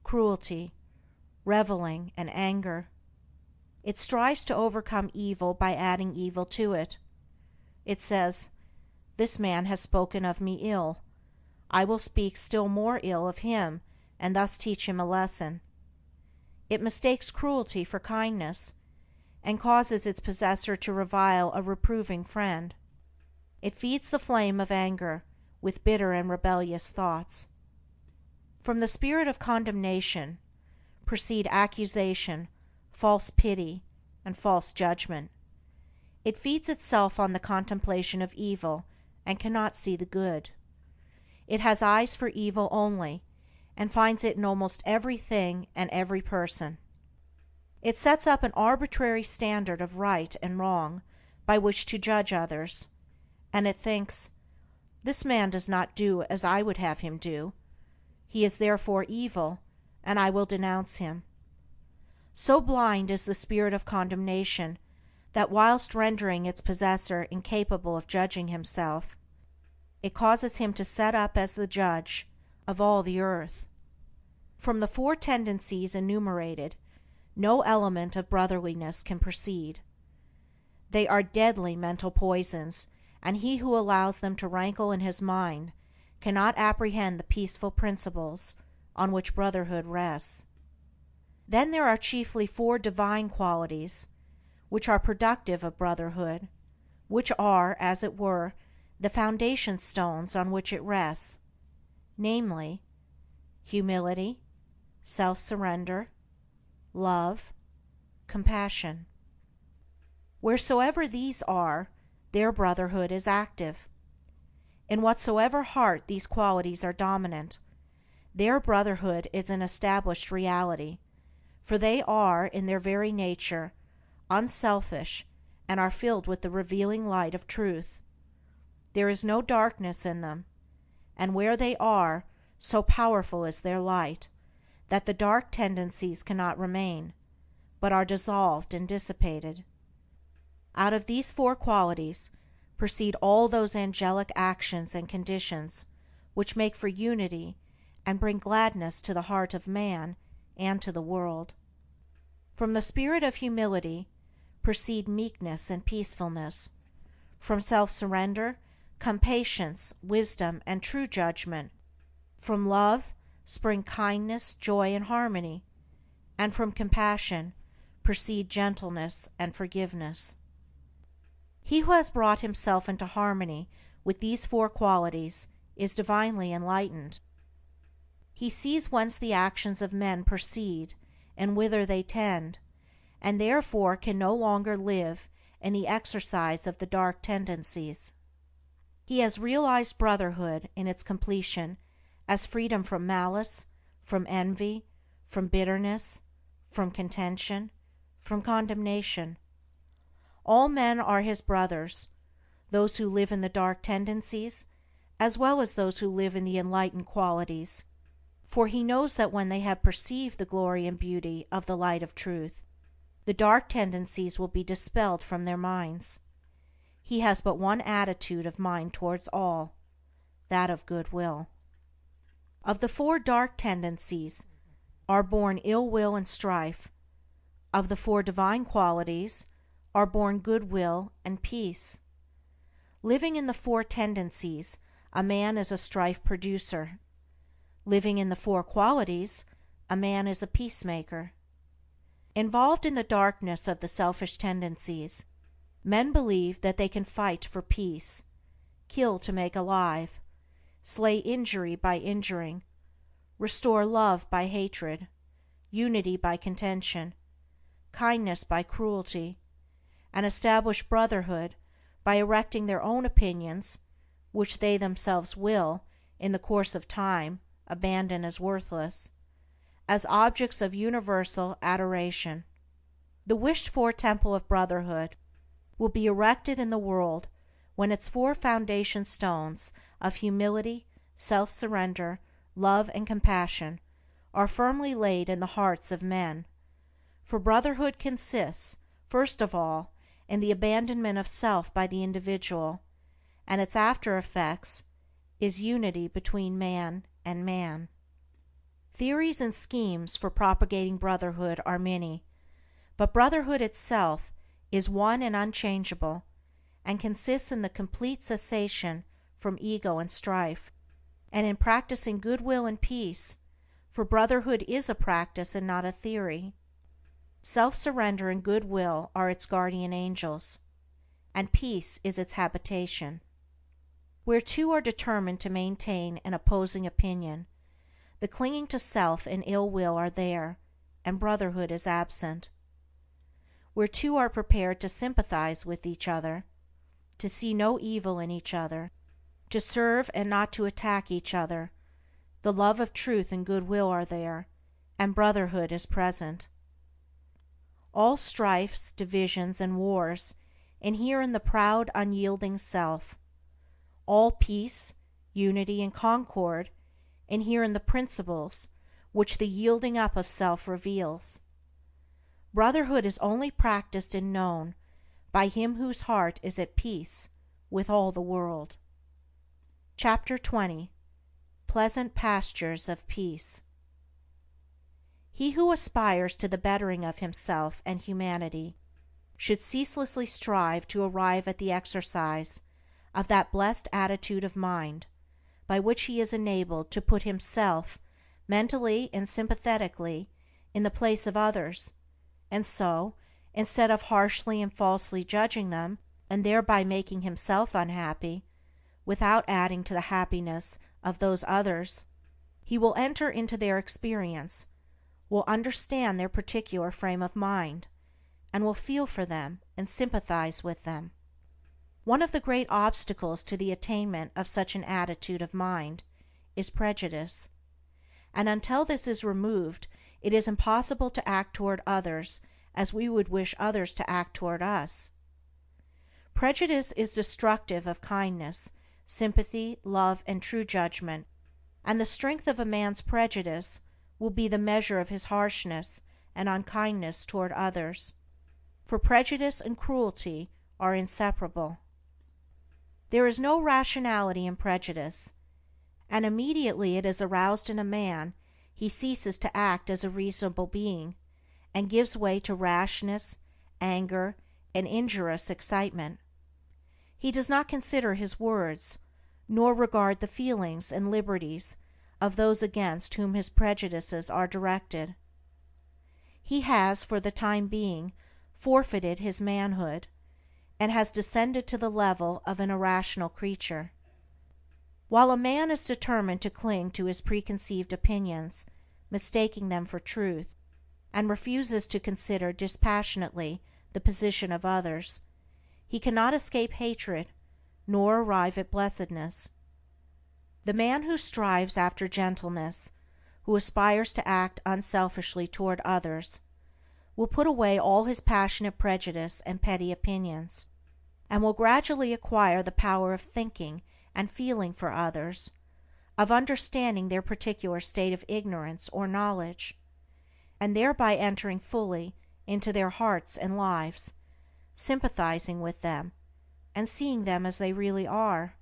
A: cruelty, reveling, and anger. It strives to overcome evil by adding evil to it. It says, This man has spoken of me ill. I will speak still more ill of him, and thus teach him a lesson. It mistakes cruelty for kindness, and causes its possessor to revile a reproving friend. It feeds the flame of anger with bitter and rebellious thoughts. From the spirit of condemnation proceed accusation, false pity, and false judgment. It feeds itself on the contemplation of evil and cannot see the good. It has eyes for evil only, and finds it in almost everything and every person. It sets up an arbitrary standard of right and wrong by which to judge others, and it thinks, This man does not do as I would have him do. He is therefore evil, and I will denounce him. So blind is the spirit of condemnation that whilst rendering its possessor incapable of judging himself, it causes him to set up as the judge of all the earth. From the four tendencies enumerated, no element of brotherliness can proceed. They are deadly mental poisons, and he who allows them to rankle in his mind cannot apprehend the peaceful principles on which brotherhood rests. Then there are chiefly four divine qualities, which are productive of brotherhood, which are, as it were, the foundation stones on which it rests, namely, humility, self-surrender, love, compassion. Wheresoever these are, there brotherhood is active. In whatsoever heart these qualities are dominant, there brotherhood is an established reality, for they are, in their very nature, unselfish and are filled with the revealing light of truth. There is no darkness in them, and where they are, so powerful is their light, that the dark tendencies cannot remain, but are dissolved and dissipated. Out of these four qualities proceed all those angelic actions and conditions which make for unity and bring gladness to the heart of man and to the world. From the spirit of humility proceed meekness and peacefulness. From self-surrender come patience, wisdom, and true judgment. From love spring kindness, joy, and harmony, and from compassion proceed gentleness and forgiveness. He who has brought himself into harmony with these four qualities is divinely enlightened. He sees whence the actions of men proceed and whither they tend, and therefore can no longer live in the exercise of the dark tendencies. He has realized brotherhood in its completion as freedom from malice, from envy, from bitterness, from contention, from condemnation. All men are his brothers, those who live in the dark tendencies, as well as those who live in the enlightened qualities, for he knows that when they have perceived the glory and beauty of the light of truth, the dark tendencies will be dispelled from their minds. He has but one attitude of mind towards all, that of goodwill. Of the four dark tendencies are born ill will and strife. Of the four divine qualities are born goodwill and peace. Living in the four tendencies, a man is a strife producer. Living in the four qualities, a man is a peacemaker. Involved in the darkness of the selfish tendencies, men believe that they can fight for peace, kill to make alive, slay injury by injuring, restore love by hatred, unity by contention, kindness by cruelty, and establish brotherhood by erecting their own opinions, which they themselves will, in the course of time, abandon as worthless, as objects of universal adoration. The wished-for temple of brotherhood will be erected in the world when its four foundation stones of humility, self-surrender, love, and compassion are firmly laid in the hearts of men. For brotherhood consists, first of all, in the abandonment of self by the individual, and its after effects is unity between man and man. Theories and schemes for propagating brotherhood are many, but brotherhood itself is one and unchangeable, and consists in the complete cessation from ego and strife, and in practicing goodwill and peace, for brotherhood is a practice and not a theory. Self-surrender and goodwill are its guardian angels, and peace is its habitation. Where two are determined to maintain an opposing opinion, the clinging to self and ill will are there, and brotherhood is absent. Where two are prepared to sympathize with each other, to see no evil in each other, to serve and not to attack each other, the love of truth and goodwill are there, and brotherhood is present. All strifes, divisions, and wars inhere in the proud, unyielding self. All peace, unity, and concord inhere in the principles which the yielding up of self reveals. Brotherhood is only practiced and known by him whose heart is at peace with all the world. Chapter 20. Pleasant Pastures of Peace. He who aspires to the bettering of himself and humanity should ceaselessly strive to arrive at the exercise of that blessed attitude of mind by which he is enabled to put himself mentally and sympathetically in the place of others, and so, instead of harshly and falsely judging them, and thereby making himself unhappy, without adding to the happiness of those others, he will enter into their experience, will understand their particular frame of mind, and will feel for them and sympathize with them. One of the great obstacles to the attainment of such an attitude of mind is prejudice, and until this is removed it is impossible to act toward others as we would wish others to act toward us. Prejudice is destructive of kindness, sympathy, love, and true judgment, and the strength of a man's prejudice will be the measure of his harshness and unkindness toward others, for prejudice and cruelty are inseparable. There is no rationality in prejudice, and immediately it is aroused in a man he ceases to act as a reasonable being, and gives way to rashness, anger, and injurious excitement. He does not consider his words, nor regard the feelings and liberties of those against whom his prejudices are directed. He has, for the time being, forfeited his manhood, and has descended to the level of an irrational creature. While a man is determined to cling to his preconceived opinions, mistaking them for truth, and refuses to consider dispassionately the position of others, he cannot escape hatred, nor arrive at blessedness. The man who strives after gentleness, who aspires to act unselfishly toward others, will put away all his passionate prejudice and petty opinions, and will gradually acquire the power of thinking and feeling for others, of understanding their particular state of ignorance or knowledge, and thereby entering fully into their hearts and lives, sympathizing with them, and seeing them as they really are.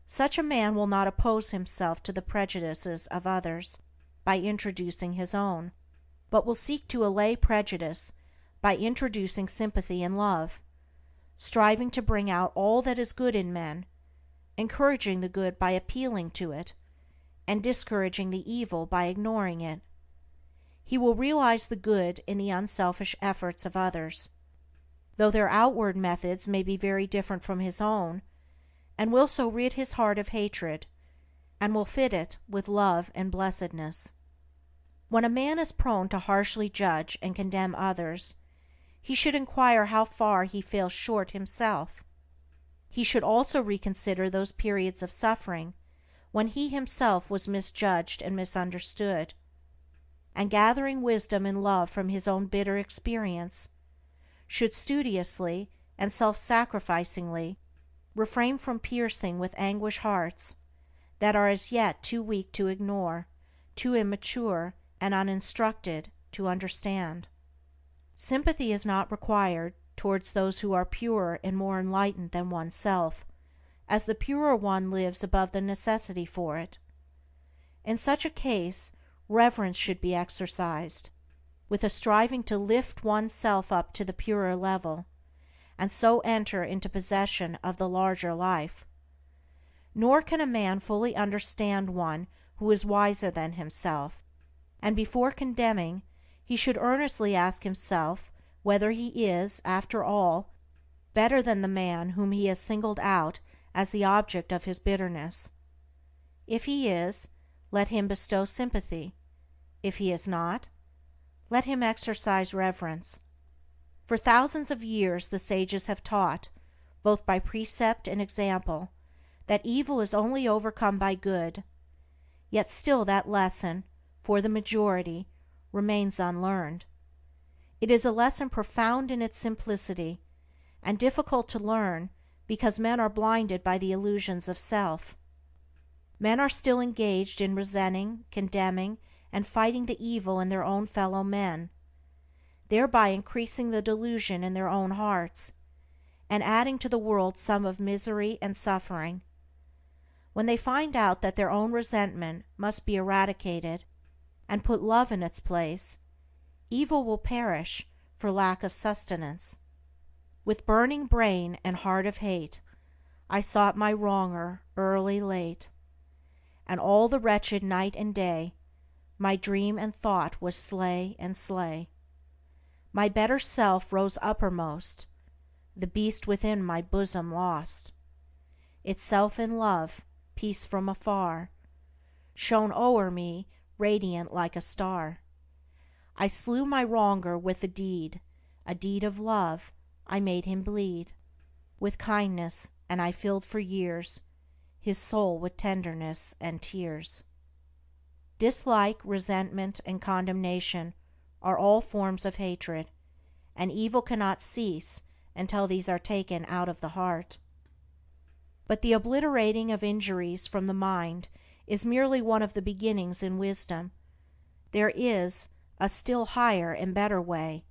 A: Such a man will not oppose himself to the prejudices of others by introducing his own, but will seek to allay prejudice by introducing sympathy and love, striving to bring out all that is good in men, encouraging the good by appealing to it, and discouraging the evil by ignoring it. He will realize the good in the unselfish efforts of others, though their outward methods may be very different from his own, and will so rid his heart of hatred, and will fit it with love and blessedness. When a man is prone to harshly judge and condemn others, he should inquire how far he falls short himself. He should also reconsider those periods of suffering when he himself was misjudged and misunderstood. and gathering wisdom and love from his own bitter experience, should studiously and self-sacrificingly refrain from piercing with anguish hearts that are as yet too weak to ignore, too immature and uninstructed to understand. Sympathy is not required towards those who are purer and more enlightened than oneself, as the purer one lives above the necessity for it. In such a case reverence should be exercised, with a striving to lift one's self up to the purer level, and so enter into possession of the larger life. Nor can a man fully understand one who is wiser than himself, and before condemning he should earnestly ask himself whether he is, after all, better than the man whom he has singled out as the object of his bitterness. If he is, let him bestow sympathy; if he is not, let him exercise reverence. For thousands of years the sages have taught, both by precept and example, that evil is only overcome by good, yet still that lesson, for the majority, remains unlearned. It is a lesson profound in its simplicity, and difficult to learn because men are blinded by the illusions of self. Men are still engaged in resenting, condemning, and fighting the evil in their own fellow men, thereby increasing the delusion in their own hearts, and adding to the world sum of misery and suffering. When they find out that their own resentment must be eradicated, and put love in its place, evil will perish for lack of sustenance. With burning brain and heart of hate, I sought my wronger early, late, and all the wretched night and day my dream and thought was slay and slay. My better self rose uppermost, the beast within my bosom lost. Itself in love, peace from afar, shone o'er me radiant like a star. I slew my wronger with a deed of love. I made him bleed with kindness, and I filled for years his soul with tenderness and tears. Dislike, resentment, and condemnation are all forms of hatred, and evil cannot cease until these are taken out of the heart. But the obliterating of injuries from the mind is merely one of the beginnings in wisdom. There is a still higher and better way,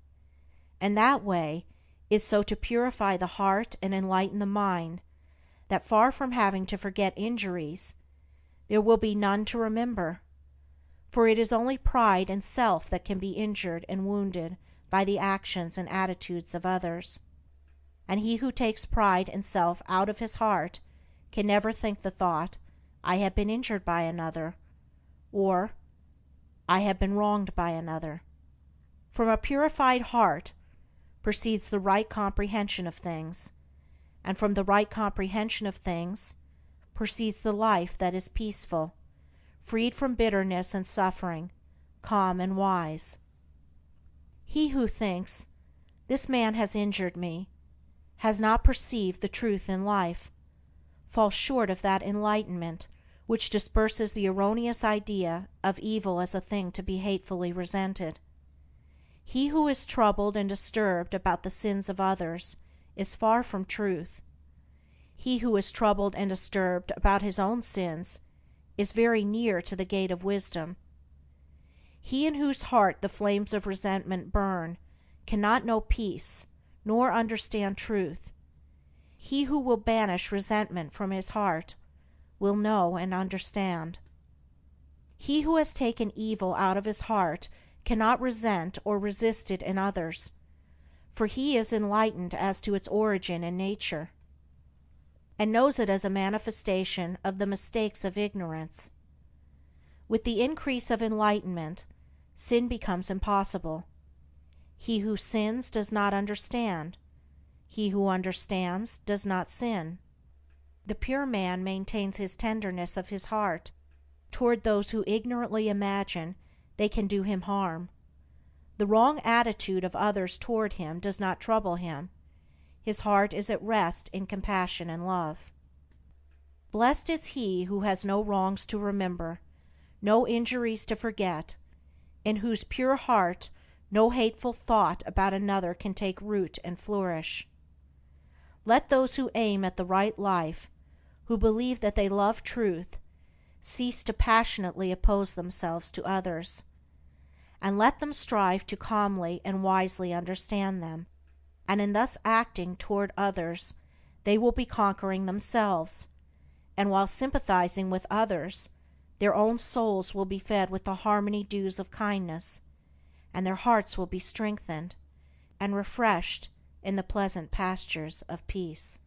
A: and that way is so to purify the heart and enlighten the mind that, far from having to forget injuries, there will be none to remember, for it is only pride and self that can be injured and wounded by the actions and attitudes of others, and he who takes pride and self out of his heart can never think the thought, I have been injured by another, or I have been wronged by another. From a purified heart proceeds the right comprehension of things, and from the right comprehension of things proceeds the life that is peaceful, freed from bitterness and suffering, calm and wise. He who thinks, this man has injured me, has not perceived the truth in life, falls short of that enlightenment which disperses the erroneous idea of evil as a thing to be hatefully resented. He who is troubled and disturbed about the sins of others is far from truth. He who is troubled and disturbed about his own sins is very near to the gate of wisdom. He in whose heart the flames of resentment burn cannot know peace nor understand truth. He who will banish resentment from his heart will know and understand. He who has taken evil out of his heart cannot resent or resist it in others, for he is enlightened as to its origin and nature, and knows it as a manifestation of the mistakes of ignorance. With the increase of enlightenment, sin becomes impossible. He who sins does not understand. He who understands does not sin. The pure man maintains his tenderness of his heart toward those who ignorantly imagine they can do him harm. The wrong attitude of others toward him does not trouble him. His heart is at rest in compassion and love. Blessed is he who has no wrongs to remember, no injuries to forget, in whose pure heart no hateful thought about another can take root and flourish. Let those who aim at the right life, who believe that they love truth, cease to passionately oppose themselves to others, and let them strive to calmly and wisely understand them, and in thus acting toward others they will be conquering themselves, and while sympathizing with others, their own souls will be fed with the harmony dews of kindness, and their hearts will be strengthened and refreshed in the pleasant pastures of peace.